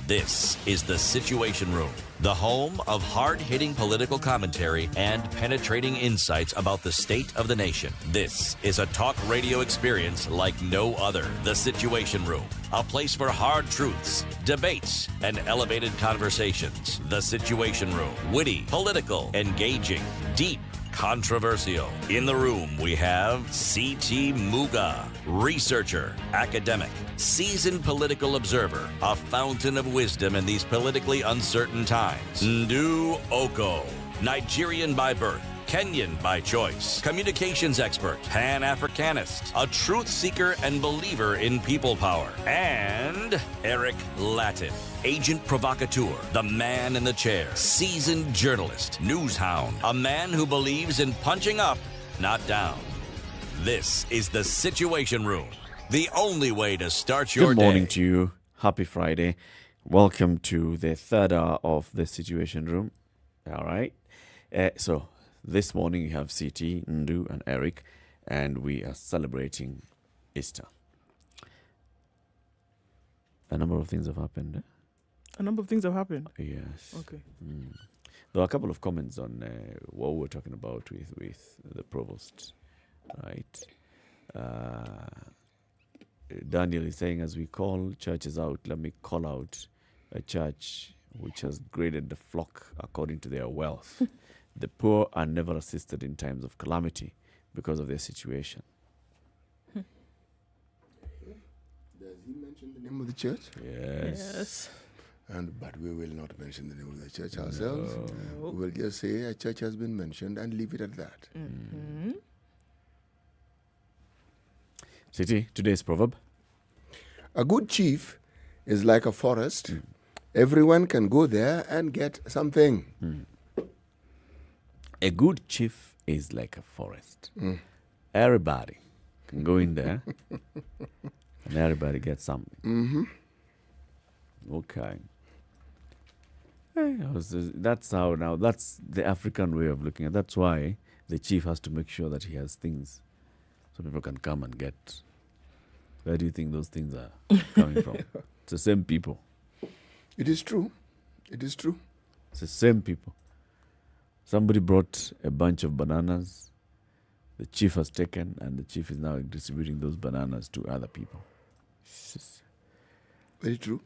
This is The Situation Room, the home of hard-hitting political commentary and penetrating insights about the state of the nation. This is a talk radio experience like no other. The Situation Room, a place for hard truths, debates, and elevated conversations. The Situation Room, witty, political, engaging, deep, controversial. In the room, we have C.T. Muga, researcher, academic, seasoned political observer, a fountain of wisdom in these politically uncertain times. Ndu Oko, Nigerian by birth, Kenyan by choice, communications expert, Pan-Africanist, a truth seeker and believer in people power, and Eric Latin, agent provocateur, the man in the chair, seasoned journalist, news hound, a man who believes in punching up, not down. This is The Situation Room, the only way to start your Good morning day. to you. Happy Friday. Welcome to the third hour of The Situation Room. All right. So this morning you have CT, Ndu, and Eric, and we are celebrating Easter. A number of things have happened. A number of things have happened. Yes. Okay. There are a couple of comments on what we're talking about with the provost, right? Daniel is saying, as we call churches out, let me call out a church which has graded the flock according to their wealth. The poor are never assisted in times of calamity because of their situation. Does he mention the name of the church? Yes. But we will not mention the name of the church ourselves. No. We will just say a church has been mentioned and leave it at that. City, today's proverb. A good chief is like a forest. Everyone can go there and get something. A good chief is like a forest. Everybody can go in there and everybody gets something. Okay. That's how now, that's the African way of looking at it. That's why the chief has to make sure that he has things so people can come and get. Where do you think those things are coming from? It's the same people. It is true. It is true. It's the same people. Somebody brought a bunch of bananas. The chief has taken, and the chief is now distributing those bananas to other people. Very true.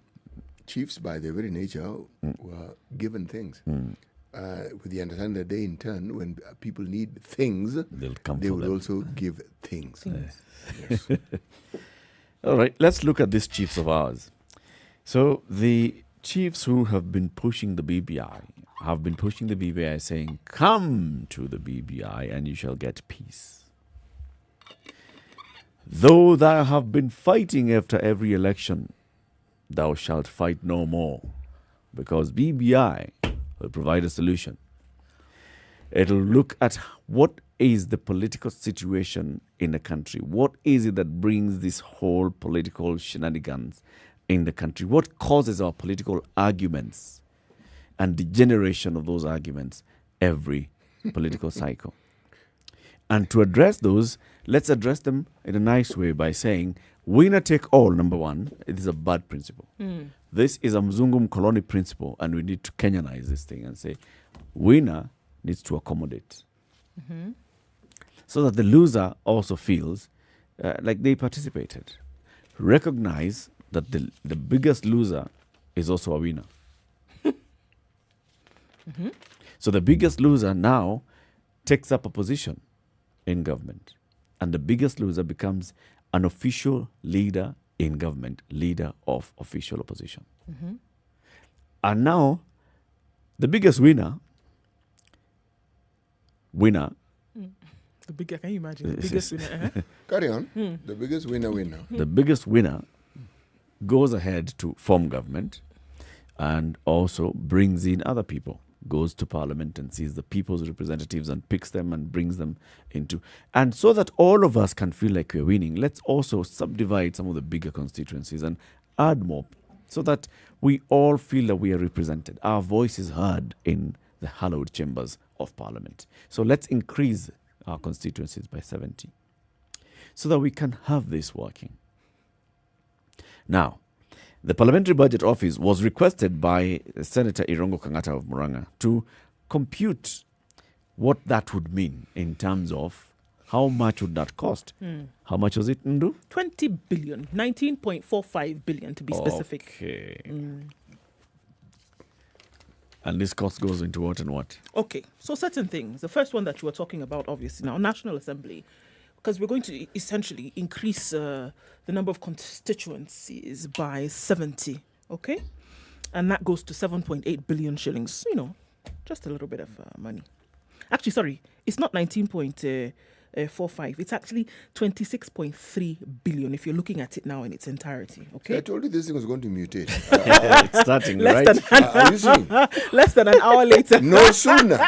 Chiefs, by their very nature, were given things. With the understanding that they, in turn, when people need things, they will also give things. Yes. All right, let's look at these chiefs of ours. So the chiefs who have been pushing the BBI have been pushing the BBI saying, come to the BBI and you shall get peace. Though thou have been fighting after every election, thou shalt fight no more, because BBI will provide a solution. It'll look at what is the political situation in the country. What is it that brings this whole political shenanigans in the country? What causes our political arguments and the generation of those arguments every political cycle? And to address those, let's address them in a nice way by saying, winner take all, number one, it is a bad principle. This is a Muzungu colony principle, and we need to Kenyanize this thing and say, winner needs to accommodate. So that the loser also feels like they participated. Recognize that the biggest loser is also a winner. So the biggest loser now takes up a position in government, and the biggest loser becomes an official leader in government, leader of official opposition. And now the biggest winner, the bigger, can you imagine? The biggest winner. Carry on. The biggest winner. The biggest winner goes ahead to form government and also brings in other people, goes to parliament and sees the people's representatives and picks them and brings them into. And so that all of us can feel like we're winning, let's also subdivide some of the bigger constituencies and add more so that we all feel that we are represented. Our voice is heard in the hallowed chambers of parliament. So let's increase our constituencies by 70 so that we can have this working. Now, the Parliamentary Budget Office was requested by Senator Irongo Kangata of Murang'a to compute what that would mean in terms of how much would that cost. How much was it, Ndu? 20 billion, 19.45 billion to be specific. Okay. And this cost goes into what and what? Okay, so certain things. The first one that you were talking about, obviously, now, National Assembly, because we're going to essentially increase the number of constituencies by 70, okay? And that goes to 7.8 billion shillings, just a little bit of money. Actually, sorry, it's not 19.45. It's actually 26.3 billion if you're looking at it now in its entirety, okay? I told you this thing was going to mutate. It's starting, right? Are you seeing? Less than an hour later. No sooner.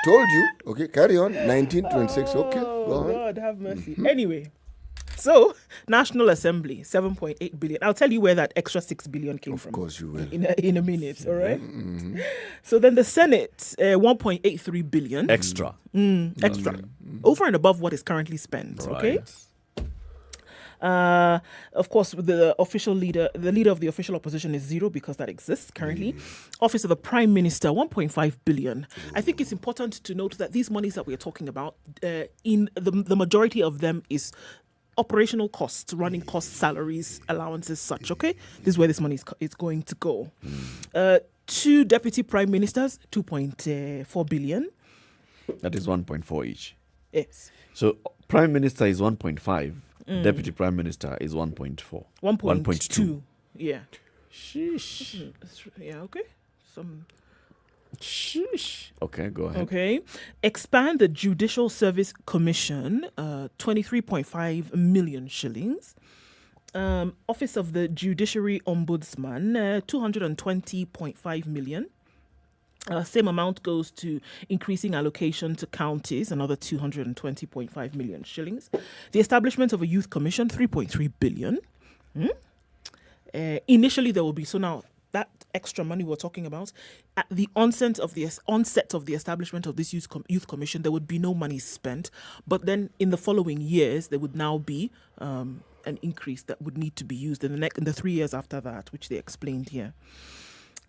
Told you. Okay, carry on. 1926. Okay, go on. God have mercy. Anyway, so National Assembly, 7.8 billion. I'll tell you where that extra 6 billion came from. Of course you will. In a minute, all right? So then the Senate, 1.83 billion. Extra. Extra. Over and above what is currently spent, okay? Of course, the leader of the official opposition is zero because that exists currently. Office of the Prime Minister, 1.5 billion. I think it's important to note that these monies that we're talking about, in the majority of them is operational costs, running costs, salaries, allowances, such, okay? This is where this money is going to go. 2 deputy prime ministers, 2.4 billion. That is 1.4 each. Yes. So Prime Minister is 1.5. Deputy Prime Minister is 1.4. 1.2. Yeah. Sheesh. Yeah, okay. Sheesh. Okay, go ahead. Okay. Expand the Judicial Service Commission, 23.5 million shillings. Office of the Judiciary Ombudsman, 220.5 million. Same amount goes to increasing allocation to counties, another 220.5 million shillings. The establishment of a youth commission, 3.3 billion. Initially, there will be, so now that extra money we're talking about, at the onset of the establishment of this youth commission, there would be no money spent. But then in the following years, there would now be an increase that would need to be used in the 3 years after that, which they explained here.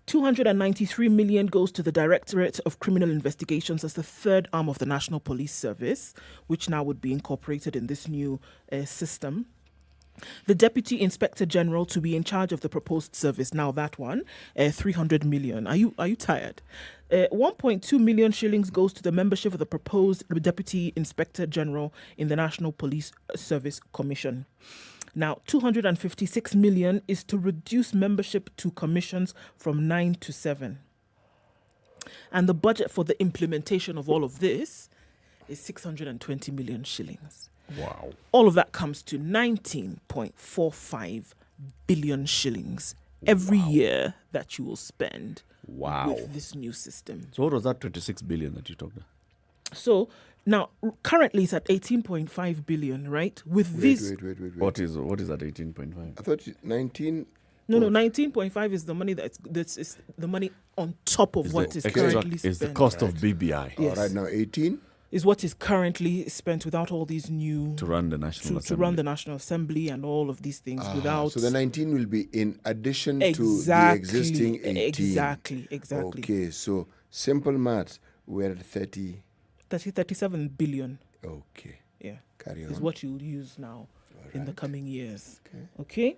293 million goes to the Directorate of Criminal Investigations as the third arm of the National Police Service, which now would be incorporated in this new system. The Deputy Inspector General to be in charge of the proposed service, now that one, 300 million. Are you tired? 1.2 million shillings goes to the membership of the proposed Deputy Inspector General in the National Police Service Commission. Now, 256 million is to reduce membership to commissions from 9 to 7. And the budget for the implementation of all of this is 620 million shillings. Wow. All of that comes to 19.45 billion shillings every year that you will spend with this new system. So what was that 26 billion that you talked about? So now, currently it's at 18.5 billion, right? With this... Wait. What is that 18.5? I thought 19 No, 19.5 is the money that's is the money on top of what is currently spent. It's the cost of BBI. Yes. All right, now 18 is what is currently spent without all these new to run the National Assembly. To run the National Assembly and all of these things without. So the 19 will be in addition to the existing 18. Exactly. Okay, so simple maths, we're at 37 billion. Okay. Yeah. Carry on. Is what you'll use now in the coming years. Okay.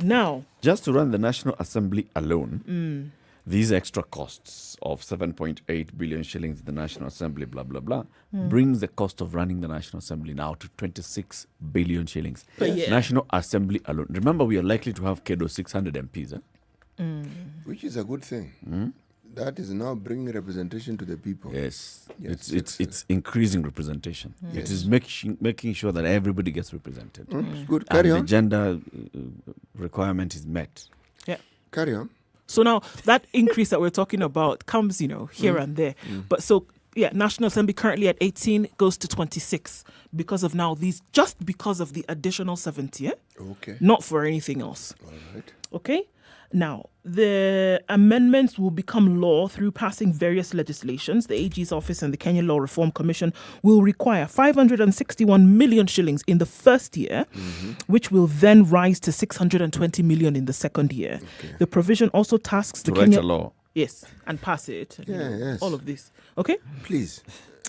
Now, just to run the National Assembly alone, these extra costs of 7.8 billion shillings in the National Assembly, blah, blah, blah, brings the cost of running the National Assembly now to 26 billion shillings. National Assembly alone. Remember, we are likely to have KEDO 600 MPs. Which is a good thing. That is now bringing representation to the people. Yes. It's increasing representation. It is making sure that everybody gets represented. Good. Carry on. The gender requirement is met. Yeah. Carry on. So now that increase that we're talking about comes, here and there. But so, National Assembly currently at 18 goes to 26 because of just because of the additional 70. Okay. Not for anything else. All right. Okay. Now, the amendments will become law through passing various legislations. The AG's office and the Kenya Law Reform Commission will require 561 million shillings in the first year, which will then rise to 620 million in the second year. Okay. The provision also tasks the Kenya... write a law. Yes, and pass it. Yes. All of this. Okay? Please.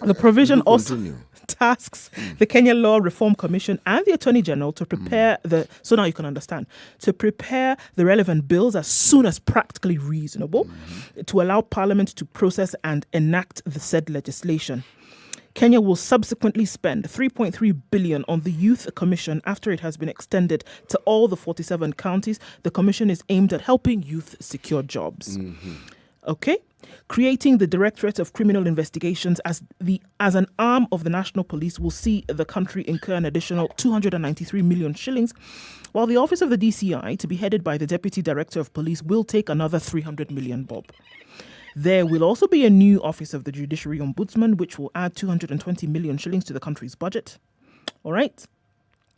The provision also tasks the Kenya Law Reform Commission and the Attorney General to prepare so now you can understand, to prepare the relevant bills as soon as practically reasonable to allow Parliament to process and enact the said legislation. Kenya will subsequently spend 3.3 billion on the Youth Commission after it has been extended to all the 47 counties. The commission is aimed at helping youth secure jobs. Okay? Creating the Directorate of Criminal Investigations as an arm of the National Police will see the country incur an additional 293 million shillings, while the Office of the DCI, to be headed by the Deputy Director of Police, will take another 300 million bob. There will also be a new Office of the Judiciary Ombudsman, which will add 220 million shillings to the country's budget. All right?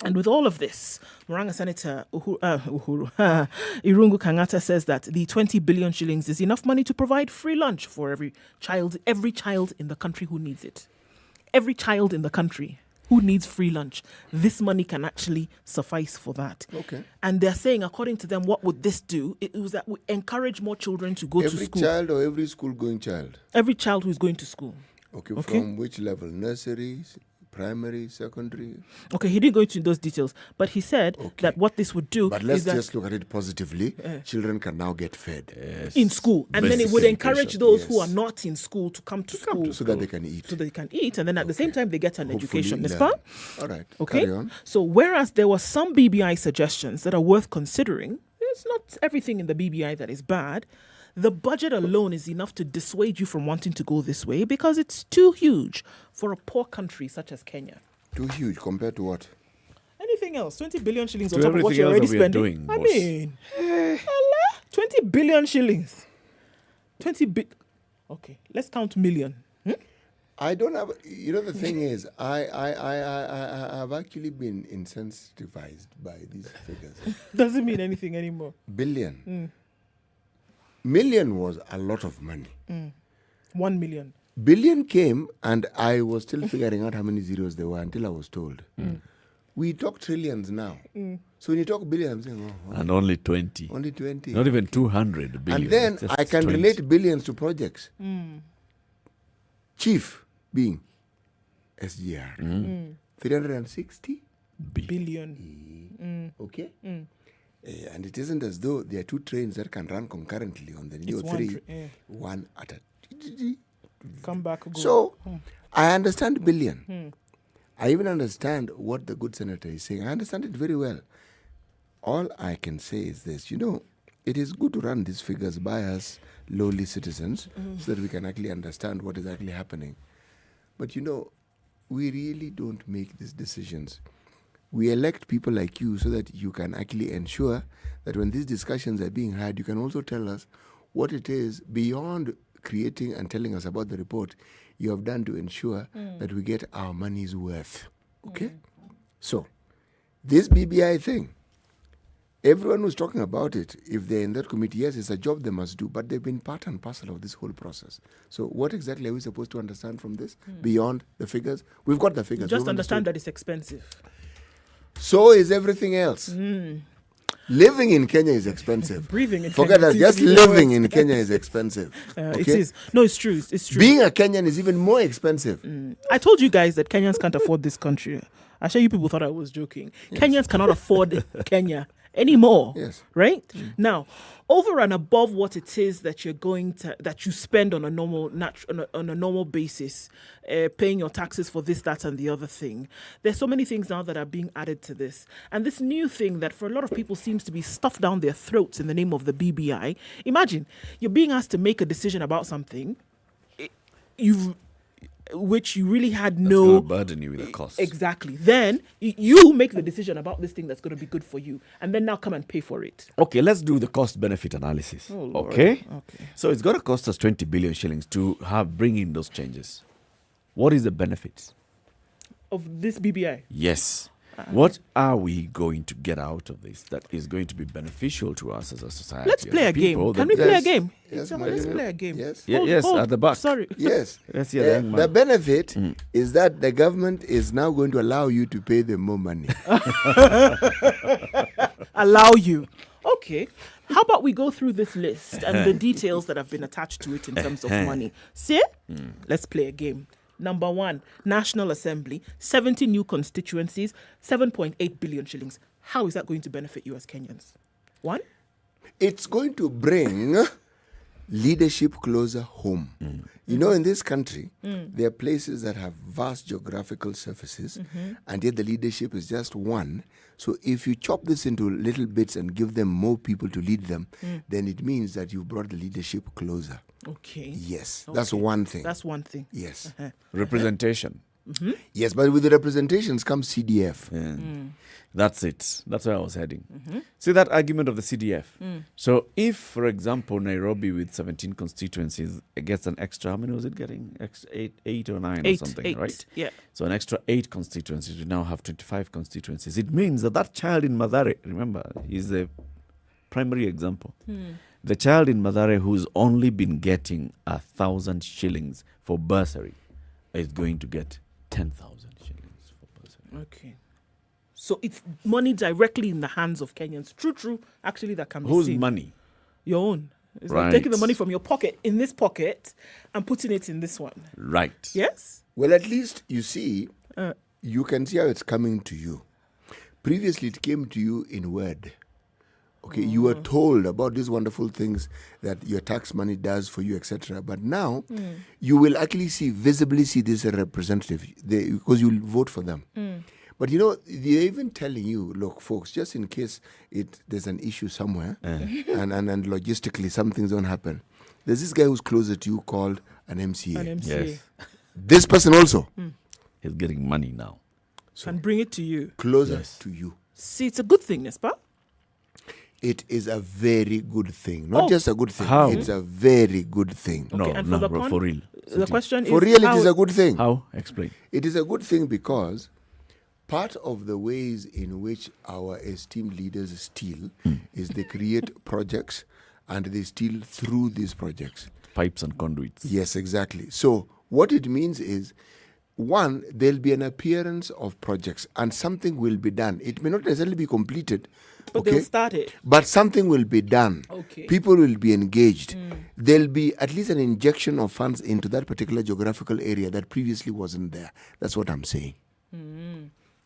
And with all of this, Murang'a Senator Irungu Kangata says that the 20 billion shillings is enough money to provide free lunch for every child in the country who needs it. Every child in the country who needs free lunch. This money can actually suffice for that. Okay. And they're saying, according to them, what would this do? It was that would encourage more children to go to school. Every child or every school-going child? Every child who is going to school. Okay, from which level? Nursery, primary, secondary? Okay, he didn't go into those details, but he said that what this would do but let's just look at it positively. Children can now get fed. In school. And then it would encourage those who are not in school to come to school. So that they can eat. So that they can eat, and then at the same time they get an education. N'est-ce pas? All right, okay. Carry on. So whereas there were some BBI suggestions that are worth considering, it's not everything in the BBI that is bad. The budget alone is enough to dissuade you from wanting to go this way because it's too huge for a poor country such as Kenya. Too huge compared to what? Anything else? 20 billion shillings on top of what you're already spending. I mean, 20 billion shillings. 20 billion. Okay, let's count million. I don't have. The thing is, I've actually been insensitivized by these figures. Doesn't mean anything anymore. Billion. Million was a lot of money. 1 million. Billion came, and I was still figuring out how many zeros there were until I was told. We talk trillions now. So when you talk billion, I'm saying, and only 20. Only 20. Not even 200 billion. And then I can relate billions to projects. Chief being SGR. 360 billion. Okay. And it isn't as though there are two trains that can run concurrently on the new three. One at a... Come back. Go. So, I understand billion. I even understand what the good senator is saying. I understand it very well. All I can say is this. It is good to run these figures by us lowly citizens so that we can actually understand what is actually happening. But, we really don't make these decisions. We elect people like you so that you can actually ensure that when these discussions are being had, you can also tell us what it is beyond creating and telling us about the report you have done to ensure that we get our money's worth. Okay? So, this BBI thing, Everyone who's talking about it, if they're in that committee, yes, it's a job they must do, but they've been part and parcel of this whole process. So what exactly are we supposed to understand from this beyond the figures? We've got the figures. Just understand that it's expensive. So is everything else. Living in Kenya is expensive. Breathing in Forget Kenya that. Just is living more in Kenya is expensive. It is. No, it's true. It's true. Being a Kenyan is even more expensive. I told you guys that Kenyans can't afford this country. I'm sure you people thought I was joking. Yes. Kenyans cannot afford Kenya anymore. Yes. Right? Now, over and above what it is that you're going to that you spend on a normal on a normal basis, paying your taxes for this, that, and the other thing. There's so many things now that are being added to this, and this new thing that for a lot of people seems to be stuffed down their throats in the name of the BBI. Imagine you're being asked to make a decision about something. Which you really had no burden you with a cost. Exactly. Then you make the decision about this thing that's going to be good for you, and then now come and pay for it. Okay, let's do the cost benefit analysis. Oh, Lord. Okay. So it's going to cost us 20 billion shillings to bring in those changes. What is the benefit of this BBI? Yes. What are we going to get out of this that is going to be beneficial to us as a society? Let's play a game. Can we play a game? Let's play a game. Yes. Yes, at the back. Sorry. Yes. The benefit is that the government is now going to allow you to pay them more money. Allow you. Okay. How about we go through this list and the details that have been attached to it in terms of money? See? Let's play a game. Number 1, National Assembly, 70 new constituencies, 7.8 billion shillings. How is that going to benefit you as Kenyans? 1? It's going to bring leadership closer home. You know, in this country, there are places that have vast geographical surfaces, and yet the leadership is just one. So if you chop this into little bits and give them more people to lead them, then it means that you brought the leadership closer. Okay. Yes, okay. that's one thing. That's one thing. Yes. Representation. Yes, but with the representations comes CDF. That's it. That's where I was heading. See that argument of the CDF. So if, for example, Nairobi with 17 constituencies gets an extra, how many was it getting? Eight or nine or something, right? Yeah. So an extra 8 constituencies. We now have 25 constituencies. It means that child in Mathare, remember, is the primary example. The child in Mathare who's only been getting 1,000 shillings for bursary is going to get 10,000 shillings for bursary. Okay. So it's money directly in the hands of Kenyans. True. Actually, that can be Whose seen. money? Your own. It's Right. like taking the money from your pocket, in this pocket, and putting it in this one. Right. Yes? Well, at least you see, you can see how it's coming to you. Previously, it came to you in word. Okay, you were told about these wonderful things that your tax money does for you, etc. But now, you will actually visibly see this representative because you will vote for them. But you know, they're even telling you, look, folks, just in case there's an issue somewhere and logistically some things don't happen, there's this guy who's closer to you called an MCA. An MCA. Yes. This person also He's getting money now. So can bring it to you. Closer to you. See, it's a good thing, Nespa. It is a very good thing. Not just a good thing. How? It's a very good thing. Okay, and for real. The question For is real, how it is a good thing. How? Explain. It is a good thing because part of the ways in which our esteemed leaders steal is they create projects and they steal through these projects. Pipes and conduits. Yes, exactly. So what it means is, one, there'll be an appearance of projects and something will be done. It may not necessarily be completed, But they'll start it. but something will be done. Okay. People will be engaged. There'll be at least an injection of funds into that particular geographical area that previously wasn't there. That's what I'm saying.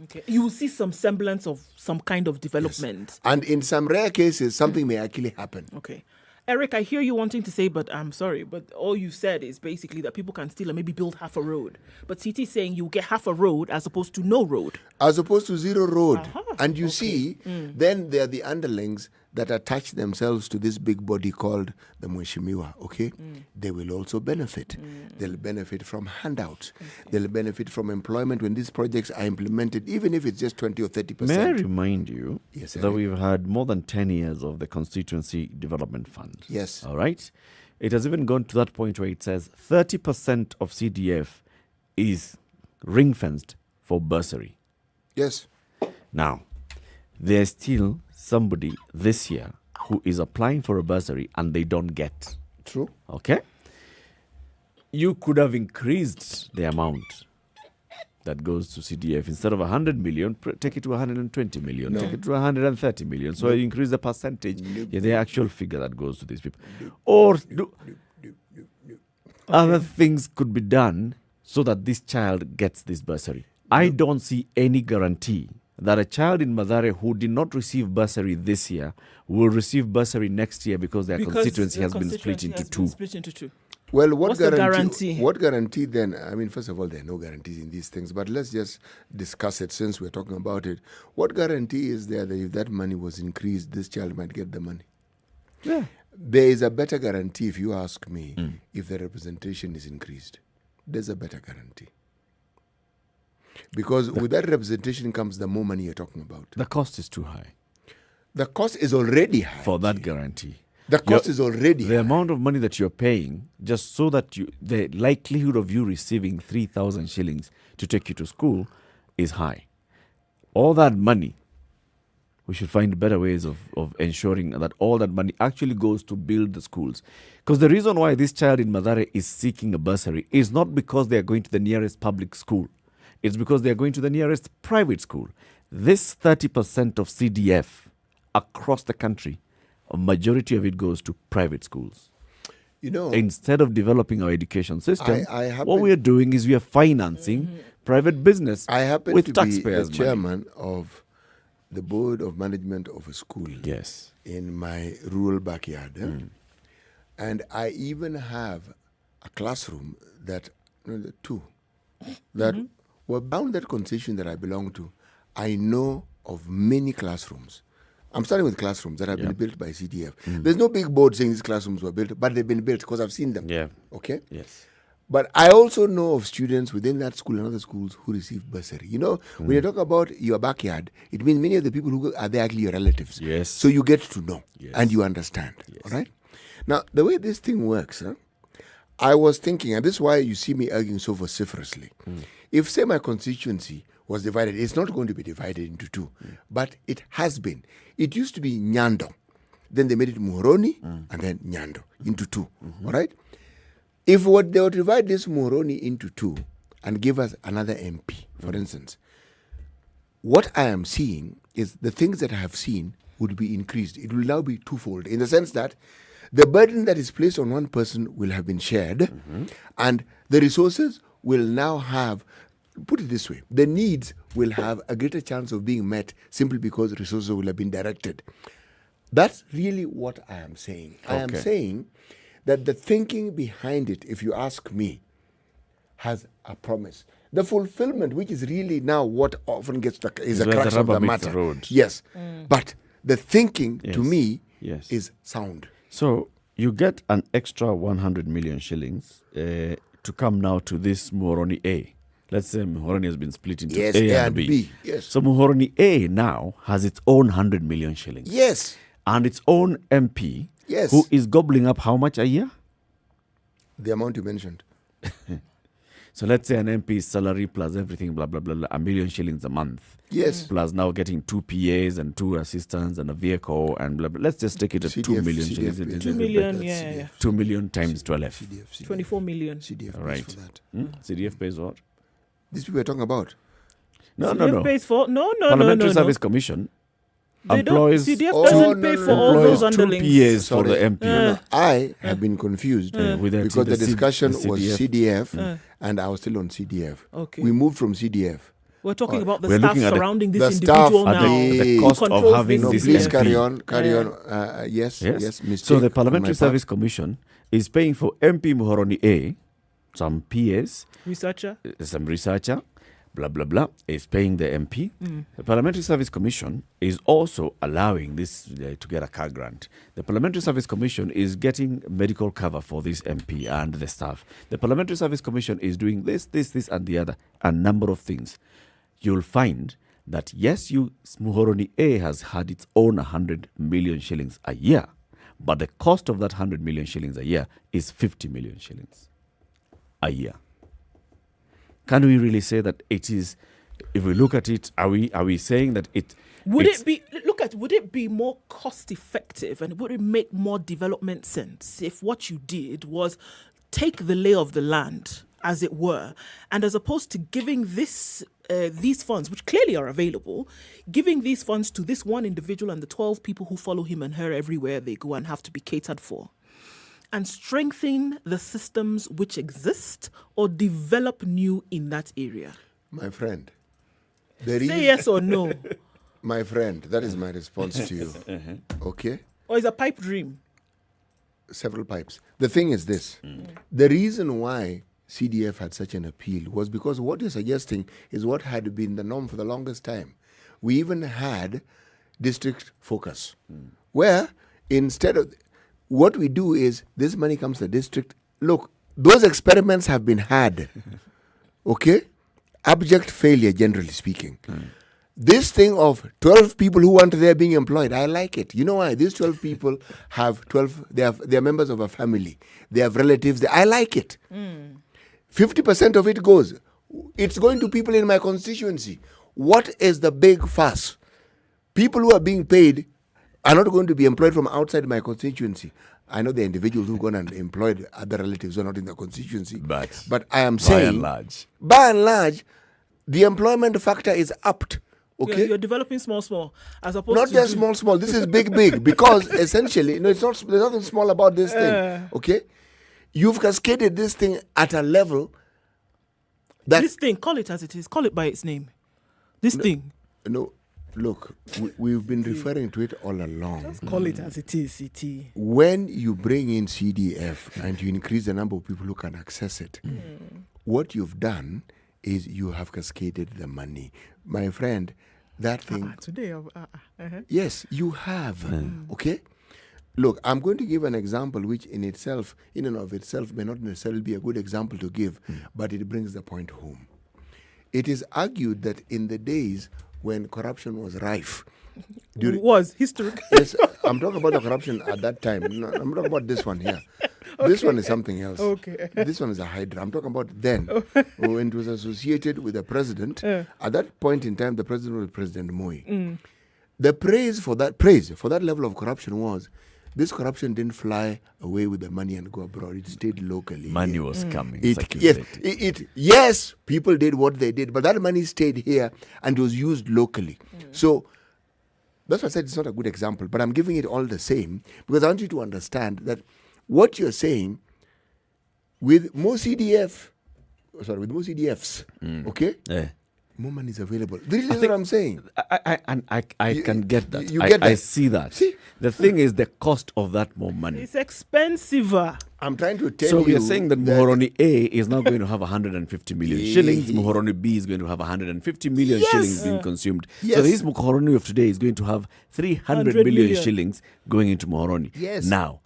Okay. You will see some semblance of some kind of development. And in some rare cases, something may actually happen. Okay. Eric, I hear you wanting to say, but I'm sorry, but all you said is basically that people can steal and maybe build half a road. But CT is saying you get half a road as opposed to no road. As opposed to zero road. And you see, then there are the underlings that attach themselves to this big body called the Mheshimiwa, okay? They will also benefit. They'll benefit from handouts. They'll benefit from employment when these projects are implemented, even if it's just 20 or 30%. May I remind you that Eric. we've had more than 10 years of the Constituency Development Fund. Yes. All right? It has even gone to that point where it says 30% of CDF is ring-fenced for bursary. Yes. Now, there's still somebody this year who is applying for a bursary and they don't get. True. Okay? You could have increased the amount that goes to CDF. Instead of 100 million, take it to 120 million, take it to 130 million. So you increase the percentage, the actual figure that goes to these people. Or other things could be done so that this child gets this bursary. I don't see any guarantee that a child in Mathare who did not receive bursary this year will receive bursary next year because their constituency has been split into two. Well, What's the guarantee? What guarantee then? I mean, first of all, there are no guarantees in these things, but let's just discuss it since we're talking about it. What guarantee is there that if that money was increased, this child might get the money? Yeah. There is a better guarantee, if you ask me, if the representation is increased. There's a better guarantee. Because with that representation comes the more money you're talking about. The cost is too high. The cost is already high. For that guarantee. The cost is already the amount of money that you're paying just so that the likelihood of you receiving 3,000 shillings to take you to school is high. All that money, we should find better ways of ensuring that all that money actually goes to build the schools. Because the reason why this child in Mathare is seeking a bursary is not because they are going to the nearest public school. It's because they are going to the nearest private school. This 30% of CDF across the country, a majority of it goes to private schools. You know, instead of developing our education system, what we are doing is we are financing private business with taxpayers' I happen to be the chairman of the board of management of a school. Yes. In my rural backyard. And I even have a classroom that, two, that were bound that concession that I belong to. I know of many classrooms. I'm starting with classrooms that have been built by CDF. There's no big board saying these classrooms were built, but they've been built because I've seen them. Yeah. Okay? Yes. But I also know of students within that school and other schools who receive bursary. You know, when you talk about your backyard, it means many of the people who are there actually your relatives. Yes. So you get to know and you understand. Yes. All right? Now, the way this thing works, I was thinking, and this is why you see me arguing so vociferously. If, say, my constituency was divided, it's not going to be divided into two, but it has been. It used to be Nyando. Then they made it Muhoroni and then Nyando into two. All right? If they would divide this Muhoroni into two and give us another MP, for instance, what I am seeing is the things that I have seen would be increased. It will now be twofold in the sense that the burden that is placed on one person will have been shared and the resources will now have, put it this way, the needs will have a greater chance of being met simply because resources will have been directed. That's really what I am saying. I am saying that the thinking behind it, if you ask me, has a promise. The fulfillment, which is really now what often gets stuck, is a crux of the matter. Yes. But the thinking, to me, is sound. So you get an extra 100 million shillings to come now to this Muhoroni A. Let's say Muhoroni has been split into A and B. Yes. So Muhoroni A now has its own 100 million shillings. Yes. And its own MP, yes, who is gobbling up how much a year? The amount you mentioned. So let's say an MP's salary plus everything, blah, blah, blah, blah, 1 million shillings a month. Yes. Plus now getting 2 PAs and 2 assistants and a vehicle and blah, blah. Let's just take it at 2 million shillings. 2 million, 2 million times 12. 24 million. CDF right. pays for that. CDF pays what? These people are talking about. No. Pays for, no. Parliamentary Service Commission employs CDF doesn't pay for all those underlings. 2 PAs for the MP. I have been confused because the discussion was CDF and I was still on CDF. Okay. We moved from CDF. We're talking about the staff surrounding this individual now. The cost of having this please MP. carry on. Yes. Mistake so the Parliamentary Service Commission is paying for MP Muhoroni A, some PAs, some researcher, blah, blah, blah, is paying the MP. The Parliamentary Service Commission is also allowing this to get a car grant. The Parliamentary Service Commission is getting medical cover for this MP and the staff. The Parliamentary Service Commission is doing this, and the other, a number of things. You'll find that, yes, Muhoroni A has had its own 100 million shillings a year, but the cost of that 100 million shillings a year is 50 million shillings a year. Can we really say that it is, if we look at it, are we saying that Would it be more cost effective and would it make more development sense if what you did was take the lay of the land, as it were, and as opposed to giving these funds, which clearly are available, giving these funds to this one individual and the 12 people who follow him and her everywhere they go and have to be catered for, and strengthen the systems which exist or develop new in that area? My friend, say yes or no. My friend, that is my response to you. Okay? Or is a pipe dream? Several pipes. The thing is this. The reason why CDF had such an appeal was because what you're suggesting is what had been the norm for the longest time. We even had district focus, where instead of what we do is this money comes to the district. Look, those experiments have been had. Okay? Abject failure, generally speaking. This thing of 12 people who want there being employed, I like it. You know why? These 12 people have 12, they are members of a family. They have relatives. I like it. 50% of it goes. It's going to people in my constituency. What is the big fuss? People who are being paid are not going to be employed from outside my constituency. I know the individuals who gone and employed other relatives who are not in the constituency. But I am saying, by and large, the employment factor is upped. Okay, you're developing small, as opposed not to just small. This is big, because essentially, it's not. There's nothing small about this thing. Okay, you've cascaded this thing at a level that this thing. Call it as it is. Call it by its name. This thing. No, look, we've been referring to it all along. Just call it as it is. When you bring in CDF and you increase the number of people who can access it, what you've done is you have cascaded the money. My friend, that thing... Today... Yes, you have. Okay? Look, I'm going to give an example which in and of itself, may not necessarily be a good example to give, but it brings the point home. It is argued that in the days when corruption was rife... historic. Yes, I'm talking about the corruption at that time. No, I'm talking about this one here. Okay. This one is something else. Okay. This one is a hydra. I'm talking about then, when it was associated with the president. At that point in time, the president was President Moi. The praise for that level of corruption was, this corruption didn't fly away with the money and go abroad. It stayed locally. Money was coming. Yes, people did what they did, but that money stayed here and was used locally. So that's why I said it's not a good example, but I'm giving it all the same because I want you to understand that what you're saying with more CDFs, okay? More money is available. This is what I'm saying. I can get that. You get that. I see that. See? The thing is the cost of that more money. It's expensive. I'm trying to tell you. So we are saying that Muhoroni A is now going to have 150 million shillings. Muhoroni B is going to have 150 million shillings being consumed. So this Muhoroni of today is going to have 300 million shillings going into Muhoroni. Yes. Now,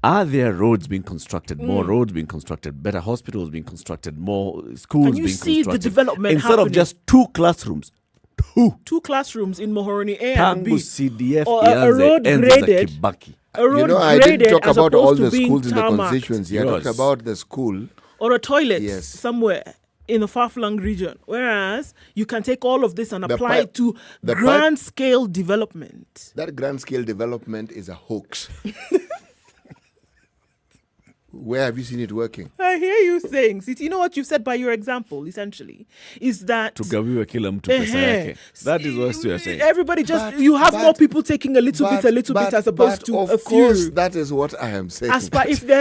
are there roads being constructed, more roads being constructed, better hospitals being constructed, more schools being constructed? Can you see the development instead of just 2 classrooms? Two classrooms in Muhoroni A and B. CDF or a road graded. A road I didn't talk about all the schools in the constituency. I talked about the school. Or a toilet somewhere in a far-flung region. Whereas you can take all of this and apply it to grand-scale development. That grand-scale development is a hoax. Where have you seen it working? I hear you saying. You know what you've said by your example, essentially, is that... Tugawiwe kila mtu pesa yake. That is what you are saying. Everybody you have more people taking a little bit as opposed to a few. Of course, that is what I am saying.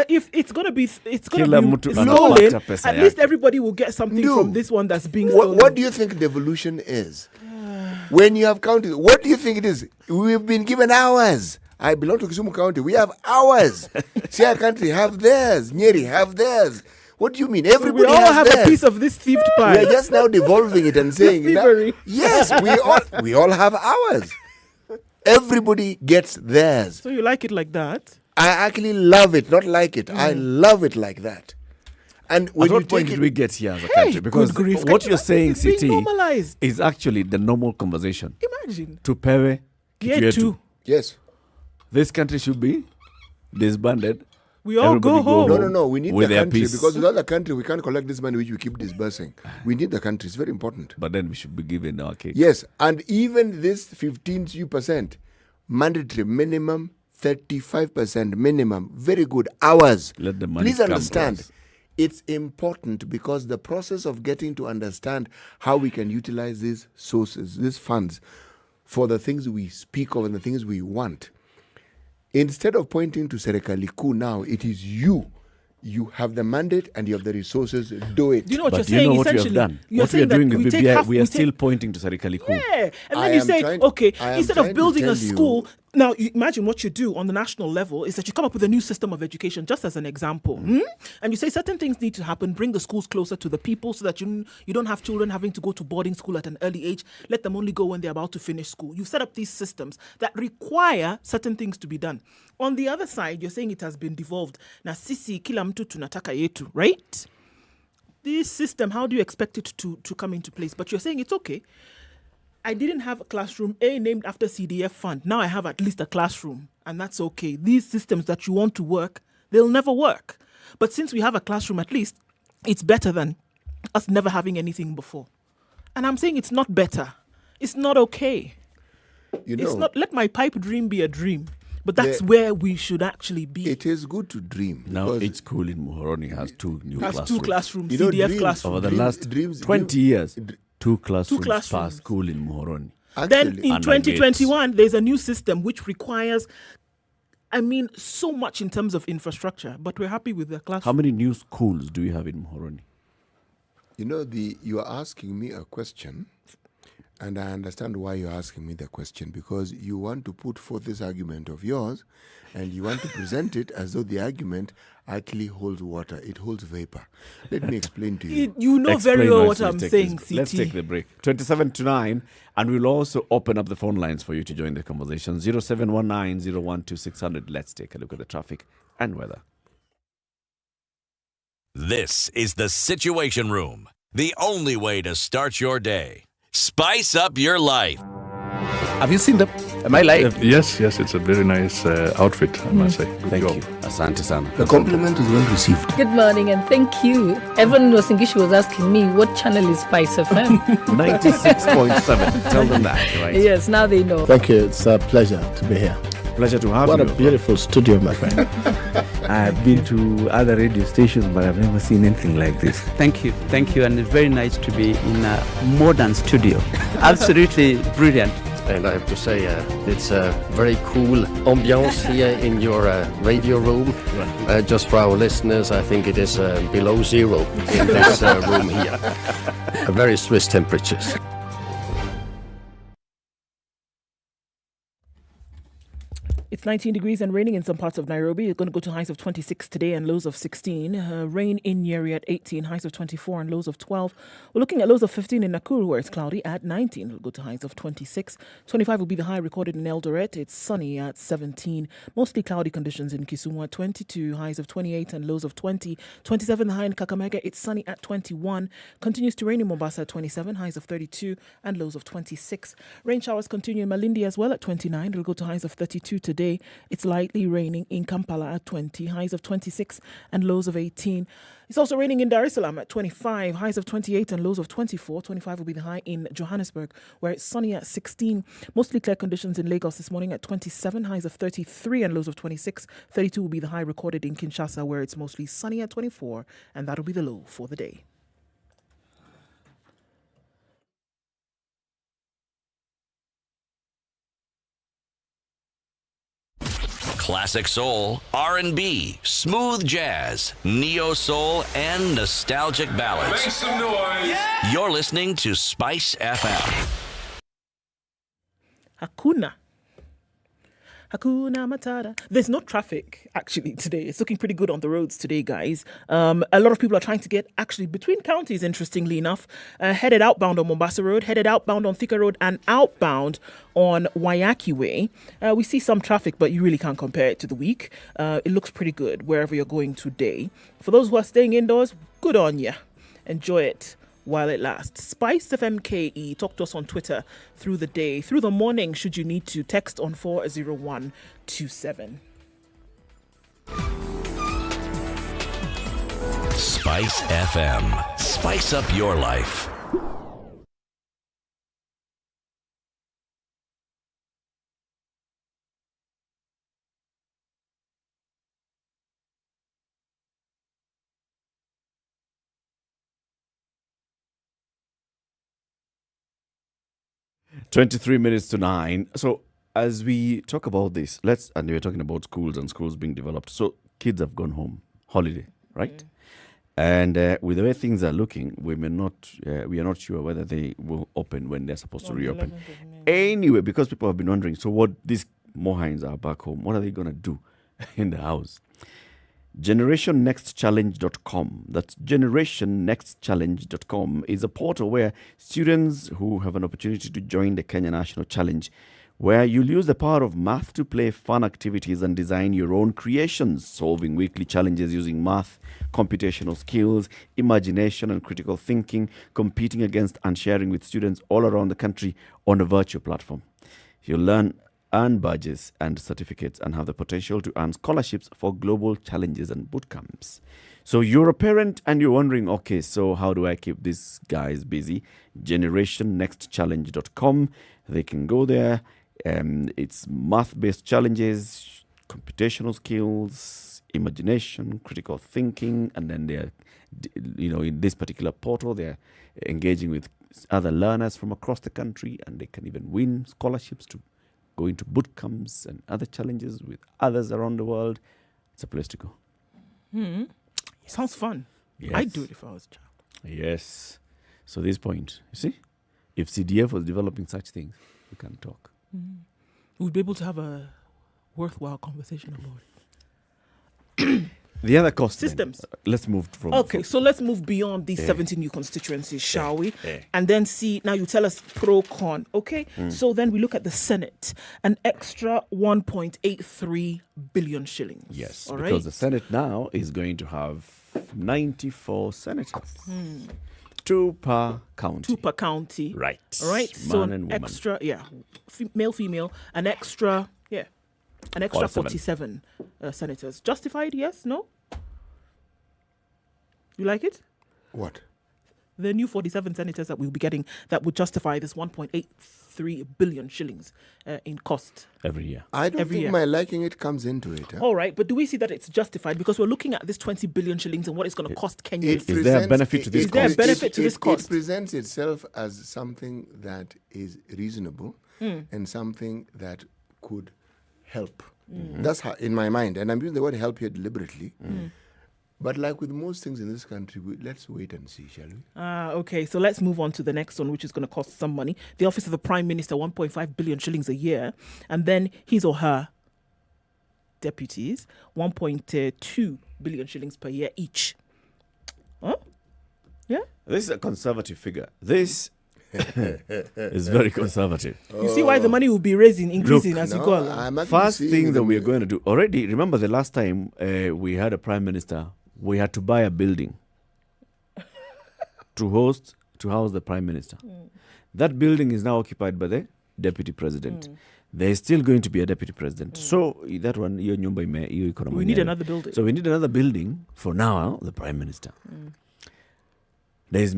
If it's going to be stolen, at least everybody will get something from this one that's being stolen. What do you think devolution is? When you have counted, what do you think it is? We've been given hours. I belong to Kisumu County. We have ours. Sia country have theirs. Nyeri have theirs. What do you mean? Everybody we all have a piece of this thieved pie. We are just now devolving it and saying, yes, we all have ours. Everybody gets theirs. So you like it like that? I actually love it. Not like it. I love it like that. And when at what point did we get here as a country? Because what you're saying, CT, is actually the normal conversation. Imagine. Tupewe kitu yetu. Yes. This country should be disbanded We all go home. No. We need with the their country peace. because without the country, we can't collect this money which we keep disbursing. We need the country. It's very important. But then we should be given our cake. Yes, and even this 15% mandatory minimum, 35% minimum, very good hours. Let the money Please come to understand. us. It's important because the process of getting to understand how we can utilize these sources, these funds, for the things we speak of and the things we want. Instead of pointing to Serikali Kuu now, it is you. You have the mandate and you have the resources. Do it. Do you know what But you're do you saying? know what we have Essentially, done? you're What we are saying that doing we with take BBI, half- we are we still take- pointing to Serikali Kuu. Yeah, and I then you am say, trying- okay, I am instead trying of to building a tell you- school, now you imagine what you do on the national level is that you come up with a new system of education, just as an example, and you say certain things need to happen. Bring the schools closer to the people so that you don't have children having to go to boarding school at an early age. Let them only go when they're about to finish school. You set up these systems that require certain things to be done. On the other side, you're saying it has been devolved. Na sisi kila mtu tunataka yetu, right? This system, how do you expect it to come into place? But you're saying it's okay. I didn't have a classroom A named after CDF fund. Now I have at least a classroom, and that's okay. These systems that you want to work, they'll never work. But since we have a classroom, at least it's better than us never having anything before. And I'm saying it's not better. It's not okay. It's not. Let my pipe dream be a dream. But that's where we should actually be. It is good to dream. Now each school in Muhoroni has two new classrooms. Two classrooms, You know, CDF dreams- classrooms. Over the last 20 years, two classrooms per classrooms. school in Muhoroni. Then Actually, in 2021, there's a new system which requires, so much in terms of infrastructure. But we're happy with the classroom. How many new schools do you have in Muhoroni? You are asking me a question, and I understand why you're asking me the question, because you want to put forth this argument of yours, and you want to present it as though the argument actually holds water. It holds vapor. Let me explain to you. You know Explain very well once what we I'm take saying, this- Let's CT. take the break. 27 to 9, and we'll also open up the phone lines for you to join the conversation. 0719-012-600. Let's take a look at the traffic and weather. This is the Situation Room, the only way to start your day. Spice up your life. Have you seen them? Am I lying? Yes, it's a very nice outfit, I must say. Good Thank job. you. Asante sana. The compliment is well received. Good morning and thank you. Evan Nosingishi was asking me what channel is Spice FM. 96.7. Tell them that, right? Yes, now they know. Thank you. It's a pleasure to be here. Pleasure to have What you. a beautiful studio, my friend. I've been to other radio stations, but I've never seen anything like this. Thank you, and it's very nice to be in a modern studio. Absolutely brilliant. And I have to say, it's a very cool ambiance here in your radio room. Just for our listeners, I think it is below zero in this room here. Very Swiss temperatures. It's 19 degrees and raining in some parts of Nairobi. It's going to go to highs of 26 today and lows of 16. Rain in Nyeri at 18, highs of 24 and lows of 12. We're looking at lows of 15 in Nakuru, where it's cloudy at 19. It'll go to highs of 26. 25 will be the high recorded in Eldoret. It's sunny at 17. Mostly cloudy conditions in Kisumu at 22, highs of 28 and lows of 20. 27 the high in Kakamega. It's sunny at 21. Continues to rain in Mombasa at 27, highs of 32 and lows of 26. Rain showers continue in Malindi as well at 29. It'll go to highs of 32 today. It's lightly raining in Kampala at 20, highs of 26 and lows of 18. It's also raining in Dar es Salaam at 25, highs of 28 and lows of 24. 25 will be the high in Johannesburg, where it's sunny at 16. Mostly clear conditions in Lagos this morning at 27, highs of 33 and lows of 26. 32 will be the high recorded in Kinshasa, where it's mostly sunny at 24, and that'll be the low for the day. Classic soul, R&B, smooth jazz, neo soul, and nostalgic ballads. Make some noise. Yeah. You're listening to Spice FM. Hakuna Matata. There's no traffic actually today. It's looking pretty good on the roads today, guys. A lot of people are trying to get actually between counties, interestingly enough, headed outbound on Mombasa Road, headed outbound on Thika Road, and outbound on Waiyaki Way. We see some traffic, but you really can't compare it to the week. It looks pretty good wherever you're going today. For those who are staying indoors, good on you. Enjoy it while it lasts. SpiceFM KE, talk to us on Twitter through the day, through the morning, should you need to. Text on 40127. Spice FM. Spice up your life. Twenty-three minutes to 9. So as we talk about this, and we're talking about schools and schools being developed. So kids have gone home, holiday, right? And with the way things are looking, we are not sure whether they will open when they're supposed to reopen. Anyway, because people have been wondering, so what these Mohines are back home, what are they going to do in the house? GenerationNextChallenge.com, that's GenerationNextChallenge.com, is a portal where students who have an opportunity to join the Kenya National Challenge, where you'll use the power of math to play fun activities and design your own creations, solving weekly challenges using math, computational skills, imagination and critical thinking, competing against and sharing with students all around the country on a virtual platform. You'll earn badges and certificates and have the potential to earn scholarships for global challenges and boot camps. So you're a parent and you're wondering, okay, so how do I keep these guys busy? GenerationNextChallenge.com. They can go there. It's math-based challenges, computational skills, imagination, critical thinking, and then they're, in this particular portal, they're engaging with other learners from across the country, and they can even win scholarships to go into boot camps and other challenges with others around the world. It's a place to go. Sounds fun. Yes. I'd do it if I was a child. Yes. So this point, you see, if CDF was developing such things, we can talk. We'd be able to have a worthwhile conversation about it. The other cost systems. Let's move from. Okay, so let's move beyond these 70 new constituencies, shall we? And then see, now you tell us pro, con, okay? So then we look at the Senate, an extra 1.83 billion shillings. Yes, all because right? the Senate now is going to have 94 senators. 2 per county. 2 per county. Right. All right. Man So and an woman. extra, male, female, an extra 47 senators. Justified, yes, no? You like it? What? The new 47 senators that we'll be getting that would justify this 1.83 billion shillings in cost. Every year. I don't think my liking it comes into it. All right, but do we see that it's justified? Because we're looking at this 20 billion shillings and what it's going to cost Kenya. Is there a benefit to this cost? Is there a benefit to this cost? It presents itself as something that is reasonable and something that could help. That's how, in my mind, and I'm using the word help here deliberately. But like with most things in this country, let's wait and see, shall we? Okay, so let's move on to the next one, which is going to cost some money. The Office of the Prime Minister, 1.5 billion shillings a year. And then his or her deputies, 1.2 billion shillings per year each. Huh? Yeah? This is a conservative figure. This is very conservative. You see why the money will be increasing as you go along. First thing that we are going to do, already, remember the last time we had a prime minister, we had to buy a building to house the prime minister. That building is now occupied by the deputy president. There is still going to be a deputy president. So that one, we need another building. So we need another building for now, the prime minister. There's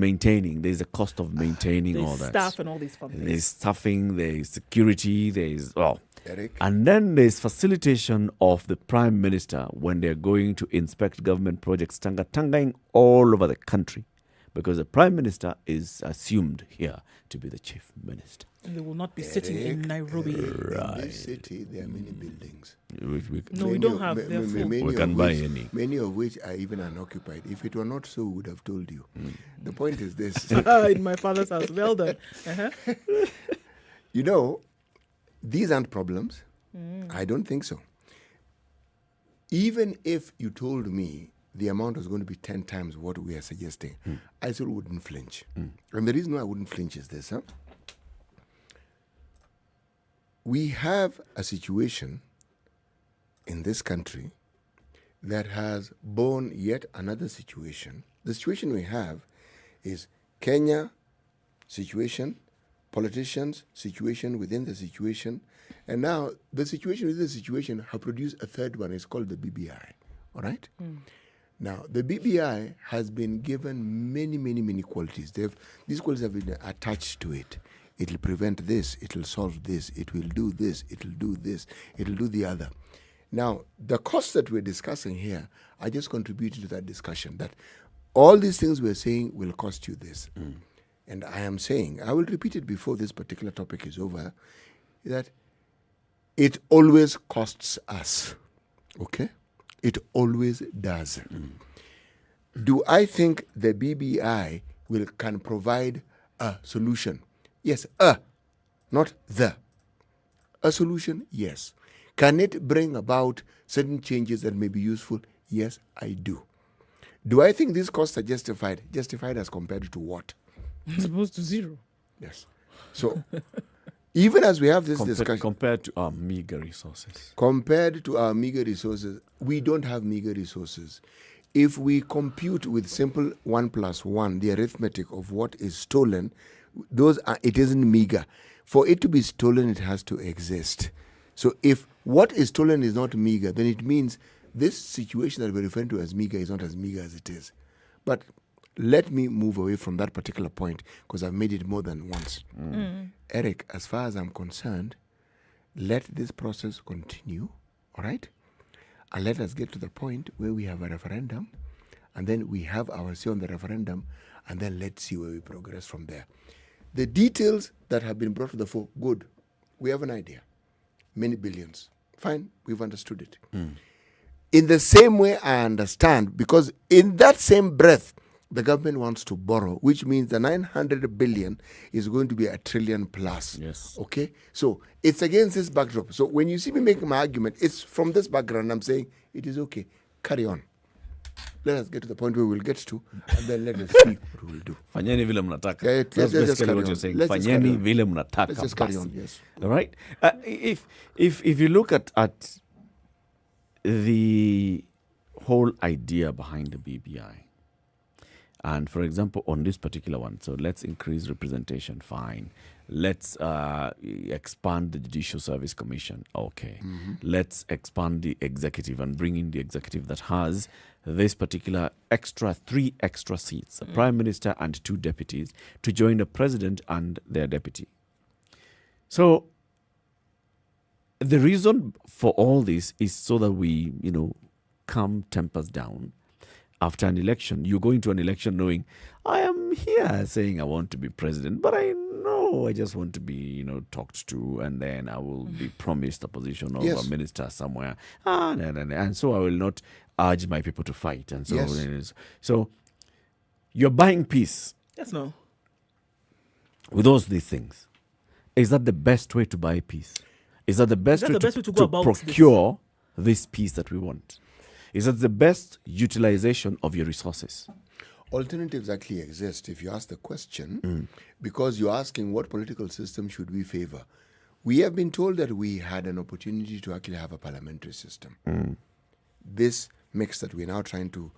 a cost of maintaining all that. Staff and all these fun things. There's staffing, there's security, Eric? And then there's facilitation of the Prime Minister when they're going to inspect government projects tangaing all over the country. Because the Prime Minister is assumed here to be the Chief Minister. And they will not be sitting in Nairobi. Right. In this city, there are many buildings. We don't have their full. We can buy any. Many of which are even unoccupied. If it were not so, we would have told you. The point is this. In my father's house. Well done. These aren't problems. I don't think so. Even if you told me the amount was going to be 10 times what we are suggesting, I still wouldn't flinch. And the reason why I wouldn't flinch is this. We have a situation in this country that has born yet another situation. The situation we have is Kenya situation, politicians, situation within the situation, and now the situation within the situation have produced a third one. It's called the BBI. All right? Now, the BBI has been given many qualities. These qualities have been attached to it. It will prevent this, it will solve this, it will do this, it will do this, it will do the other. Now, the costs that we're discussing here are just contributing to that discussion, that all these things we're saying will cost you this. And I am saying, I will repeat it before this particular topic is over, that it always costs us. Okay? It always does. Do I think the BBI can provide a solution? Yes, not the. A solution? Yes. Can it bring about certain changes that may be useful? Yes, I do. Do I think these costs are justified? Justified as compared to what? As opposed to zero. Yes. So, even as we have this discussion... Compared to our meager resources. Compared to our meager resources, we don't have meager resources. If we compute with simple 1 + 1, the arithmetic of what is stolen, it isn't meager. For it to be stolen, it has to exist. So if what is stolen is not meager, then it means this situation that we're referring to as meager is not as meager as it is. But let me move away from that particular point because I've made it more than once. Eric, as far as I'm concerned, let this process continue, all right? And let us get to the point where we have a referendum, and then we have our say on the referendum, and then let's see where we progress from there. The details that have been brought to the fore, good. We have an idea. Many billions. Fine, we've understood it. In the same way, I understand, because in that same breath, the government wants to borrow, which means the 900 billion is going to be $1 trillion plus. Yes. Okay? So it's against this backdrop. So when you see me making my argument, it's from this background. I'm saying it is okay. Carry on. Let us get to the point where we'll get to, and then let us see what we'll do. Fanyeni vile mnataka. Let's just basically carry what on. you're saying. Let's just Fanyeni carry on. vile mnataka. Let's just carry basi. on, yes. All right? If you look at the whole idea behind the BBI, and for example, on this particular one, so let's increase representation, fine. Let's expand the Judicial Service Commission, okay. Let's expand the executive and bring in the executive that has this particular 3 extra seats, a prime minister and 2 deputies, to join the president and their deputy. So the reason for all this is so that we, calm tempers down. After an election, you go into an election knowing, I am here saying I want to be president, but I know I just want to be, talked to, and then I will be promised a position of a minister somewhere. And so I will not urge my people to fight. And so, so you're buying peace. Yes, no. With these things. Is that the best way to buy peace? Is that the best way to procure this peace that we want? Is that the best utilization of your resources? Alternatives actually exist if you ask the question, because you're asking what political system should we favor. We have been told that we had an opportunity to actually have a parliamentary system. This mix that we're now trying to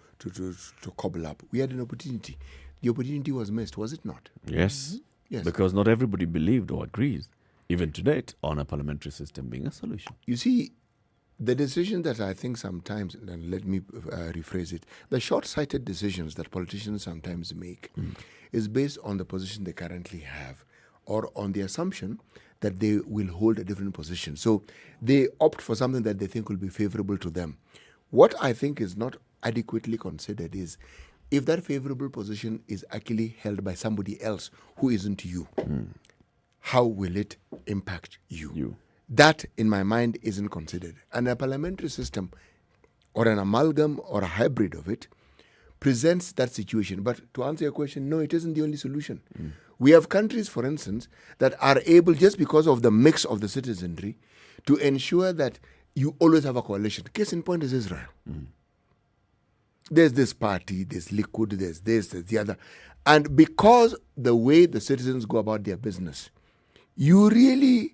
cobble up, we had an opportunity. The opportunity was missed, was it not? Yes. Yes. Because not everybody believed or agrees, even to date, on a parliamentary system being a solution. You see, the decision that I think sometimes, and let me rephrase it, the short-sighted decisions that politicians sometimes make is based on the position they currently have, or on the assumption that they will hold a different position. So they opt for something that they think will be favorable to them. What I think is not adequately considered is if that favorable position is actually held by somebody else who isn't you, how will it impact you? That, in my mind, isn't considered. And a parliamentary system, or an amalgam or a hybrid of it, presents that situation. But to answer your question, no, it isn't the only solution. We have countries, for instance, that are able, just because of the mix of the citizenry, to ensure that you always have a coalition. Case in point is Israel. There's this party, there's Likud, there's this, there's the other. And because the way the citizens go about their business, you really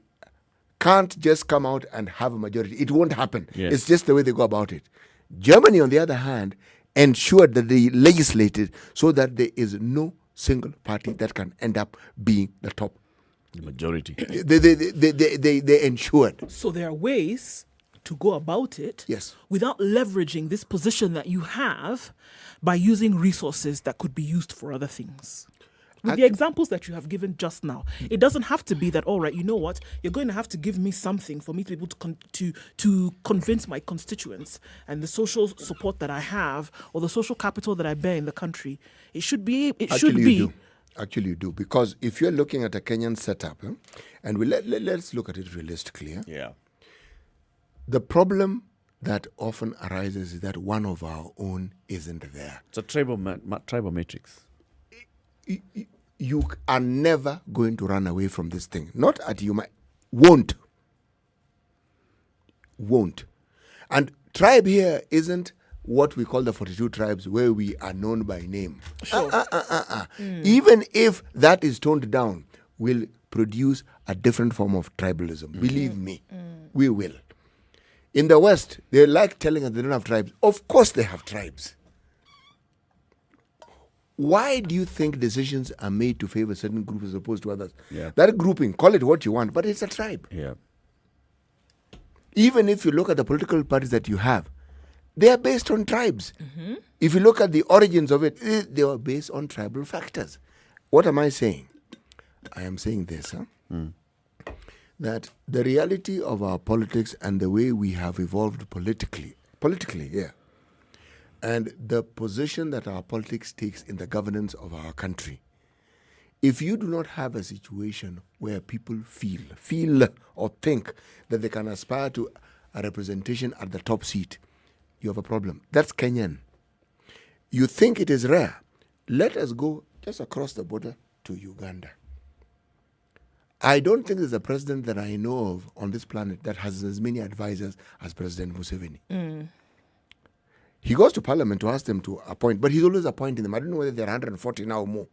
can't just come out and have a majority. It won't happen. Yes. It's just the way they go about it. Germany, on the other hand, ensured that they legislated so that there is no single party that can end up being the top. The majority. They ensured. So there are ways to go about it Yes. without leveraging this position that you have by using resources that could be used for other things. With the examples that you have given just now, it doesn't have to be that, all right, you know what, you're going to have to give me something for me to be able to convince my constituents and the social support that I have or the social capital that I bear in the country. It should be. Actually, you do. Because if you're looking at a Kenyan setup, and let's look at it realistically. Yeah. The problem that often arises is that one of our own isn't there. It's a tribal matrix. You are never going to run away from this thing. Not at you might. Won't. And tribe here isn't what we call the 42 tribes where we are known by name. Sure. Even if that is toned down, we'll produce a different form of tribalism. Believe me, we will. In the West, they like telling us they don't have tribes. Of course they have tribes. Why do you think decisions are made to favor certain groups as opposed to others? Yeah. That grouping, call it what you want, but it's a tribe. Yeah. Even if you look at the political parties that you have, they are based on tribes. If you look at the origins of it, they are based on tribal factors. What am I saying? I am saying this, that the reality of our politics and the way we have evolved politically, and the position that our politics takes in the governance of our country, if you do not have a situation where people feel or think that they can aspire to a representation at the top seat, you have a problem. That's Kenyan. You think it is rare. Let us go just across the border to Uganda. I don't think there's a president that I know of on this planet that has as many advisors as President Museveni. He goes to parliament to ask them to appoint, but he's always appointing them. I don't know whether they're 140 now or more.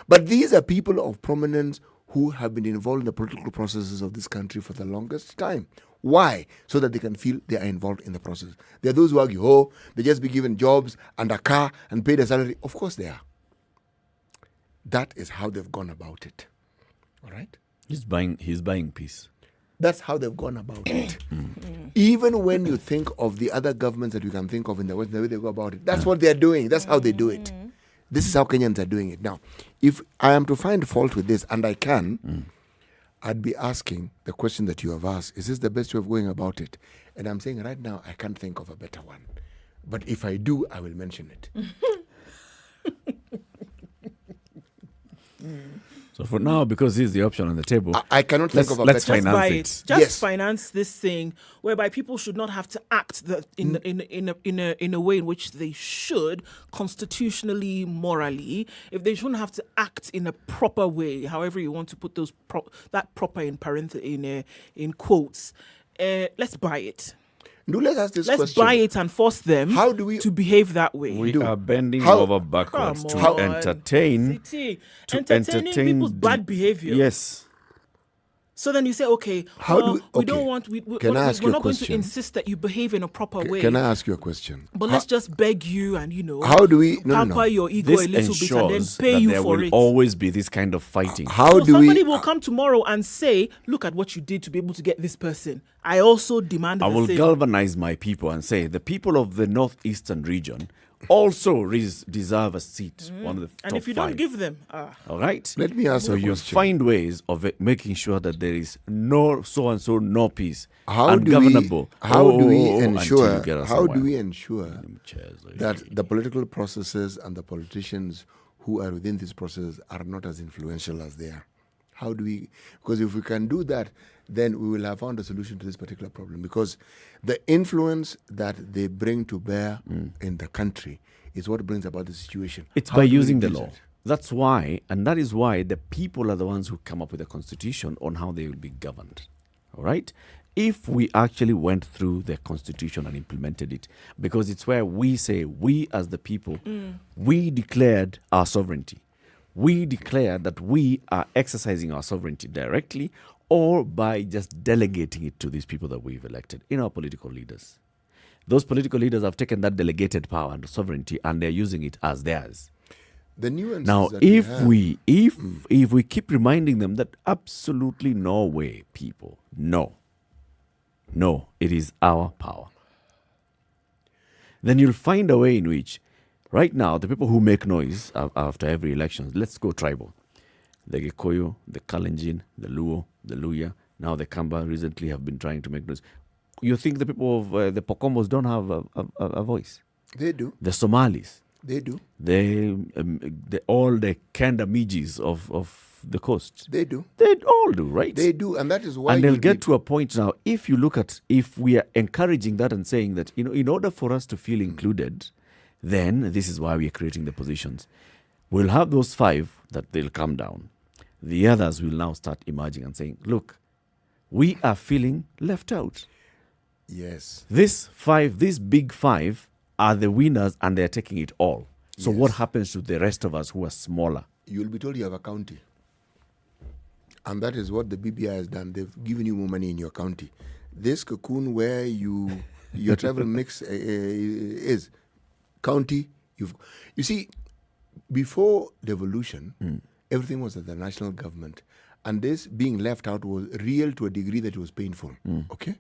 But these are people of prominence who have been involved in the political processes of this country for the longest time. Why? So that they can feel they are involved in the process. There are those who argue, they just be given jobs and a car and paid a salary. Of course they are. That is how they've gone about it. All right? He's buying peace. That's how they've gone about it. Even when you think of the other governments that you can think of in the West, the way they go about it, that's what they're doing. That's how they do it. This is how Kenyans are doing it. Now, if I am to find fault with this, and I can, I'd be asking the question that you have asked, is this the best way of going about it? And I'm saying right now, I can't think of a better one. But if I do, I will mention it. So for now, because this is the option on the table, I cannot think of a let's better. finance it. Just finance this thing whereby people should not have to act in a way in which they should constitutionally, morally. If they shouldn't have to act in a proper way, however you want to put those that proper in in quotes, let's buy it. No, let's ask this Let's question. buy it and force them to behave that way. We are bending over backwards to entertain people's bad behavior. Yes. So then you say, okay, we don't want. We're not going to insist that you behave in a proper way. Can I ask you a question? But let's just beg you and how do we pamper your ego a little bit and then pay you for it. There will always be this kind of fighting. Somebody will come tomorrow and say, look at what you did to be able to get this person. I also demand the same. I will galvanize my people and say the people of the northeastern region also deserve a seat, one of the top and if you 5. don't give them, all right. Let me ask you a question. So you find ways of making sure that there is no peace, How do we ensure that the political processes and the politicians who are within these processes are not as influential as they are? How do we? Because if we can do that, then we will have found a solution to this particular problem. Because the influence that they bring to bear in the country is what brings about the situation. It's by using the law. That's why, and that is why the people are the ones who come up with a constitution on how they will be governed. All right? If we actually went through the constitution and implemented it, because it's where we say, we as the people, we declared our sovereignty. We declare that we are exercising our sovereignty directly or by just delegating it to these people that we've elected in our political leaders. Those political leaders have taken that delegated power and sovereignty and they're using it as theirs. The nuances now, that if we keep reminding them that absolutely no way, people, no. No, it is our power. Then you'll find a way in which, right now, the people who make noise after every election, let's go tribal. The Gikuyu, the Kalenjin, the Luo, the Luya, now the Kamba recently have been trying to make noise. You think the people of the Pokombos don't have a voice? They do. The Somalis. They do. All the Kanda Mijis of the coast. They do. They all do, right? They do, and that is why. And they'll get to a point now, if you look at, if we are encouraging that and saying that, in order for us to feel included, then this is why we are creating the positions. We'll have those 5 that they'll come down. The others will now start emerging and saying, look, we are feeling left out. Yes. These big 5 are the winners and they're taking it all. So what happens to the rest of us who are smaller? You'll be told you have a county. And that is what the BBI has done. They've given you more money in your county. This cocoon where your travel mix is county. You see, before devolution, everything was at the national government. And this being left out was real to a degree that it was painful. Okay?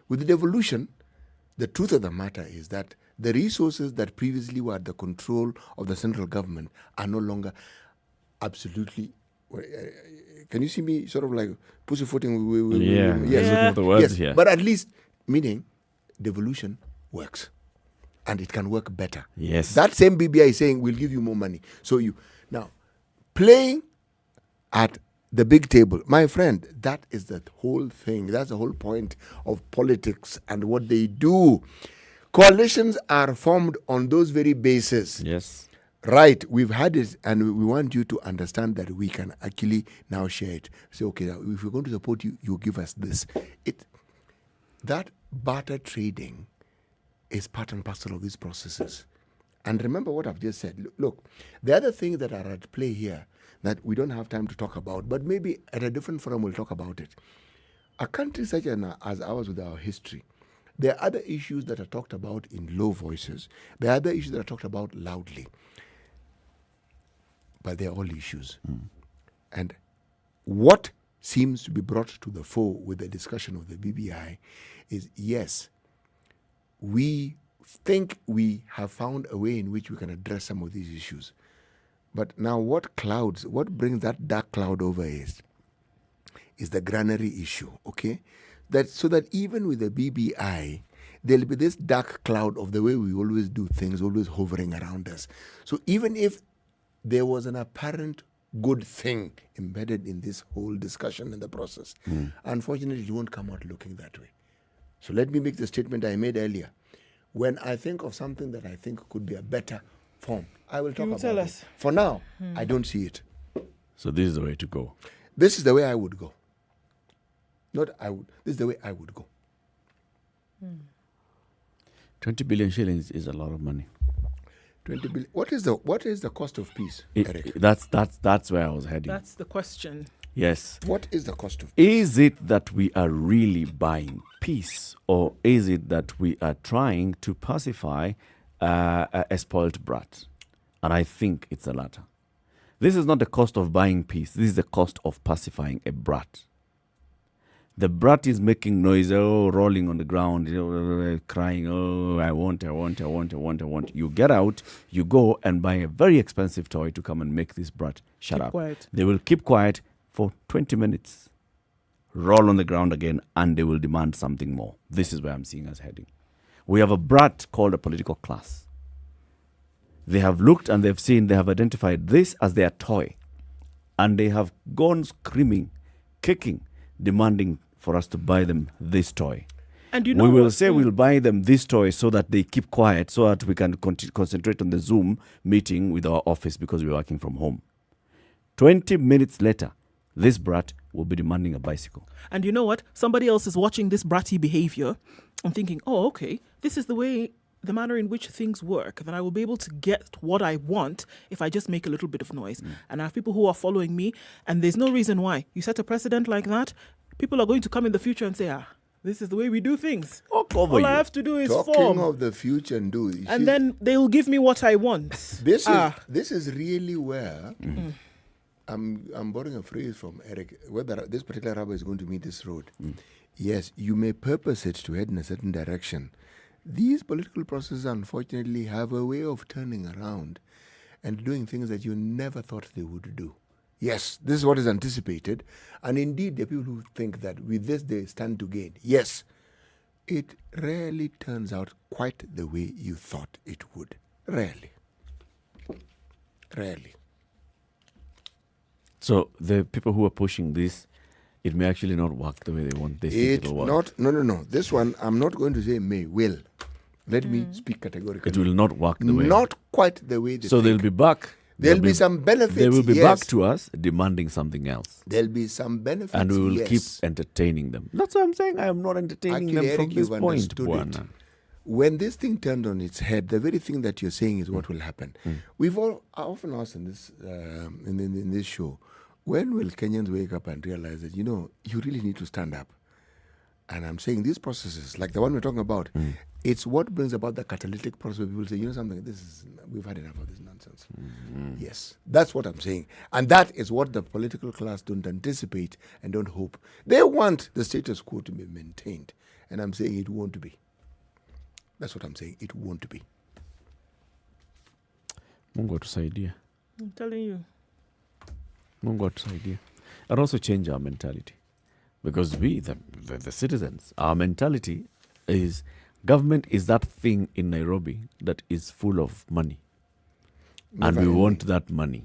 With the devolution, the truth of the matter is that the resources that previously were at the control of the central government are no longer absolutely... Can you see me sort of like pussyfooting? Yes. Looking at the words here. But at least, meaning, devolution works. And it can work better. Yes. That same BBI is saying, we'll give you more money. So now, playing at the big table, my friend, that is the whole thing. That's the whole point of politics and what they do. Coalitions are formed on those very bases. Yes. Right, we've had it, and we want you to understand that we can actually now share it. Say, okay, if we're going to support you, you give us this. That barter trading is part and parcel of these processes. And remember what I've just said. Look, the other things that are at play here that we don't have time to talk about, but maybe at a different forum we'll talk about it. A country such as ours with our history, there are other issues that are talked about in low voices. There are other issues that are talked about loudly. But they're all issues. And what seems to be brought to the fore with the discussion of the BBI is, yes, we think we have found a way in which we can address some of these issues. But now what brings that dark cloud over is the granary issue, okay? So that even with the BBI, there'll be this dark cloud of the way we always do things, always hovering around us. So even if there was an apparent good thing embedded in this whole discussion and the process, unfortunately, it won't come out looking that way. So let me make the statement I made earlier. When I think of something that I think could be a better form, I will talk about it. For now, I don't see it. So this is the way to go. This is the way I would go. This is the way I would go. 20 billion shillings is a lot of money. 20 billion. What is the cost of peace, Eric? That's where I was heading. That's the question. Yes. What is the cost of peace? Is it that we are really buying peace, or is it that we are trying to pacify a spoiled brat? And I think it's the latter. This is not the cost of buying peace. This is the cost of pacifying a brat. The brat is making noise, rolling on the ground, crying, I want. You get out, you go and buy a very expensive toy to come and make this brat shut up. Quiet. They will keep quiet for 20 minutes, roll on the ground again, and they will demand something more. This is where I'm seeing us heading. We have a brat called a political class. They have looked and they've seen, they have identified this as their toy. And they have gone screaming, kicking, demanding for us to buy them this toy. And you know we will say we'll buy them this toy so that they keep quiet, so that we can concentrate on the Zoom meeting with our office because we're working from home. 20 minutes later, this brat will be demanding a bicycle. And you know what? Somebody else is watching this bratty behavior and thinking, oh, okay, this is the manner in which things work. Then I will be able to get what I want if I just make a little bit of noise. And I have people who are following me, and there's no reason why. You set a precedent like that, people are going to come in the future and say, this is the way we do things. All I have to do is Talking form. of the future and do. And then they will give me what I want. This is really where I'm borrowing a phrase from Eric. Whether this particular rabbi is going to meet this road, Yes, you may purpose it to head in a certain direction. These political processes, unfortunately, have a way of turning around and doing things that you never thought they would do. Yes, this is what is anticipated. And indeed, there are people who think that with this they stand to gain. Yes, it rarely turns out quite the way you thought it would. Rarely. Rarely. So the people who are pushing this, it may actually not work the way they want. They think it'll work. No. This one, I'm not going to say may, will. Let me speak categorically. It will not work the way. Not quite the way they So think. they'll be back. There'll be some benefits. They will be yes. back to us demanding something else. There'll be some benefits. And we will yes. keep entertaining them. That's what I'm saying. I am not entertaining them from this point, Buana. When this thing turned on its head, the very thing that you're saying is what will happen. We've all often asked in this in this show, when will Kenyans wake up and realize that, you really need to stand up? And I'm saying these processes, like the one we're talking about, it's what brings about the catalytic process where people say, something, we've had enough of this nonsense. Yes, that's what I'm saying. And that is what the political class don't anticipate and don't hope. They want the status quo to be maintained. And I'm saying it won't be. That's what I'm saying. It won't be. Mungu atusaidie. I'm telling you. Mungu atusaidie. And also change our mentality. Because we, the citizens, our mentality is government is that thing in Nairobi that is full of money. And we want that money.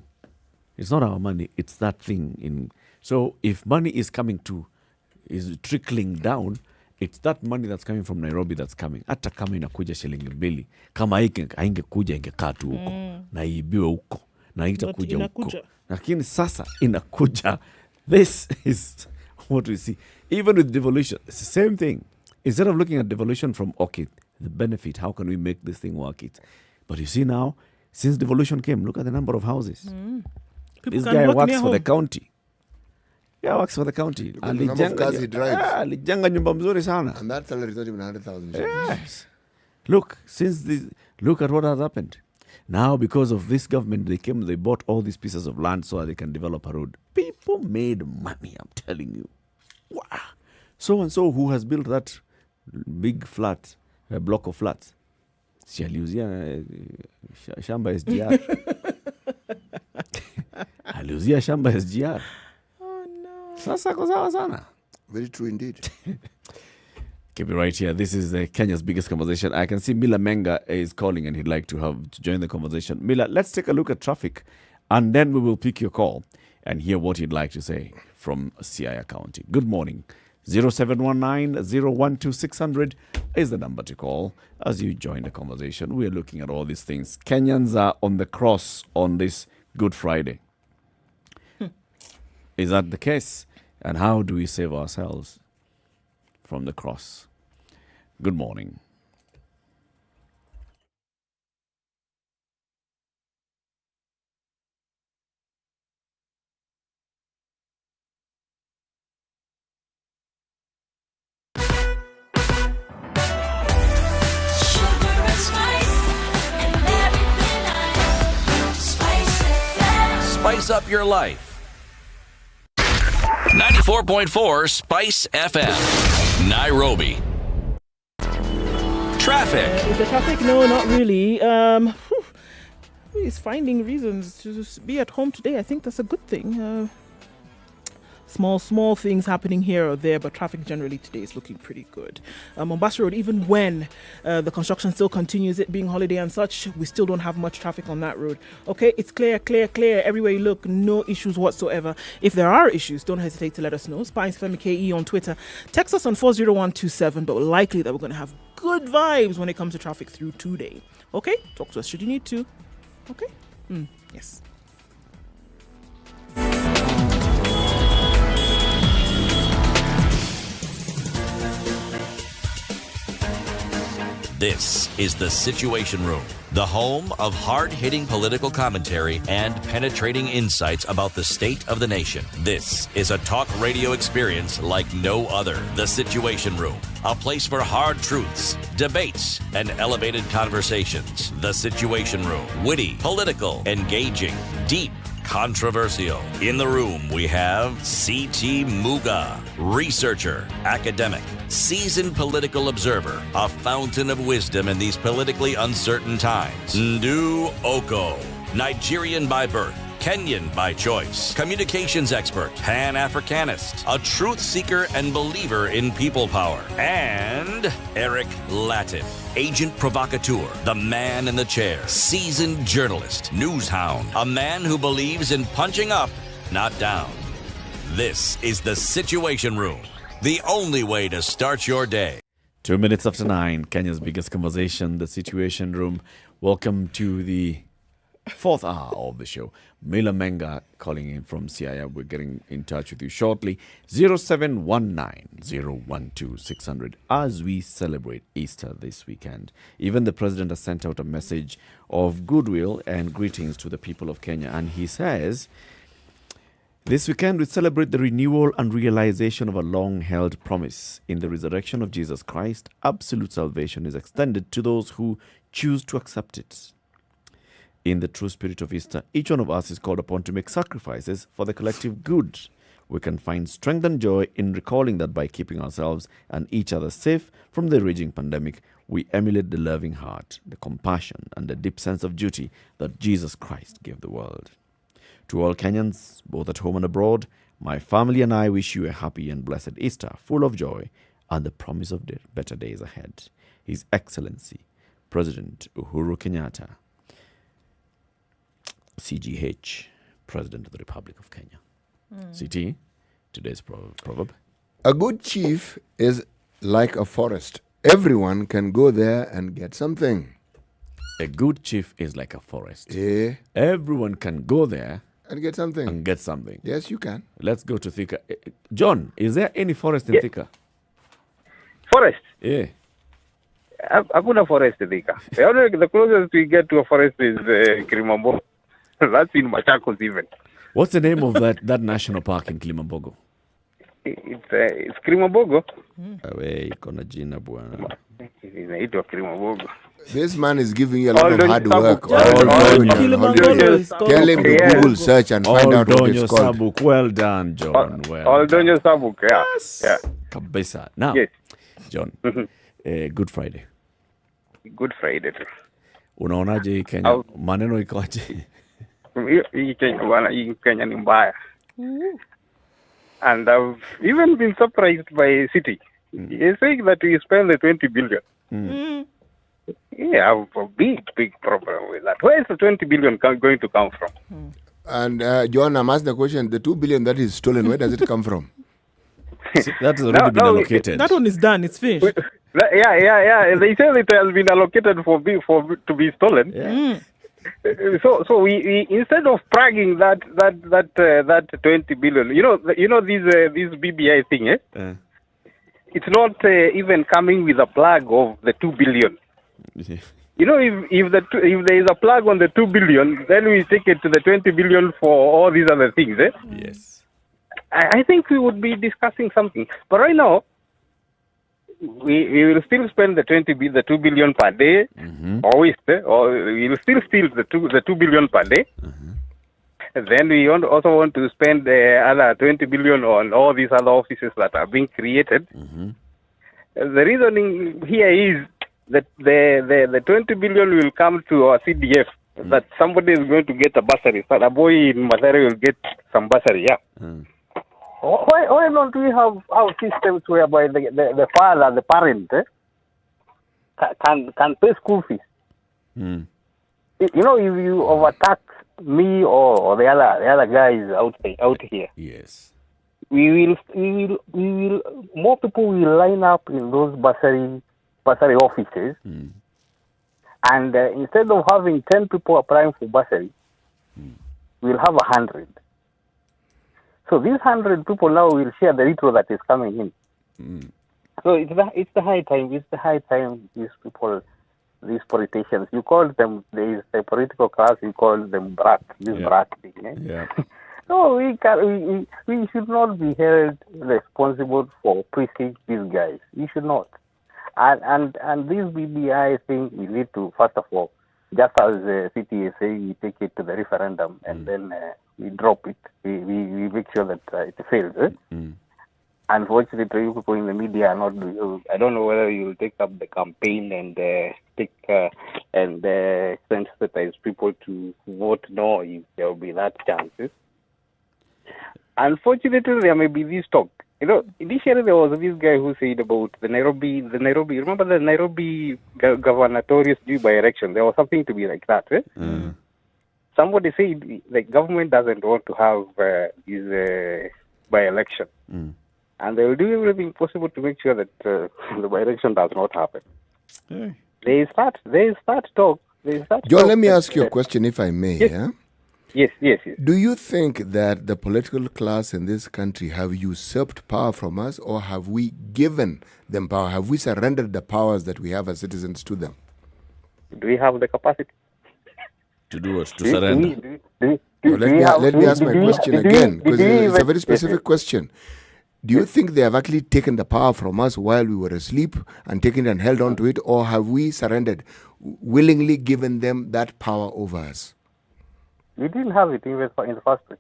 It's not our money, it's that thing in. So if money is is trickling down, it's that money that's coming from Nairobi that's coming. Hata kama inakuja shilingi 2, kama haingekuja ingekaa tu huko na iibiwe huko na itakuja huko. Lakini sasa inakuja. This is what we see. Even with devolution, it's the same thing. Instead of looking at devolution from, the benefit, how can we make this thing work? But you see now, since devolution came, look at the number of houses. This guy works for the county. Yeah, works for the county. Look at the number of cars he drives. Alijenga nyumba mzuri sana. And that salary is not even 100,000. Yes. Look at what has happened. Now, because of this government, they bought all these pieces of land so that they can develop a road. People made money, I'm telling you. Wow. So-and-so who has built that big flat, a block of flats. Si aliuzia shamba SGR. Aliuzia shamba SGR. Oh no. Sasa kwa sawa sana. Very true indeed. Keep it right here. This is Kenya's biggest conversation. I can see Mila Menga is calling and he'd like to join the conversation. Mila, let's take a look at traffic and then we will pick your call and hear what you'd like to say from Siaya County. Good morning. 0719-012-600 is the number to call as you join the conversation. We are looking at all these things. Kenyans are on the cross on this Good Friday. Is that the case? And how do we save ourselves from the cross? Good morning. Spice up your life. 94.4 Spice FM, Nairobi. Traffic. Is the traffic? No, not really. He's finding reasons to be at home today. I think that's a good thing. Small things happening here or there, but traffic generally today is looking pretty good. Mombasa Road, even when the construction still continues, it being holiday and such, we still don't have much traffic on that road. Okay, it's clear. Everywhere you look, no issues whatsoever. If there are issues, don't hesitate to let us know. SpiceFM KE on Twitter. Text us on 40127, but we're likely that we're going to have good vibes when it comes to traffic through today. Okay, talk to us should you need to. Okay, yes. This is The Situation Room, the home of hard-hitting political commentary and penetrating insights about the state of the nation. This is a talk radio experience like no other. The Situation Room, a place for hard truths, debates, and elevated conversations. The Situation Room, witty, political, engaging, deep, controversial. In the room, we have C.T. Muga, researcher, academic, seasoned political observer, a fountain of wisdom in these politically uncertain times. Ndu Oko, Nigerian by birth, Kenyan by choice, communications expert, Pan-Africanist, a truth seeker and believer in people power, and Eric Latif, agent provocateur, the man in the chair, seasoned journalist, news hound, a man who believes in punching up, not down. This is the Situation Room, the only way to start your day. 2 minutes after 9, Kenya's biggest conversation, the Situation Room. Welcome to the fourth hour of the show. Mila Menga calling in from Siaya. We're getting in touch with you shortly. 0719-012-600 as we celebrate Easter this weekend. Even the president has sent out a message of goodwill and greetings to the people of Kenya. And he says, this weekend we celebrate the renewal and realization of a long-held promise. In the resurrection of Jesus Christ, absolute salvation is extended to those who choose to accept it. In the true spirit of Easter, each one of us is called upon to make sacrifices for the collective good. We can find strength and joy in recalling that by keeping ourselves and each other safe from the raging pandemic, we emulate the loving heart, the compassion, and the deep sense of duty that Jesus Christ gave the world. To all Kenyans, both at home and abroad, my family and I wish you a happy and blessed Easter, full of joy and the promise of better days ahead. His Excellency, President Uhuru Kenyatta, CGH, President of the Republic of Kenya. CT, today's proverb. A good chief is like a forest. Everyone can go there and get something. A good chief is like a forest. Yeah. Everyone can go there and get something. Yes, you can. Let's go to Thika. John, is there any forest in Thika? Forest? Yeah. Hakuna forest in Thika. The closest we get to a forest is Kirimambo. That's in Machakos even. What's the name of that national park in Kilimambogo? It's Kilimambogo. Kona jina bwana. Inaitwa Kilimambogo. This man is giving you a lot of hard work. Tell him to Google search and find out what it's called. Sabuk. Well done, John. Oldonyo Sabuk, yeah. Yeah. Kabisa. Now, yes. John, Good Friday. Good Friday. Unaonaje hii Kenya? Maneno ikoje? Hii Kenya ni mbaya. And I've even been surprised by City. He's saying that we spend the 20 billion. Yeah, I have a big problem with that. Where is the 20 billion going to come from? And John, I'm asking the question, the 2 billion that is stolen, where does it come from? That has already been allocated. That one is done, it's finished. Yeah. They say it has been allocated to be stolen. Yeah. So we instead of bragging that 20 billion, you know this BBI thing, it's not even coming with a plug of the 2 billion. Yeah. You know, if there is a plug on the 2 billion, then we take it to the 20 billion for all these other things. Yes. I think we would be discussing something. But right now, we will still spend the 2 billion per day, or we will still steal the 2 billion per day. And then we also want to spend the other 20 billion on all these other offices that are being created. The reasoning here is that the 20 billion will come to our CDF, that somebody is going to get a bursary. So a boy in Mathare will get some bursary, Why don't we have our systems whereby the father, the parent, can pay school fees? You know, if you overtax me or the other guys out here, yes, we will more people will line up in those bursary offices, and instead of having 10 people applying for bursary, we'll have 100. So these 100 people now will share the little that is coming in. So it's the high time. It's the high time these people, these politicians, you call them, there is a political class, you call them brat, brat thing. Yeah. No, we should not be held responsible for preaching these guys. We should not. And this BBI thing, we need to, first of all, just as city is saying, we take it to the referendum and then we drop it. We make sure that it fails. Unfortunately, you people in the media are not. I don't know whether you will take up the campaign and sensitize people to vote no if there will be that chances. Unfortunately, there may be this talk. Initially there was this guy who said about the Nairobi. Remember the Nairobi gubernatorial by-election? There was something to be like that. Somebody said the government doesn't want to have this by-election. And they will do everything possible to make sure that the by-election does not happen. They start talk. John, let me ask you a question, if I may. Yes. Yes. Do you think that the political class in this country have usurped power from us, or have we given them power? Have we surrendered the powers that we have as citizens to them? Do we have the capacity to do it? To surrender? Let me ask my question again, because it's a very specific question. Do you think they have actually taken the power from us while we were asleep and taken it and held on to it, or have we surrendered, willingly given them that power over us? We didn't have it even in the first place.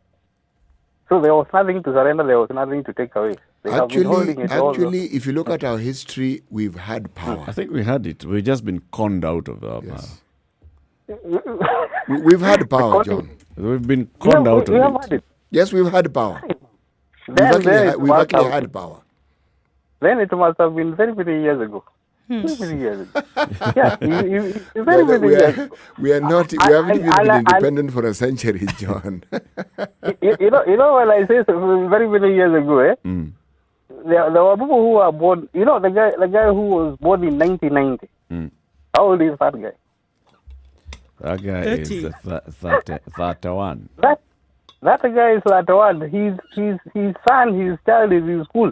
So there was nothing to surrender, there was nothing to take away. Actually, if you look at our history, we've had power. I think we had it. We've just been conned out of our power. We've had power, John. We've been conned out of it. Yes, we've had power. We've actually had power. Then it must have been very many years ago. Very many years ago. Yeah, very many years ago. We haven't even been independent for a century, John. you know when I say very many years ago, there were people who were born. The guy who was born in 1990. How old is that guy? That guy 30. Is 31. That guy is 31. His son, his child is in school.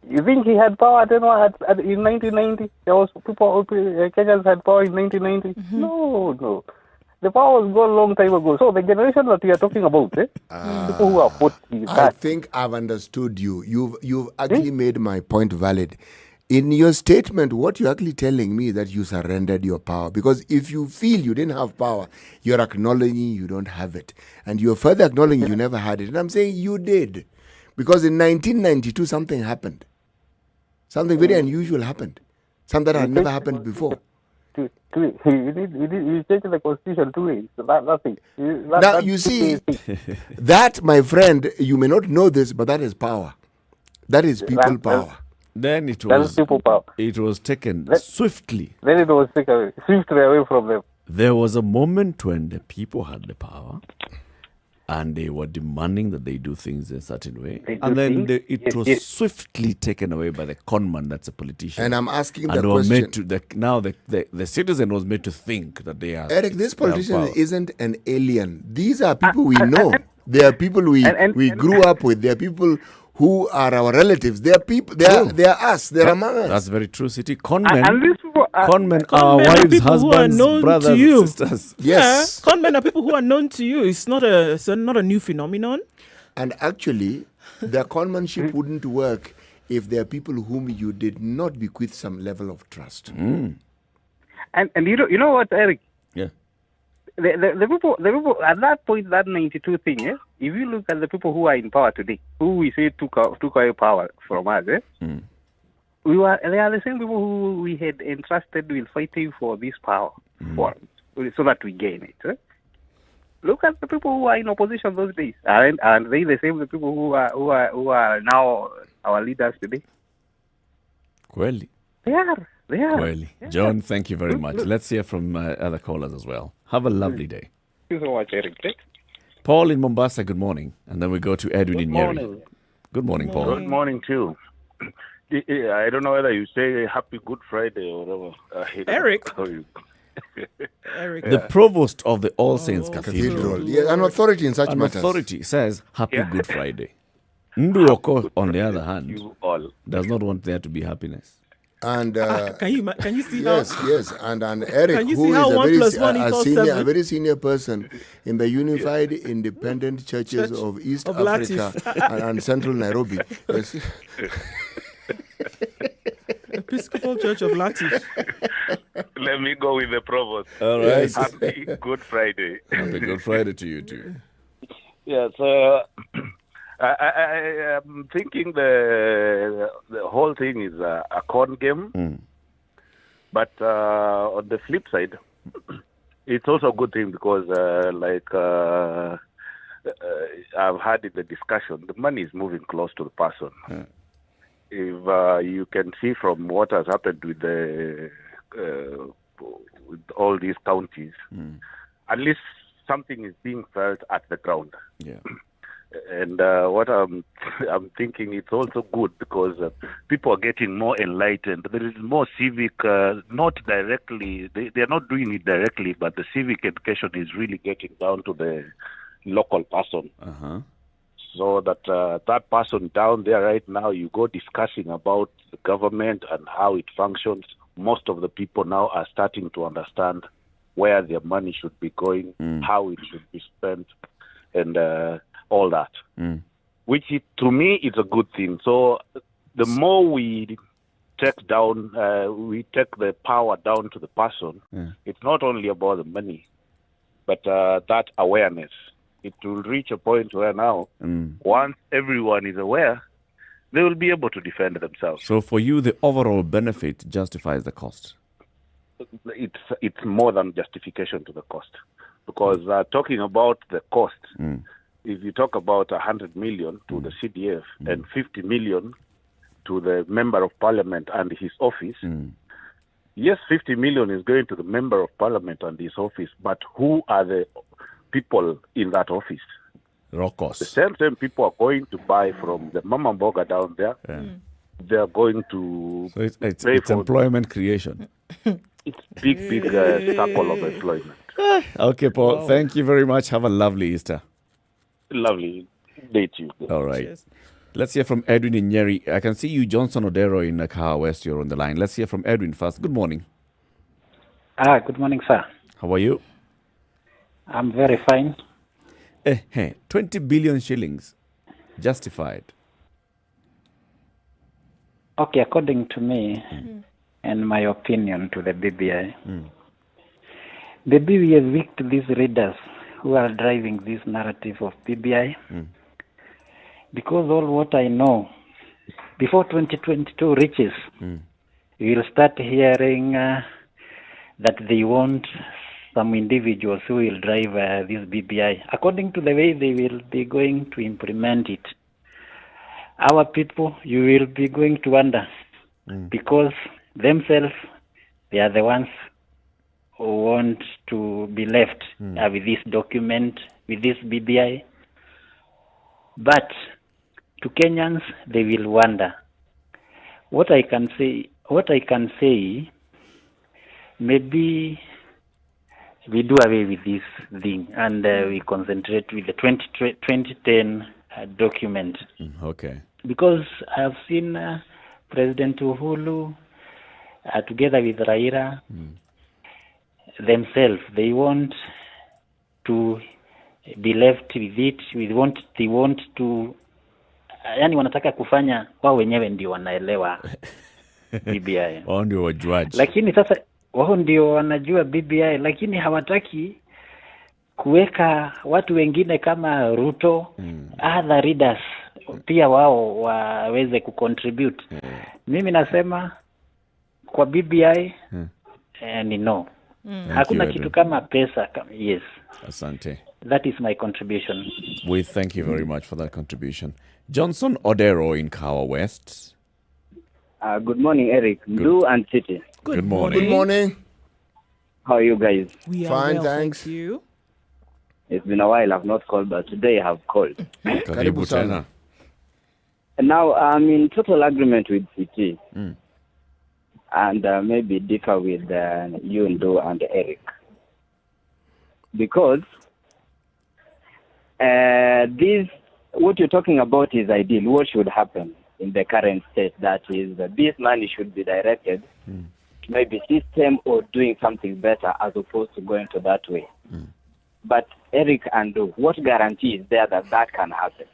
You think he had power in 1990? There was Kenyans had power in 1990? No. The power was gone a long time ago. So the generation that we are talking about, people who are 40. I think I've understood you. You've actually made my point valid. In your statement, what you're actually telling me is that you surrendered your power. Because if you feel you didn't have power, you're acknowledging you don't have it. And you're further acknowledging you never had it. And I'm saying you did. Because in 1992, something happened. Something very unusual happened. Something that had never happened before. You changed the constitution 2 ways. Nothing. Now, you see, that, my friend, you may not know this, but that is power. That is people power. Then it was taken swiftly. Then it was taken swiftly away from them. There was a moment when the people had the power and they were demanding that they do things in a certain way. And then it was swiftly taken away by the conman that's a politician. And I'm asking the question. Now the citizen was made to think that they are... Eric, this politician isn't an alien. These are people we know. They are people we grew up with. They are people who are our relatives. They are people. They are us. They are among us. That's very true, City. Conmen are wives, husbands, brothers, sisters. Yes, conmen are people who are known to you. It's not a new phenomenon. And actually, the conmanship wouldn't work if there are people whom you did not bequeath some level of trust. And you know what, Eric? Yeah. The people at that point, that 92 thing, if you look at the people who are in power today, who we say took away power from us, they are the same people who we had entrusted with fighting for this power, so that we gain it. Look at the people who are in opposition those days. Aren't they the same people who are now our leaders today? Clearly. They are. Well, John, thank you very much. Let's hear from other callers as well. Have a lovely day. Thank you so much, Eric. Paul in Mombasa, good morning. And then we go to Edwin in Nyeri. Good morning, Paul. Good morning, too. I don't know whether you say Happy Good Friday or whatever. Eric. Eric. The provost of the All Saints Cathedral. Yeah, an authority in such matters. An authority says Happy Good Friday. Nduoko, on the other hand, does not want there to be happiness. And can you see yes, and Eric, who is a very senior person in the Unified Independent Churches of East Africa and Central Nairobi. Yes. Episcopal Church of Latif. Let me go with the provost. All right. Happy Good Friday. Happy Good Friday to you too. Yeah, so I am thinking the whole thing is a con game. But on the flip side, it's also a good thing because, I've had in the discussion, the money is moving close to the person. If you can see from what has happened with with all these counties, at least something is being felt at the ground. Yeah. And what I'm thinking, it's also good because people are getting more enlightened. There is more civic, not directly, they are not doing it directly, but the civic education is really getting down to the local person. So that that person down there right now, you go discussing about the government and how it functions. Most of the people now are starting to understand where their money should be going, how it should be spent, and all that, which to me is a good thing. So the more we take down, we take the power down to the person. It's not only about the money, but that awareness. It will reach a point where now, once everyone is aware, they will be able to defend themselves. So for you, the overall benefit justifies the cost? It's more than justification to the cost. Because talking about the cost, if you talk about 100 million to the CDF and 50 million to the Member of Parliament and his office, yes, 50 million is going to the Member of Parliament and his office, but who are the people in that office? Rokos. The same people are going to buy from the Mama Mboga down there. They are going to So it's employment creation. It's big circle of employment. Okay, Paul. Thank you very much. Have a lovely Easter. Lovely day to you. All right. Cheers. Let's hear from Edwin in Nyeri. I can see you, Johnson Odero in Nakuru West. You're on the line. Let's hear from Edwin first. Good morning. Good morning, sir. How are you? I'm very fine. 20 billion shillings. Justified. Okay, according to me and my opinion to the BBI, the BBI evicted these readers who are driving this narrative of BBI because all what I know, before 2022 reaches, we will start hearing that they want some individuals who will drive this BBI. According to the way they will be going to implement it, our people, you will be going to wonder because themselves, they are the ones who want to be left with this document, with this BBI. But to Kenyans, they will wonder. What I can say, maybe we do away with this thing and we concentrate with the 2010 document. Okay. Because I have seen President Uhuru together with Raila themselves, they want to be left with it. They want to, yani wanataka kufanya wao wenyewe ndio wanaelewa BBI. Wao ndio wajuaji. Lakini sasa wao ndio wanajua BBI, lakini hawataki kuweka watu wengine kama Ruto, other readers pia wao waweze kucontribute. Mimi nasema kwa BBI ni no. Hakuna kitu kama pesa. Yes. Asante. That is my contribution. We thank you very much for that contribution. Johnson Odero in Kawa West. Good morning, Eric. Mdu and City. Good morning. Good morning. How are you guys? We are Fine, well, thanks. thank you. It's been a while I've not called, but today I have called. Karibu tena. And now I'm in total agreement with CT. And maybe differ with you, Ndo, and Eric. Because this, what you're talking about is ideal. What should happen in the current state? That is, this money should be directed to maybe system or doing something better as opposed to going to that way. But Eric and Ndo, what guarantee is there that that can happen?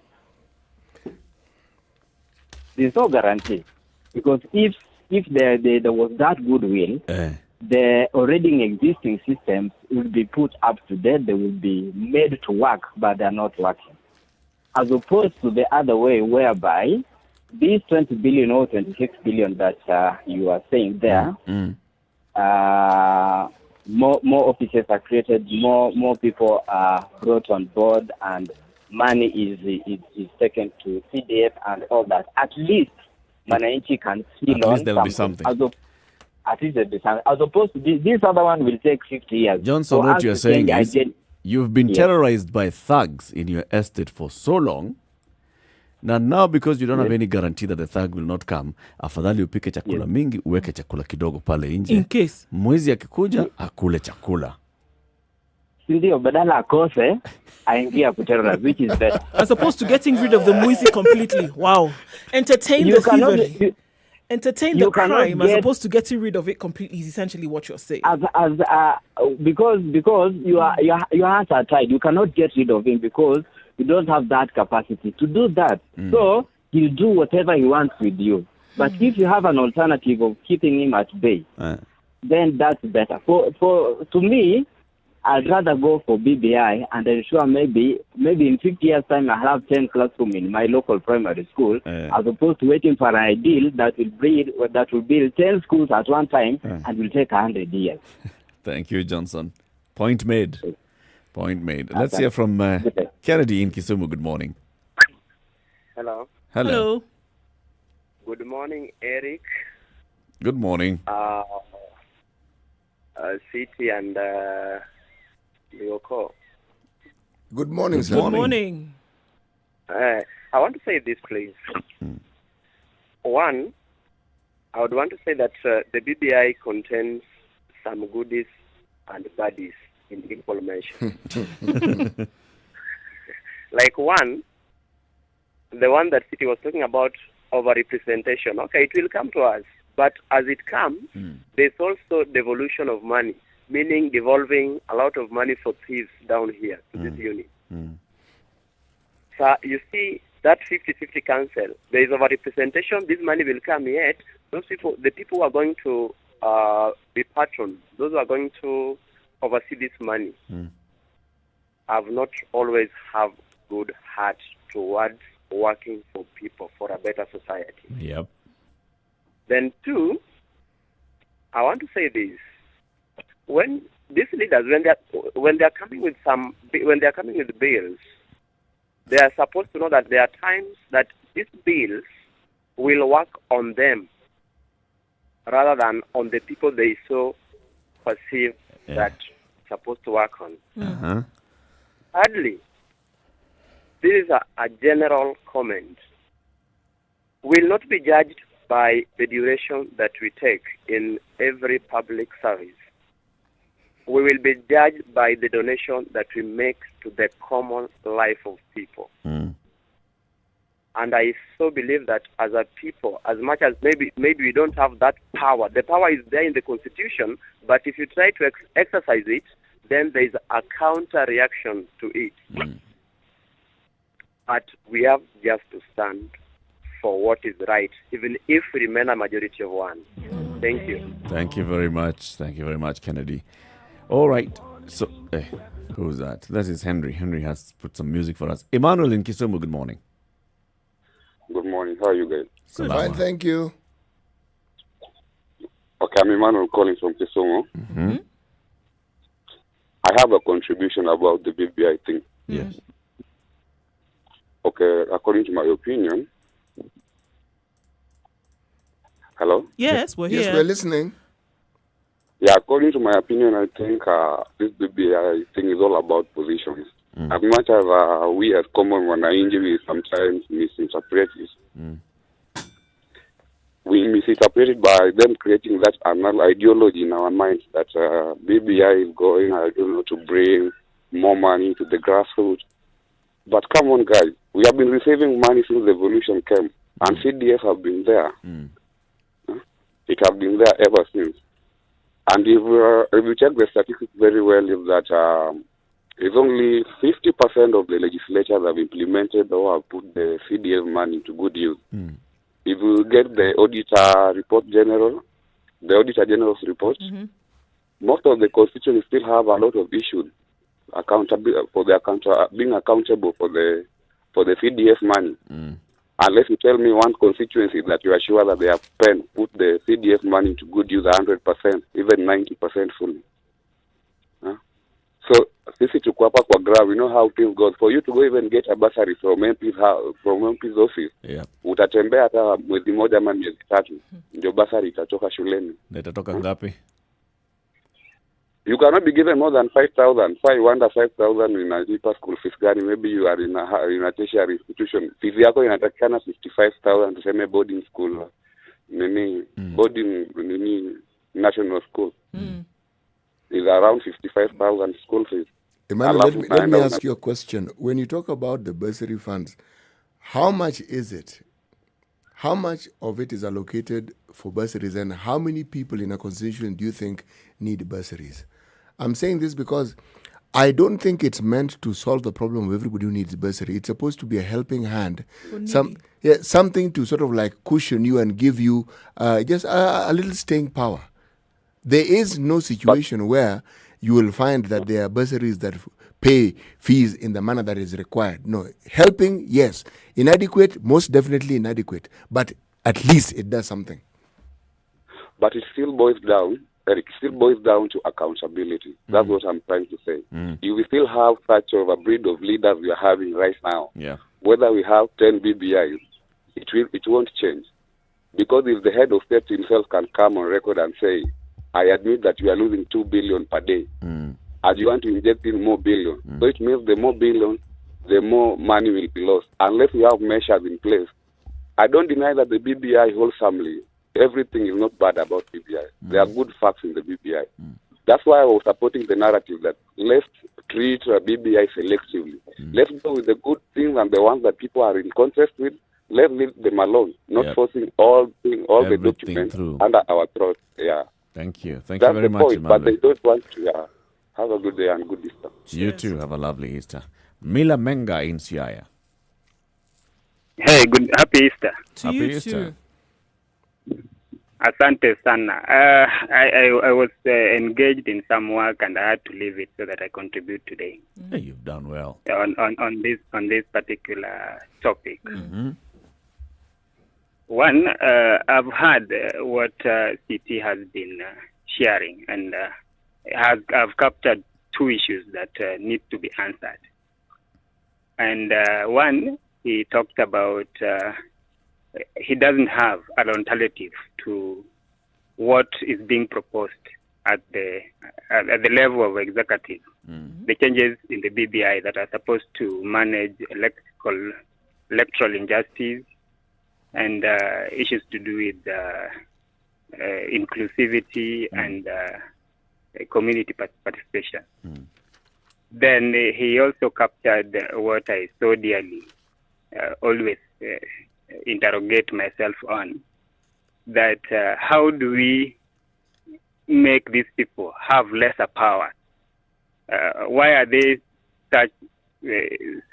There's no guarantee. Because if there was that goodwill, the already existing systems will be put up to date. They will be made to work, but they're not working. As opposed to the other way, whereby these 20 billion or 26 billion that you are saying there, more offices are created, more people are brought on board, and money is taken to CDF and all that. At least Mananchi can feel At least there'll be something. At least there'll be something. As opposed to this other one will take 50 years. Johnson, So what as you're to saying change, is you've been terrorized by thugs in your estate for so long. Now because you don't have any guarantee that the thug will not come, afadhali upike chakula mingi, uweke chakula kidogo pale nje. In case. Mwizi akikuja, akule chakula. Sindio, badala akose, aingia kuterrorize, which is better. As opposed to getting rid of the muizi completely. Wow. Entertain the thievery. Entertain the crime as opposed to getting rid of it completely is essentially what you're saying. Because your hands are tied. You cannot get rid of him because you don't have that capacity to do that. So he'll do whatever he wants with you. But if you have an alternative of keeping him at bay, then that's better. To me, I'd rather go for BBI and ensure maybe in 50 years' time I have 10 classrooms in my local primary school, as opposed to waiting for an ideal that will build 10 schools at one time and will take 100 years. Thank you, Johnson. Point made. Let's hear from Kennedy in Kisumu. Good morning. Hello. Hello. Good morning, Eric. Good morning. City and Lyoko. Good morning, sir. Good morning. I want to say this, please. One, I would want to say that the BBI contains some goodies and baddies in equal measure. Like one, the one that City was talking about, over-representation. Okay, it will come to us. But as it comes, there's also devolution of money, meaning devolving a lot of money for thieves down here to this unit. So you see, that 50-50 council, there is over-representation. This money will come, yet those people, the people who are going to be patrons, those who are going to oversee this money, have not always have good heart towards working for people for a better society. Yep. Then two, I want to say this: when these leaders, when they are coming with bills, they are supposed to know that there are times that these bills will work on them rather than on the people they so perceive that supposed to work on. Thirdly, this is a general comment. Will not be judged by the duration that we take in every public service. We will be judged by the donation that we make to the common life of people. And I so believe that as a people, as much as maybe we don't have that power, the power is there in the Constitution, but if you try to exercise it, then there is a counter reaction to it. But we have just to stand for what is right, even if we remain a majority of one. Thank you. Thank you very much. Thank you very much, Kennedy. All right. So, who's that? That is Henry. Henry has put some music for us. Emmanuel in Kisumu, good morning. Good morning. How are you guys? Fine, thank you. Okay, I'm Emmanuel calling from Kisumu. I have a contribution about the BBI thing. Yes. Okay, according to my opinion. Hello? Yes, we're here. Yes, we're listening. Yeah, according to my opinion, I think this BBI thing is all about positions. As much as we as common wananchi, we sometimes misinterpret it. We misinterpret it by them creating that another ideology in our minds that BBI is going, to bring more money to the grassroots. But come on, guys, we have been receiving money since the devolution came, and CDF have been there. It has been there ever since. And if you check the statistics very well, is that it's only 50% of the legislatures have implemented or have put the CDF money to good use. If you get the Auditor General's report, most of the constituencies still have a lot of issues being accountable for the CDF money. Unless you tell me one constituency that you are sure that they have put the CDF money to good use 100%, even 90% fully. So sisi tuko hapa kwa grab, you know how things go. For you to go even get a bursary from MP's office, utatembea hata mwezi moja ama miezi 3 ndio bursary itatoka shuleni. Na itatoka ngapi? You cannot be given more than 5,000. So you wonder 5,000 in a deeper school fees gani? Maybe you are in a tertiary institution. Fees yako inatakikana 55,000 tuseme boarding school. Boarding national school. Is around 55,000 school fees. Emmanuel, let me ask you a question. When you talk about the bursary funds, how much is it? How much of it is allocated for bursaries, and how many people in a constituency do you think need bursaries? I'm saying this because I don't think it's meant to solve the problem of everybody who needs bursary. It's supposed to be a helping hand, something to sort of like cushion you and give you just a little staying power. There is no situation where you will find that there are bursaries that pay fees in the manner that is required. No, helping, yes. Inadequate, most definitely inadequate. But at least it does something. But it still boils down, Eric, to accountability. That's what I'm trying to say. You will still have such of a breed of leaders we are having right now. Yeah. Whether we have 10 BBIs, it won't change. Because if the head of state himself can come on record and say, I admit that you are losing 2 billion per day, and you want to inject in more billion. So it means the more billion, the more money will be lost. Unless we have measures in place. I don't deny that the BBI wholesomely, everything is not bad about BBI. There are good facts in the BBI. That's why I was supporting the narrative that let's treat BBI selectively. Let's go with the good things and the ones that people are in contest with. Let's leave them alone, not forcing all the documents under our throat. Yeah. Thank you. Thank you very much, point, but they don't want to. Have a good day and good Easter. You too. Have a lovely Easter. Mila Menga in Siaya. Hey, happy Easter. Happy Easter. Asante sana. I was engaged in some work and I had to leave it so that I contribute today. Hey, you've done well. On this particular topic. One, I've heard what CT has been sharing, and I've captured two issues that need to be answered. And one, he talked about he doesn't have an alternative to what is being proposed at the level of executive. The changes in the BBI that are supposed to manage electoral injustice and issues to do with inclusivity and community participation. Then he also captured what I so dearly always interrogate myself on, that how do we make these people have lesser power? Why are they such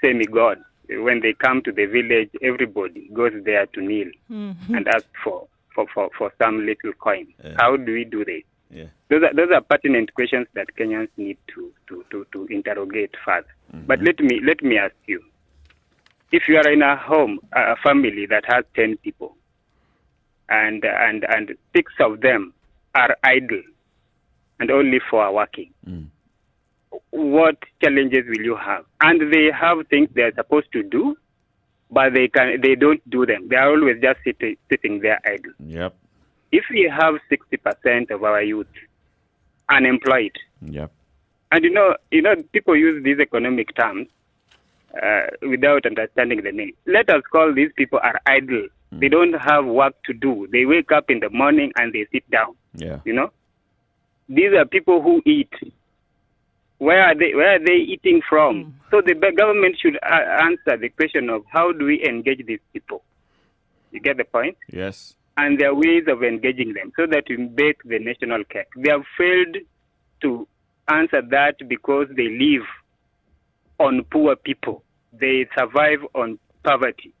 semi-gods? When they come to the village, everybody goes there to kneel and ask for some little coin. How do we do this? Those are pertinent questions that Kenyans need to interrogate further. But let me ask you: if you are in a home, a family that has 10 people, and 6 of them are idle, and only 4 are working, what challenges will you have? And they have things they are supposed to do, but they don't do them. They are always just sitting there idle. Yep. If we have 60% of our youth unemployed, yep. And you know, people use these economic terms without understanding the name. Let us call these people are idle. They don't have work to do. They wake up in the morning and they sit down. Yeah. You know, these are people who eat. Where are they eating from? So the government should answer the question of how do we engage these people? You get the point? Yes. And there are ways of engaging them so that we bake the national cake. They have failed to answer that because they live on poor people. They survive on poverty.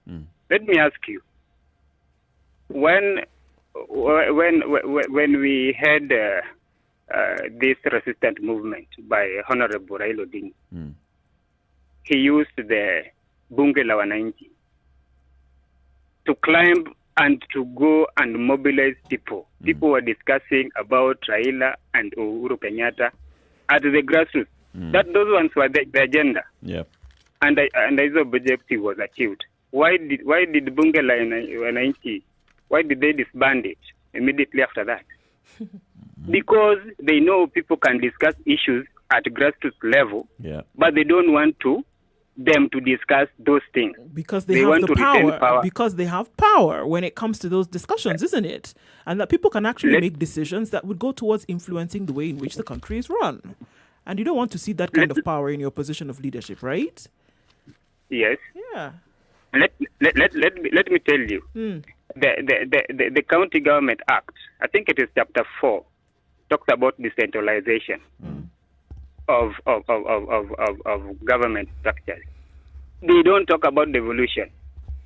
Let me ask you: when we had this resistant movement by Honorable Raila Odinga. He used the Bunge la Wananchi to climb and to go and mobilize people. People were discussing about Raila and Uhuru Kenyatta at the grassroots. Those ones were the agenda. Yep. And his objective was achieved. Why did Bunge la Wananchi, why did they disband it immediately after that? Because they know people can discuss issues at grassroots level, but they don't want them to discuss those things. Because they have the power. Because they have power when it comes to those discussions, isn't it? And that people can actually make decisions that would go towards influencing the way in which the country is run. And you don't want to see that kind of power in your position of leadership, right? Yes. Yeah. Let me tell you, the County Government Act, I think it is chapter 4, talks about decentralization of government structures. They don't talk about devolution,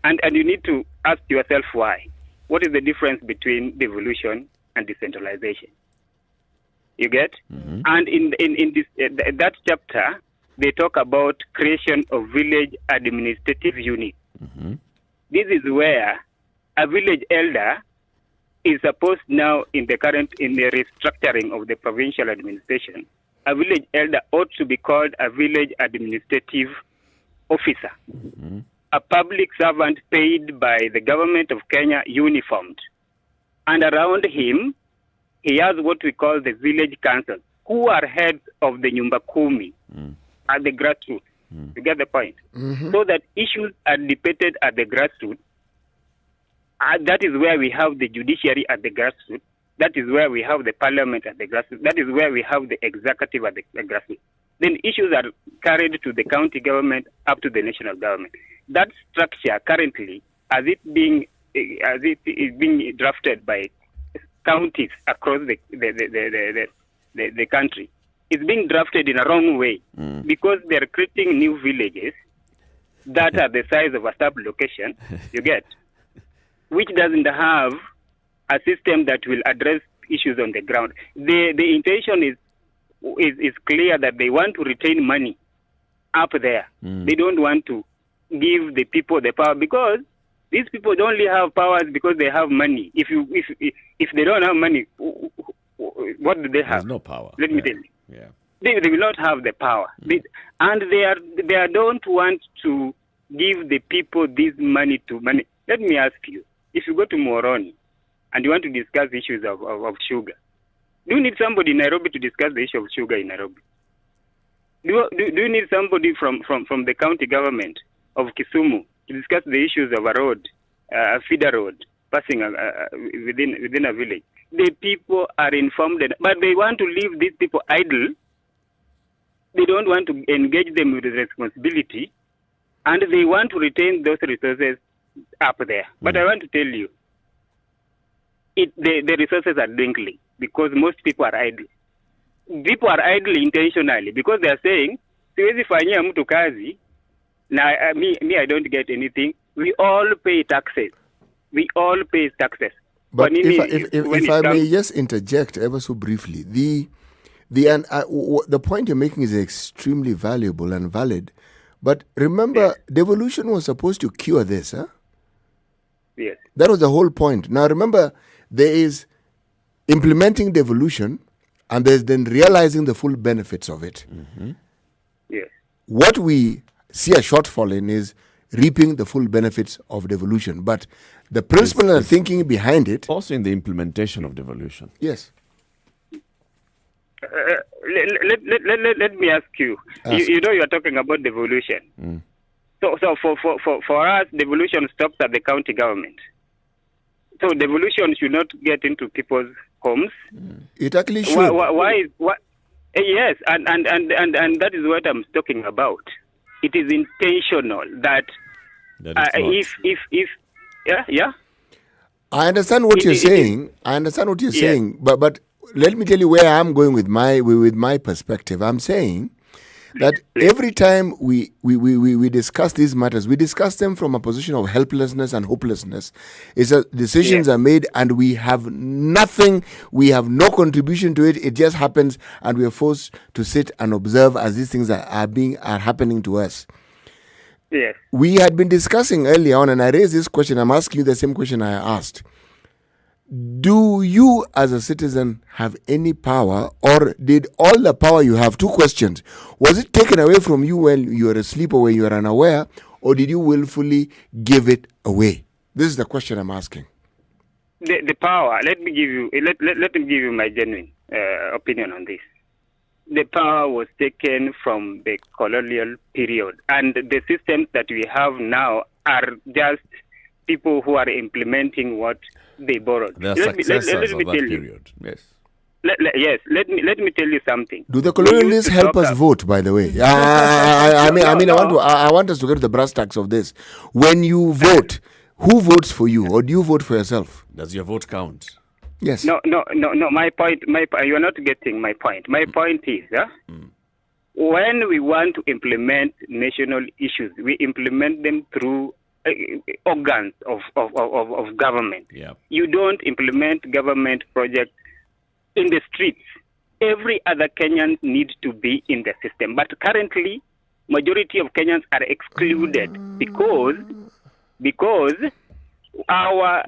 and you need to ask yourself why. What is the difference between devolution and decentralization? You get? And in this that chapter, they talk about creation of village administrative units. This is where a village elder is supposed now in the restructuring of the provincial administration. A village elder ought to be called a village administrative officer, a public servant paid by the government of Kenya, uniformed. And around him, he has what we call the village council, who are heads of the Nyumba Kumi at the grassroots. You get the point? So that issues are debated at the grassroots. That is where we have the judiciary at the grassroots. That is where we have the parliament at the grassroots. That is where we have the executive at the grassroots. Then issues are carried to the county government up to the national government. That structure currently, as it is being drafted by counties across the country, is being drafted in a wrong way because they are creating new villages that are the size of a sub-location, you get, which doesn't have a system that will address issues on the ground. The intention is clear that they want to retain money up there. They don't want to give the people the power because these people only have powers because they have money. If they don't have money, what do they have? There's no power. Let me tell you. Yeah. They will not have the power. And they don't want to give the people this money to money. Let me ask you, if you go to Moroni and you want to discuss issues of sugar, do you need somebody in Nairobi to discuss the issue of sugar in Nairobi? Do you need somebody from the county government of Kisumu to discuss the issues of a road, a feeder road, passing within a village? The people are informed, but they want to leave these people idle. They don't want to engage them with responsibility, and they want to retain those resources up there. But I want to tell you, the resources are dwindling because most people are idle. People are idle intentionally because they are saying, siwezi fanyia mtu kazi, na me I don't get anything. We all pay taxes. But if I may just interject ever so briefly, the point you're making is extremely valuable and valid. But remember, devolution was supposed to cure this, huh? Yes. That was the whole point. Now remember, there is implementing devolution, and there's then realizing the full benefits of it. Yes. What we see a shortfall in is reaping the full benefits of devolution. But the principle and thinking behind it... Also in the implementation of devolution. Yes. Let me ask you. You know you are talking about devolution. So for us, devolution stops at the county government. So devolution should not get into people's homes. It actually should. Why? Yes, and that is what I'm talking about. It is intentional that if I understand what you're saying. But let me tell you where I'm going with my perspective. I'm saying that every time we discuss these matters, we discuss them from a position of helplessness and hopelessness. It's decisions are made and we have nothing, we have no contribution to it. It just happens and we are forced to sit and observe as these things are happening to us. Yes. We had been discussing earlier on, and I raised this question. I'm asking you the same question I asked. Do you, as a citizen, have any power, or did all the power you have? Two questions. Was it taken away from you when you were asleep or when you were unaware, or did you willfully give it away? This is the question I'm asking. The power. Let me give you my genuine opinion on this. The power was taken from the colonial period, and the systems that we have now are just people who are implementing what they borrowed. They are Let me successors tell of that you. period. Yes. Let me tell you something. Do the colonialists help us vote, by the way? I want us to get to the brass tacks of this. When you vote, who votes for you, or do you vote for yourself? Does your vote count? Yes. No. My point. You are not getting my point. My point is, when we want to implement national issues, we implement them through organs of government. Yeah. You don't implement government projects in the streets. Every other Kenyan needs to be in the system. But currently, majority of Kenyans are excluded because our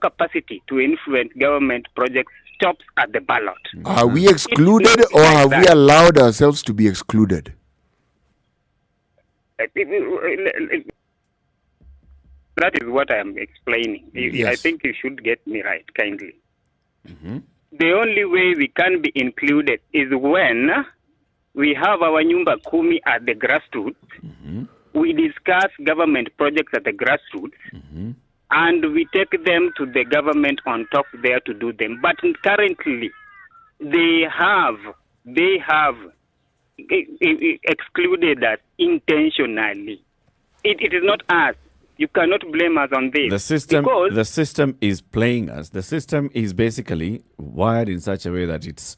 capacity to influence government projects stops at the ballot. Are we excluded, or have we allowed ourselves to be excluded? That is what I am explaining. Yes. I think you should get me right, kindly. Mm-hmm. The only way we can be included is when we have our Nyumba Kumi at the grassroots. Mm-hmm. We discuss government projects at the grassroots, and we take them to the government on top there to do them. But currently, they have excluded us intentionally. It is not us. You cannot blame us on this. The system is playing us. The system is basically wired in such a way that it's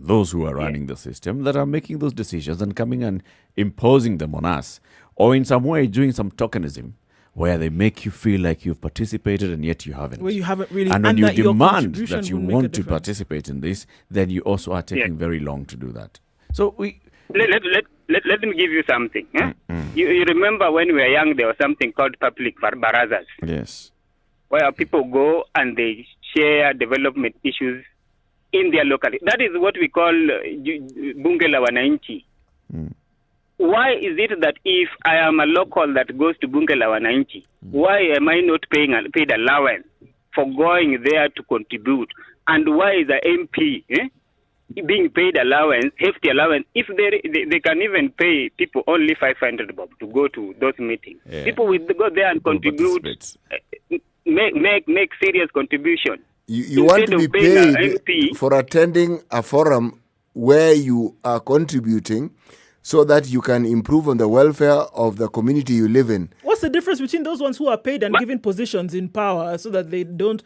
those who are running the system, that are making those decisions and coming and imposing them on us, or in some way doing some tokenism where they make you feel like you've participated and yet you haven't. Well, you haven't really. And when you that your demand contribution that you will make a want to difference. participate in this, then you also are taking very long to do that. So Let me give you something. You remember when we were young, there was something called public barazas. Yes. Where people go and they share development issues in their locality. That is what we call bunge la wananchi. Why is it that if I am a local that goes to bunge la wananchi, why am I not paid allowance for going there to contribute? And why is the MP being paid allowance, hefty allowance, if they can even pay people only 500 bob to go to those meetings? Yeah. People will go there and contribute, make serious contribution. You want to be paid for attending a forum where you are contributing so that you can improve on the welfare of the community you live in. What's the difference between those ones who are paid and given positions in power so that they don't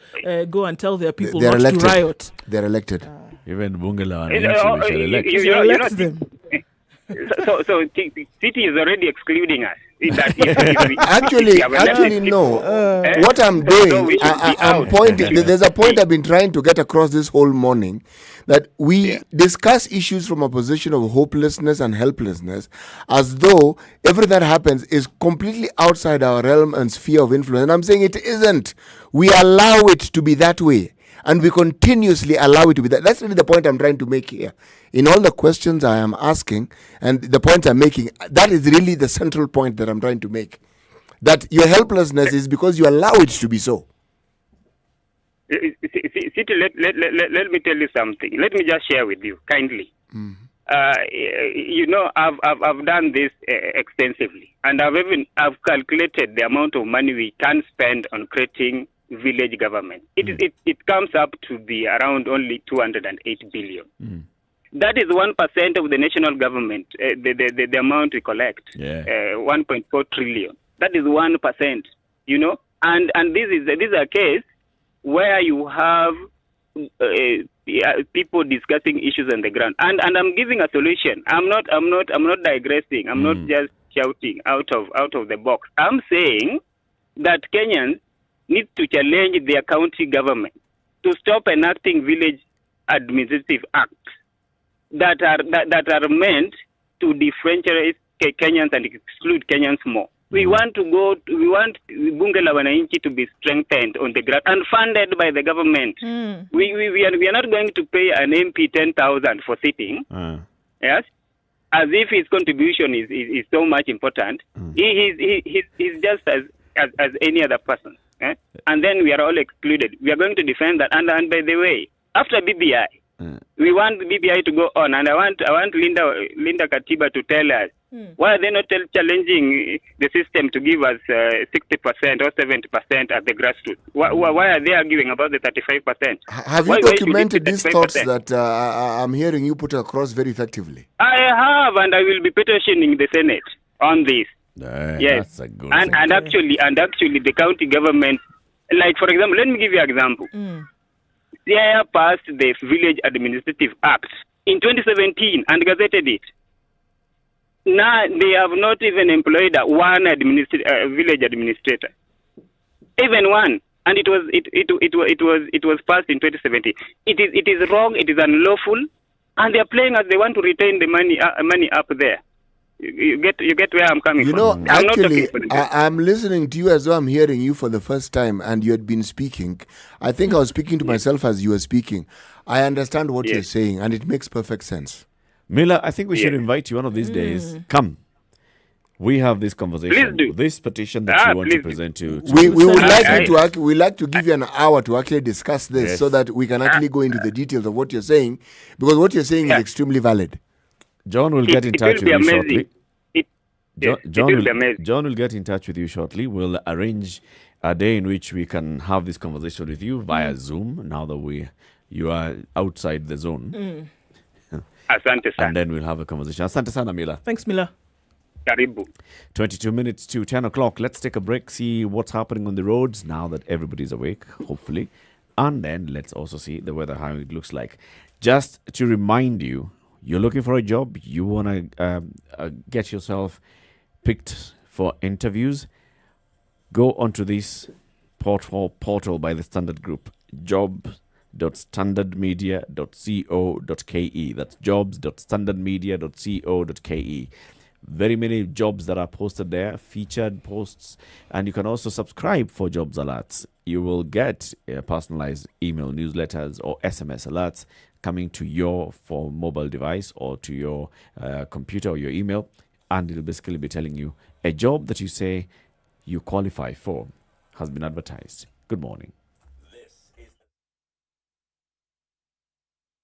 go and tell their people They're not elected. to riot? They're elected. Even Bungala You elect them. So city is already excluding us. Actually, no. What I'm doing, I'm pointing. There's a point I've been trying to get across this whole morning, that we discuss issues from a position of hopelessness and helplessness, as though everything that happens is completely outside our realm and sphere of influence. And I'm saying it isn't. We allow it to be that way. And we continuously allow it to be that. That's really the point I'm trying to make here. In all the questions I am asking and the points I'm making, that is really the central point that I'm trying to make. That your helplessness is because you allow it to be so. City, let me tell you something. Let me just share with you, kindly. I've done this extensively, and I've calculated the amount of money we can spend on creating village government. It comes up to be around only 208 billion. That is 1% of the national government, the amount we collect, 1.4 trillion. That is 1%, and this is a case where you have people discussing issues on the ground. And I'm giving a solution. I'm not digressing. I'm not just shouting out of the box. I'm saying that Kenyans need to challenge their county government to stop enacting village administrative acts that are meant to differentiate Kenyans and exclude Kenyans more. We want Bunge la Wananchi to be strengthened on the ground and funded by the government. We are not going to pay an MP 10,000 for sitting. Yes, as if his contribution is so much important. He's just as any other person. And then we are all excluded. We are going to defend that. And by the way, after BBI, we want BBI to go on. And I want Linda Katiba to tell us why are they not challenging the system to give us 60% or 70% at the grassroots? Why are they arguing about the 35%? Have you documented these thoughts that I'm hearing you put across very effectively? I have, and I will be petitioning the Senate on this. Yes, that's a good and actually the county government, like for example, let me give you an example. They passed the Village Administrative Act in 2017 and gazetted it. Now they have not even employed one village administrator, even one, and it was passed in 2017. It is wrong. It is unlawful, and they are playing as they want to retain the money up there. You get where I'm coming from. You know, actually, I'm listening to you as though I'm hearing you for the first time, and you had been speaking. I think I was speaking to myself as you were speaking. I understand what you're saying, and it makes perfect sense. Miller, I think we should invite you one of these days. Come. We have this conversation. Please do. This petition that you want to present to we would like you we'd like to give you an hour to actually discuss this so that we can actually go into the details of what you're saying, because what you're saying is extremely valid. John will get in touch with you shortly. John will get in touch with you shortly. We'll arrange a day in which we can have this conversation with you via Zoom, now that you are outside the zone. Asante sana. And then we'll have a conversation. Asante sana, Mila. Thanks, Mila. Karibu. 22 minutes to 10 o'clock. Let's take a break, see what's happening on the roads now that everybody's awake, hopefully. And then let's also see the weather, how it looks like. Just to remind you, you're looking for a job, you want to get yourself picked for interviews, go onto this portal by the Standard Group, jobs.standardmedia.co.ke. That's jobs.standardmedia.co.ke. Very many jobs that are posted there, featured posts, and you can also subscribe for jobs alerts. You will get personalized email newsletters or SMS alerts coming to your mobile device or to your computer or your email, and it'll basically be telling you a job that you say you qualify for has been advertised. Good morning.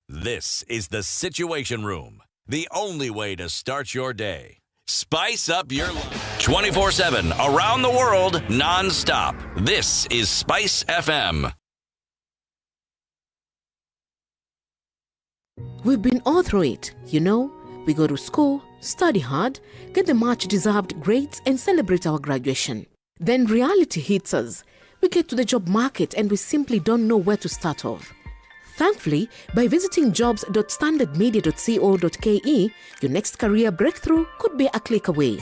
This is the Situation Room, the only way to start your day. Spice up your life 24/7 around the world, non-stop. This is Spice FM. We've been all through it, you know. We go to school, study hard, get the much-deserved grades, and celebrate our graduation. Then reality hits us. We get to the job market and we simply don't know where to start off. Thankfully, by visiting jobs.standardmedia.co.ke, your next career breakthrough could be a click away.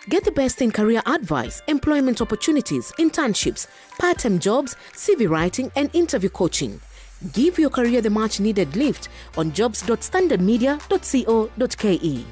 Get the best in career advice, employment opportunities, internships, part-time jobs, CV writing, and interview coaching. Give your career the much-needed lift on jobs.standardmedia.co.ke.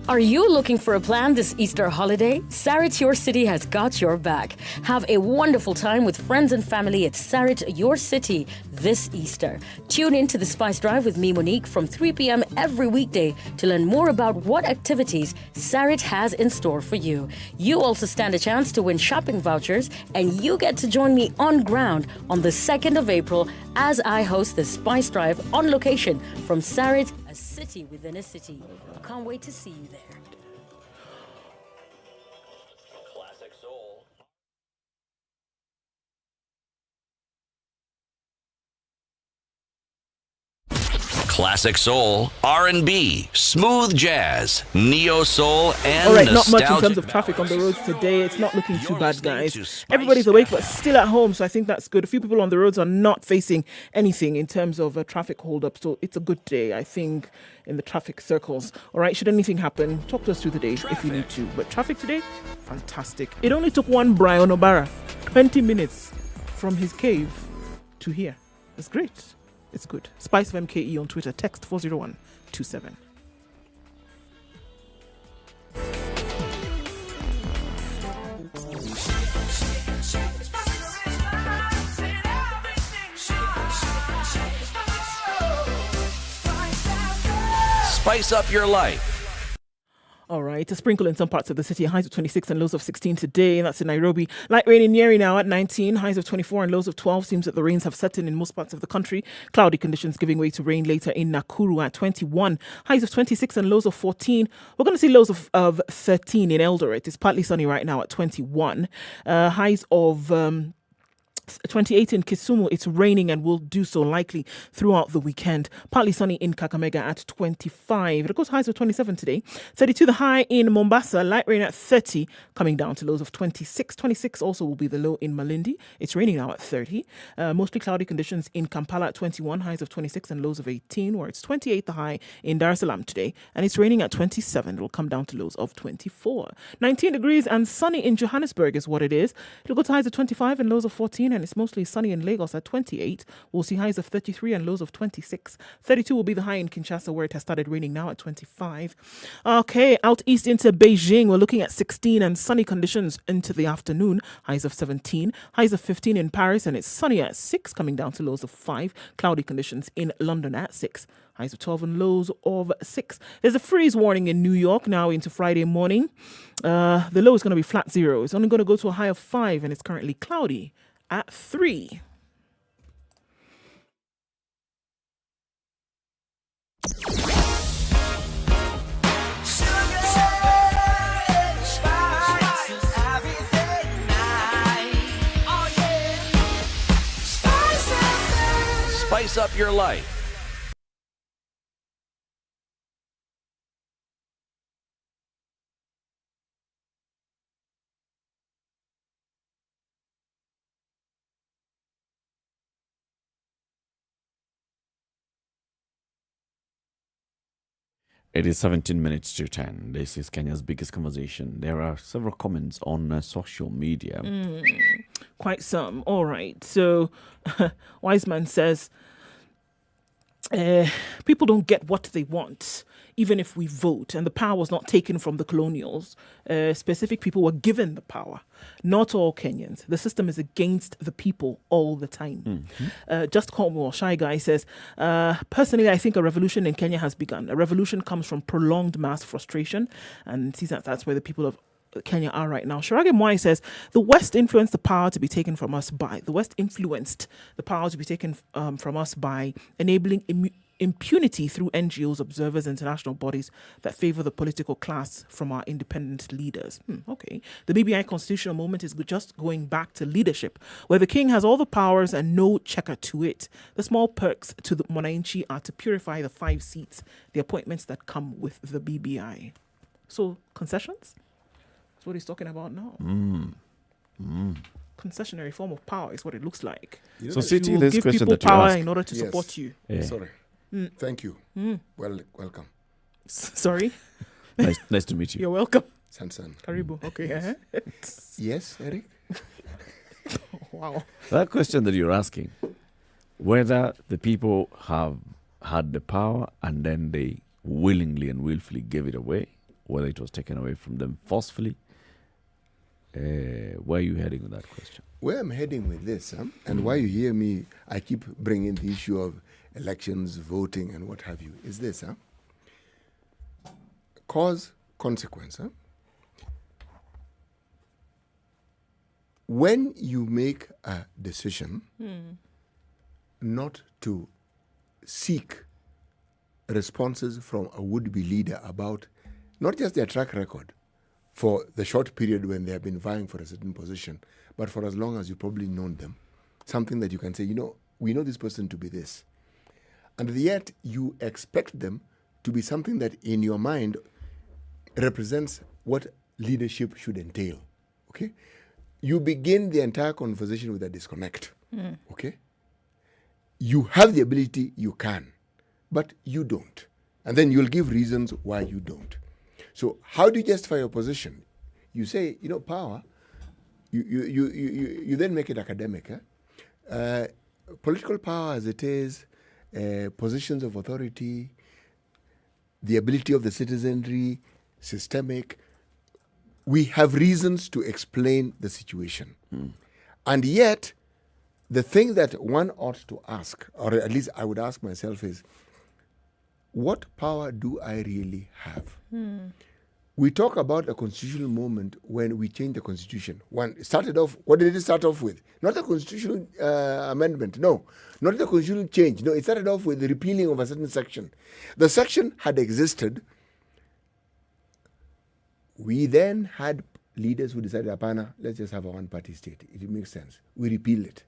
Are you looking for a plan this Easter holiday? Sarit Your City has got your back. Have a wonderful time with friends and family at Sarit Your City this Easter. Tune in to the Spice Drive with me, Monique, from 3 p.m. every weekday to learn more about what activities Sarit has in store for you. You also stand a chance to win shopping vouchers, and you get to join me on ground on the 2nd of April as I host the Spice Drive on location from Sarit, a city within a city. I can't wait to see you there. Classic soul, R&B, smooth jazz, neo soul, and All right, not nostalgic. much in terms of traffic on the roads today. It's not looking too bad, guys. Everybody's awake but still at home, so I think that's good. A few people on the roads are not facing anything in terms of traffic hold-up, so it's a good day, I think, in the traffic circles. All right, should anything happen, talk to us through the day if you need to. But traffic today, fantastic. It only took one Brian Obara 20 minutes from his cave to here. It's great. It's good. SpiceFM KE on Twitter. Text 40127. Spice up your life. All right, a sprinkle in some parts of the city. Highs of 26 and lows of 16 today. And that's in Nairobi. Light rain in Nyeri now at 19. Highs of 24 and lows of 12. Seems that the rains have set in most parts of the country. Cloudy conditions giving way to rain later in Nakuru at 21. Highs of 26 and lows of 14. We're going to see lows of 13 in Eldoret. It's partly sunny right now at 21. Highs of 28 in Kisumu. It's raining and will do so likely throughout the weekend. Partly sunny in Kakamega at 25. It goes highs of 27 today. 32 the high in Mombasa. Light rain at 30, coming down to lows of 26. 26 also will be the low in Malindi. It's raining now at 30. Mostly cloudy conditions in Kampala at 21. Highs of 26 and lows of 18, where it's 28 the high in Dar es Salaam today. And it's raining at 27. It will come down to lows of 24. 19 degrees and sunny in Johannesburg is what it is. It'll go to highs of 25 and lows of 14. And it's mostly sunny in Lagos at 28. We'll see highs of 33 and lows of 26. 32 will be the high in Kinshasa, where it has started raining now at 25. Okay, out east into Beijing, we're looking at 16 and sunny conditions into the afternoon. Highs of 17. Highs of 15 in Paris, and it's sunny at 6, coming down to lows of 5. Cloudy conditions in London at 6. Highs of 12 and lows of 6. There's a freeze warning in New York now into Friday morning. The low is going to be flat 0. It's only going to go to a high of 5, and it's currently cloudy at 3. Spice up your life. It is 17 minutes to 10. This is Kenya's biggest conversation. There are several comments on social media. Quite some. All right. So, Wiseman says, people don't get what they want, even if we vote. And the power was not taken from the colonials. Specific people were given the power. Not all Kenyans. The system is against the people all the time. Just Cornwall, Shy Guy says, personally, I think a revolution in Kenya has begun. A revolution comes from prolonged mass frustration. And sees that's where the people of Kenya are right now. Shirage Mwai says, the West influenced the power to be taken from us by enabling impunity through NGOs, observers, international bodies that favor the political class from our independent leaders. Okay. The BBI constitutional movement is just going back to leadership, where the king has all the powers and no checker to it. The small perks to the Mwananchi are to purify the 5 seats, the appointments that come with the BBI. So, concessions? That's what he's talking about now. Concessionary form of power is what it looks like. So, City, you will this give question people that you power asked. in order to support you. Yeah. Sorry. Thank you. Welcome. Sorry? Nice to meet you. You're welcome. Sansan. Karibu. Okay. Yes, Eric? Wow. That question that you're asking, whether the people have had the power and then they willingly and willfully gave it away, whether it was taken away from them forcefully, where are you heading with that question? Where I'm heading with this, and why you hear me, I keep bringing the issue of elections, voting, and what have you, is this, cause, consequence. When you make a decision not to seek responses from a would-be leader about not just their track record for the short period when they have been vying for a certain position, but for as long as you've probably known them, something that you can say, we know this person to be this. And yet you expect them to be something that in your mind represents what leadership should entail. Okay? You begin the entire conversation with a disconnect. Okay? You have the ability, you can, but you don't. And then you'll give reasons why you don't. So how do you justify your position? You say, power, you then make it academic. Political power as it is, positions of authority, the ability of the citizenry, systemic. We have reasons to explain the situation. And yet, the thing that one ought to ask, or at least I would ask myself, is, what power do I really have? We talk about a constitutional moment when we change the constitution. What did it start off with? Not a constitutional amendment, no. Not the constitutional change. No, it started off with the repealing of a certain section. The section had existed. We then had leaders who decided, apana, let's just have a one-party state. It makes sense. We repeal it.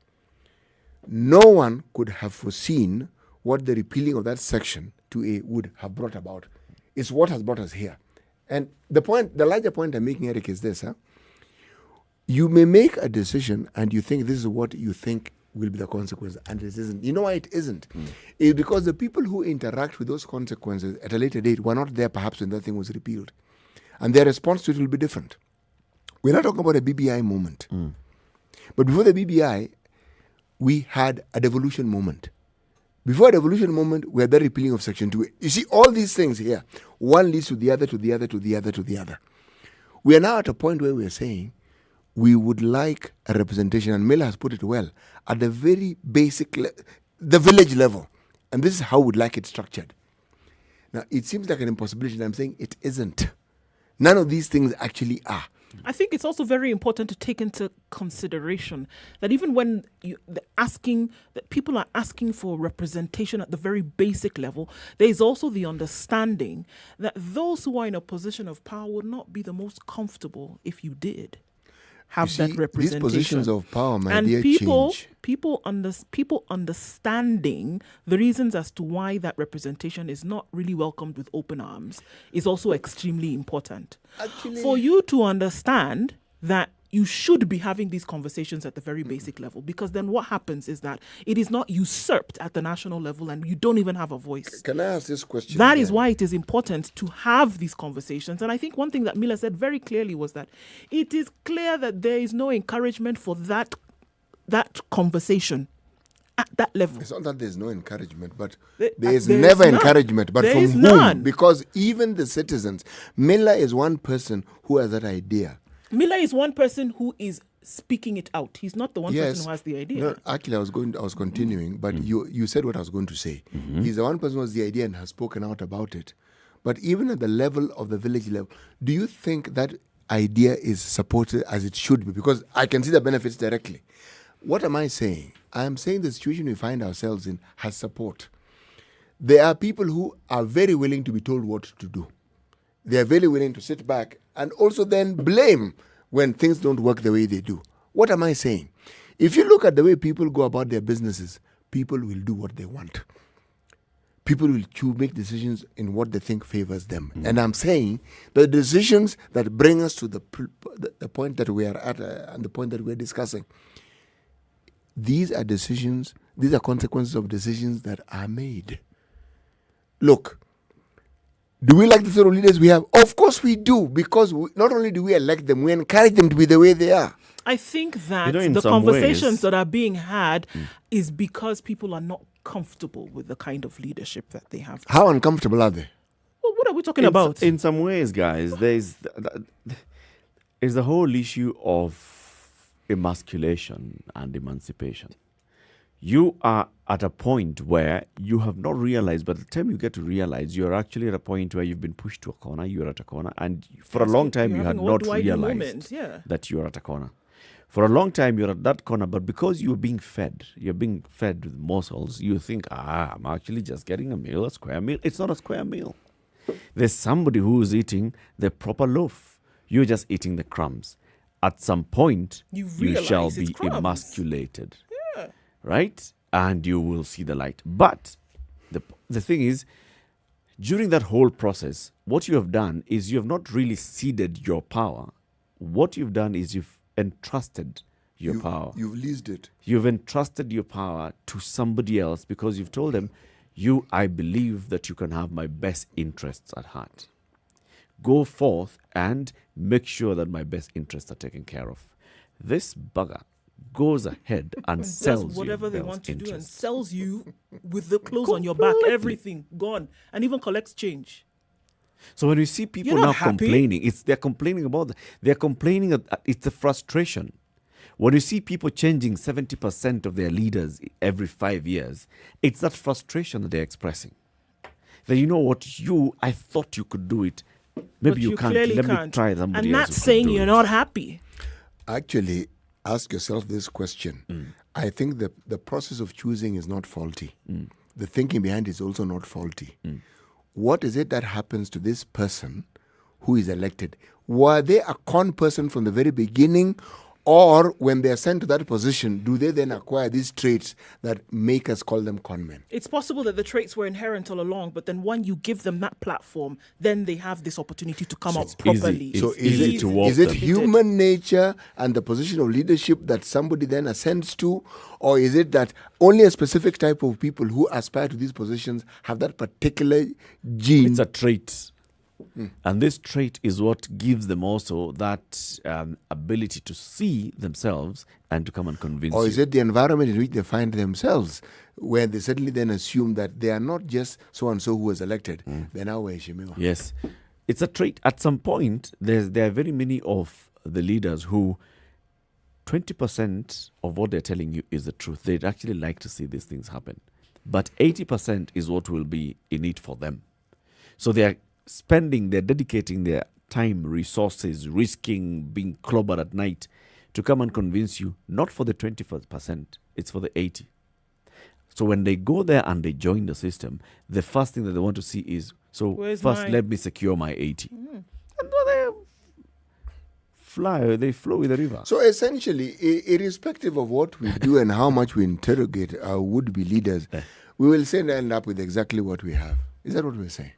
No one could have foreseen what the repealing of that section would have brought about. It's what has brought us here. And the larger point I'm making, Eric, is this. You may make a decision and you think this is what you think will be the consequence, and it isn't. You know why it isn't? It's because the people who interact with those consequences at a later date were not there perhaps when that thing was repealed. And their response to it will be different. We're not talking about a BBI moment. But before the BBI, we had a devolution moment. Before a devolution moment, we had the repealing of Section 2. You see, all these things here, one leads to the other, to the other, to the other, to the other. We are now at a point where we are saying we would like a representation, and Miller has put it well, at the very basic, the village level. And this is how we'd like it structured. Now, it seems like an impossibility, and I'm saying it isn't. None of these things actually are. I think it's also very important to take into consideration that even when people are asking for representation at the very basic level, there is also the understanding that those who are in a position of power would not be the most comfortable if you did have that representation. These positions of power, change. People understanding the reasons as to why that representation is not really welcomed with open arms is also extremely important. Actually, for you to understand that you should be having these conversations at the very basic level, because then what happens is that it is not usurped at the national level and you don't even have a voice. Can I ask this question? That is why it is important to have these conversations. And I think one thing that Miller said very clearly was that it is clear that there is no encouragement for that conversation at that level. It's not that there's no encouragement, but there is never encouragement. But from whom? None. Because even the citizens, Miller is one person who has that idea. Miller is one person who is speaking it out. He's not the one person who has the idea. No, actually, I was continuing, but you said what I was going to say. He's the one person who has the idea and has spoken out about it. But even at the level of the village level, do you think that idea is supported as it should be? Because I can see the benefits directly. What am I saying? I am saying the situation we find ourselves in has support. There are people who are very willing to be told what to do. They are very willing to sit back and also then blame when things don't work the way they do. What am I saying? If you look at the way people go about their businesses, people will do what they want. People will make decisions in what they think favors them. And I'm saying the decisions that bring us to the point that we are at and the point that we're discussing, these are consequences of decisions that are made. Look, do we like the sort of leaders we have? Of course we do, because not only do we elect them, we encourage them to be the way they are. I think that the conversations that are being had is because people are not comfortable with the kind of leadership that they have. How uncomfortable are they? Well, what are we talking about? In some ways, guys, there's the whole issue of emasculation and emancipation. You are at a point where you have not realized, but the time you get to realize, you're actually at a point where you've been pushed to a corner, you're at a corner, and for a long time you had not realized that you're at a corner. For a long time you're at that corner, but because you're being fed with morsels, you think, I'm actually just getting a square meal. It's not a square meal. There's somebody who's eating the proper loaf. You're just eating the crumbs. At some point, you shall be emasculated. Right? And you will see the light. But the thing is, during that whole process, what you have done is you have not really ceded your power. What you've done is you've entrusted your power. You've leased it. You've entrusted your power to somebody else because you've told them, I believe that you can have my best interests at heart. Go forth and make sure that my best interests are taken care of. This bugger goes ahead and sells does whatever you they Bell's want to do and interests. sells you with the clothes on your back, everything gone, and even collects change. So when you see people You're not now happy. complaining, they're complaining about they're complaining. It's a frustration. When you see people changing 70% of their leaders every 5 years, it's that frustration that they're expressing. That you know what, I thought you could do it. Maybe But you you can't. clearly Let can't. me try somebody And else. that's who can saying do you're it. not happy. Actually, ask yourself this question. I think the process of choosing is not faulty. The thinking behind it is also not faulty. What is it that happens to this person who is elected? Were they a con person from the very beginning? Or when they are sent to that position, do they then acquire these traits that make us call them con men? It's possible that the traits were inherent all along, but then when you give them that platform, then they have this opportunity to come up properly. Is it human nature and the position of leadership that somebody then ascends to? Or is it that only a specific type of people who aspire to these positions have that particular gene? It's a trait. And this trait is what gives them also that ability to see themselves and to come and convince Or you. is it the environment in which they find themselves, where they suddenly then assume that they are not just so-and-so who was elected, they're now Waheshimiwa. Yes. It's a trait. At some point, there are very many of the leaders who 20% of what they're telling you is the truth. They'd actually like to see these things happen. But 80% is what will be in it for them. So they're dedicating their time, resources, risking being clobbered at night to come and convince you, not for the 20%, it's for the 80%. So when they go there and they join the system, the first thing that they want to see is, Where's first mine? let me secure my 80%. And they flow with the river. So essentially, irrespective of what we do and how much we interrogate our would-be leaders, we will still end up with exactly what we have. Is that what we're saying?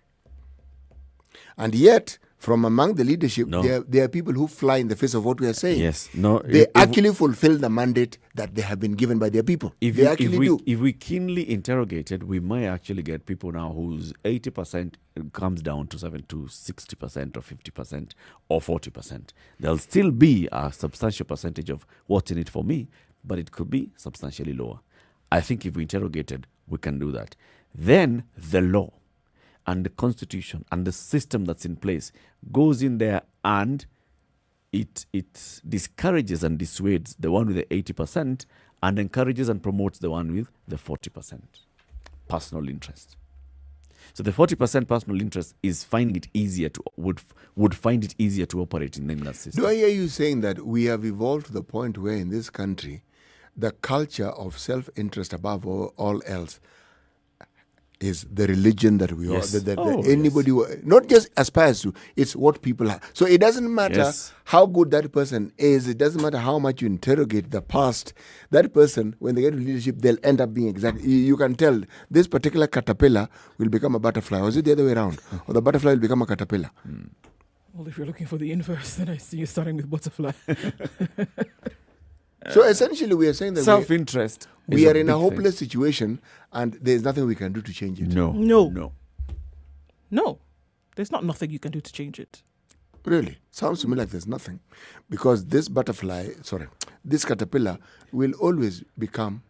And yet, from among the leadership, there are people who fly in the face of what we are saying. Yes. No. They actually fulfill the mandate that they have been given by their people. They actually do. If we keenly interrogated, we might actually get people now whose 80% comes down to 60% or 50% or 40%. There'll still be a substantial percentage of what's in it for me, but it could be substantially lower. I think if we interrogated, we can do that. Then the law and the constitution and the system that's in place goes in there and it discourages and dissuades the one with the 80% and encourages and promotes the one with the 40% personal interest. So the 40% personal interest is finding it easier to would find it easier to operate in that system. Do I hear you saying that we have evolved to the point where in this country, the culture of self-interest above all else is the religion that we Yes. are, that anybody not just aspires to, it's what people have. So it doesn't matter how good that person is, it doesn't matter how much you interrogate the past, that person, when they get to leadership, they'll end up being exactly, you can tell this particular caterpillar will become a butterfly, or is it the other way around? Or the butterfly will become a caterpillar. Well, if you're looking for the inverse, then I see you starting with butterfly. So essentially, we are saying that self-interest. we are in a hopeless situation, and there's nothing we can do to change it. No. There's not nothing you can do to change it. Really? Sounds to me like there's nothing. Because this caterpillar will always become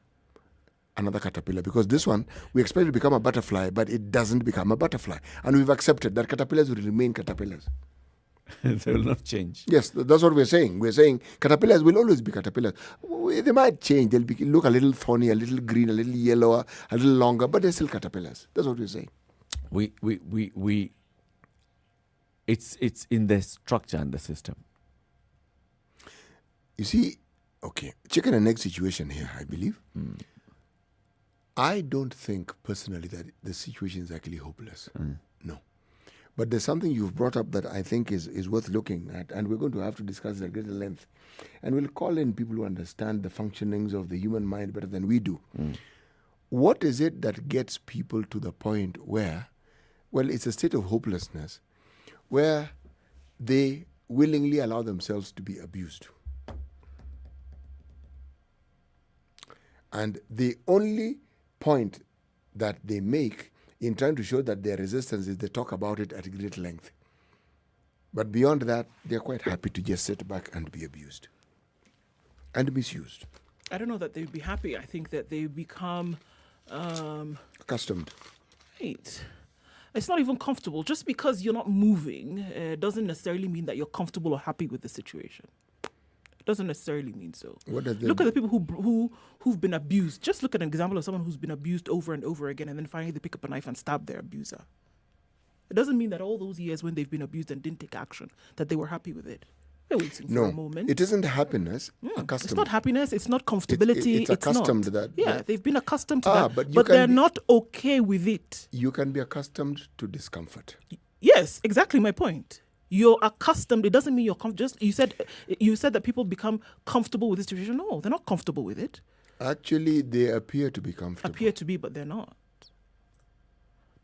another caterpillar. Because this one, we expect it to become a butterfly, but it doesn't become a butterfly. And we've accepted that caterpillars will remain caterpillars. They will not change. Yes, that's what we're saying. We're saying caterpillars will always be caterpillars. They might change. They'll look a little thorny, a little green, a little yellower, a little longer, but they're still caterpillars. That's what we're saying. It's in the structure and the system. You see, okay, chicken and egg situation here, I believe. I don't think personally that the situation is actually hopeless. No. But there's something you've brought up that I think is worth looking at, and we're going to have to discuss it at greater length. And we'll call in people who understand the functionings of the human mind better than we do. what is it that gets people to the point where, well, it's a state of hopelessness, where they willingly allow themselves to be abused. And the only point that they make in trying to show that their resistance is they talk about it at great length. But beyond that, they're quite happy to just sit back and be abused and misused. I don't know that they'd be happy. I think that they become accustomed. Right. It's not even comfortable. Just because you're not moving doesn't necessarily mean that you're comfortable or happy with the situation. It doesn't necessarily mean so. Look at the people who've been abused. Just look at an example of someone who's been abused over and over again, and then finally they pick up a knife and stab their abuser. It doesn't mean that all those years when they've been abused and didn't take action, that they were happy with it. They're waiting for a moment. It isn't happiness. It's not happiness. It's not comfortability. It's accustomed to that. Yeah, they've been accustomed to that, but they're not okay with it. You can be accustomed to discomfort. Yes, exactly my point. You're accustomed. It doesn't mean you're you said that people become comfortable with this situation. No, they're not comfortable with it. Actually, they appear to be comfortable. Appear to be, but they're not.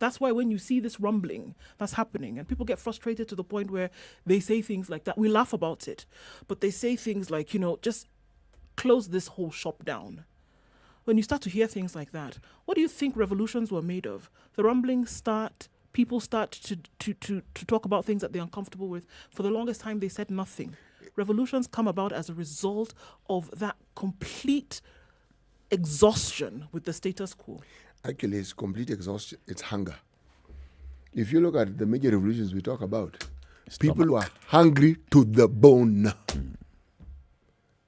That's why when you see this rumbling that's happening and people get frustrated to the point where they say things like that, we laugh about it. But they say things like, just close this whole shop down. When you start to hear things like that, what do you think revolutions were made of? The rumblings start, people start to talk about things that they're uncomfortable with. For the longest time, they said nothing. Revolutions come about as a result of that complete exhaustion with the status quo. Actually, it's complete exhaustion. It's hunger. If you look at the major revolutions we talk about, people were hungry to the bone.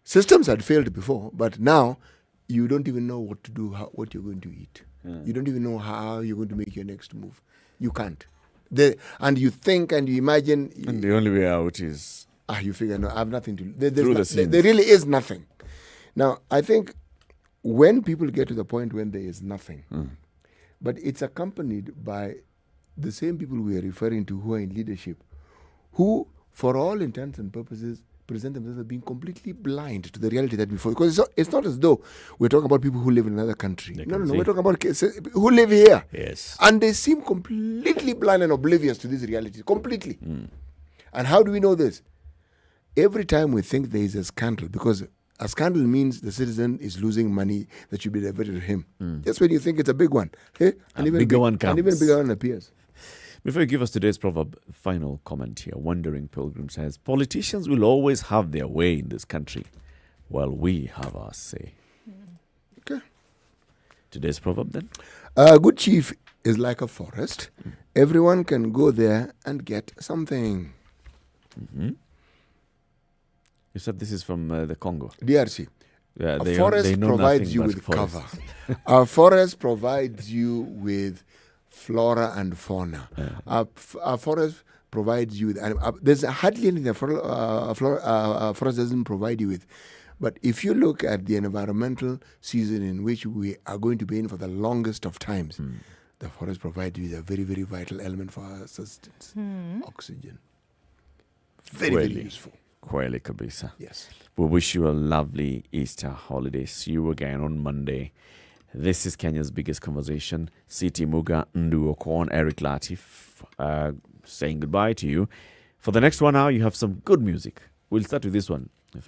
Systems had failed before, but now you don't even know what to do, what you're going to eat. You don't even know how you're going to make your next move. You can't. And you think and you imagine. And the only way out is... you figure, no, I have nothing to do. There really is nothing. Now, I think when people get to the point when there is nothing, but it's accompanied by the same people we are referring to who are in leadership, who, for all intents and purposes, present themselves as being completely blind to the reality that before. Because it's not as though we're talking about people who live in another country. No. We're talking about who live here. Yes. And they seem completely blind and oblivious to this reality. Completely. And how do we know this? Every time we think there is a scandal, because a scandal means the citizen is losing money that should be diverted to him. That's when you think it's a big one. And even bigger one comes. And even bigger one appears. Before you give us today's proverb, final comment here. Wandering Pilgrim says, politicians will always have their way in this country, while we have our say. Okay. Today's proverb then? A good chief is like a forest. Everyone can go there and get something. You said this is from the Congo. DRC. Yeah, a forest provides you with cover. A forest provides you with flora and fauna. A forest provides you with... there's hardly anything a forest doesn't provide you with. But if you look at the environmental season in which we are going to be in for the longest of times, the forest provides you with a very, very vital element for our sustenance. Oxygen. Very useful. Kweli kabisa. Yes. We wish you a lovely Easter holiday. See you again on Monday. This is Kenya's biggest conversation. Siti Muga Ndu Okon, Eric Latif, saying goodbye to you. For the next 1 hour, you have some good music. We'll start with this one. That's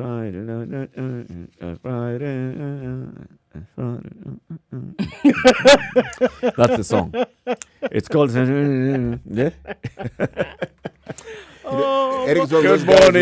the song. It's called... Eric's good morning.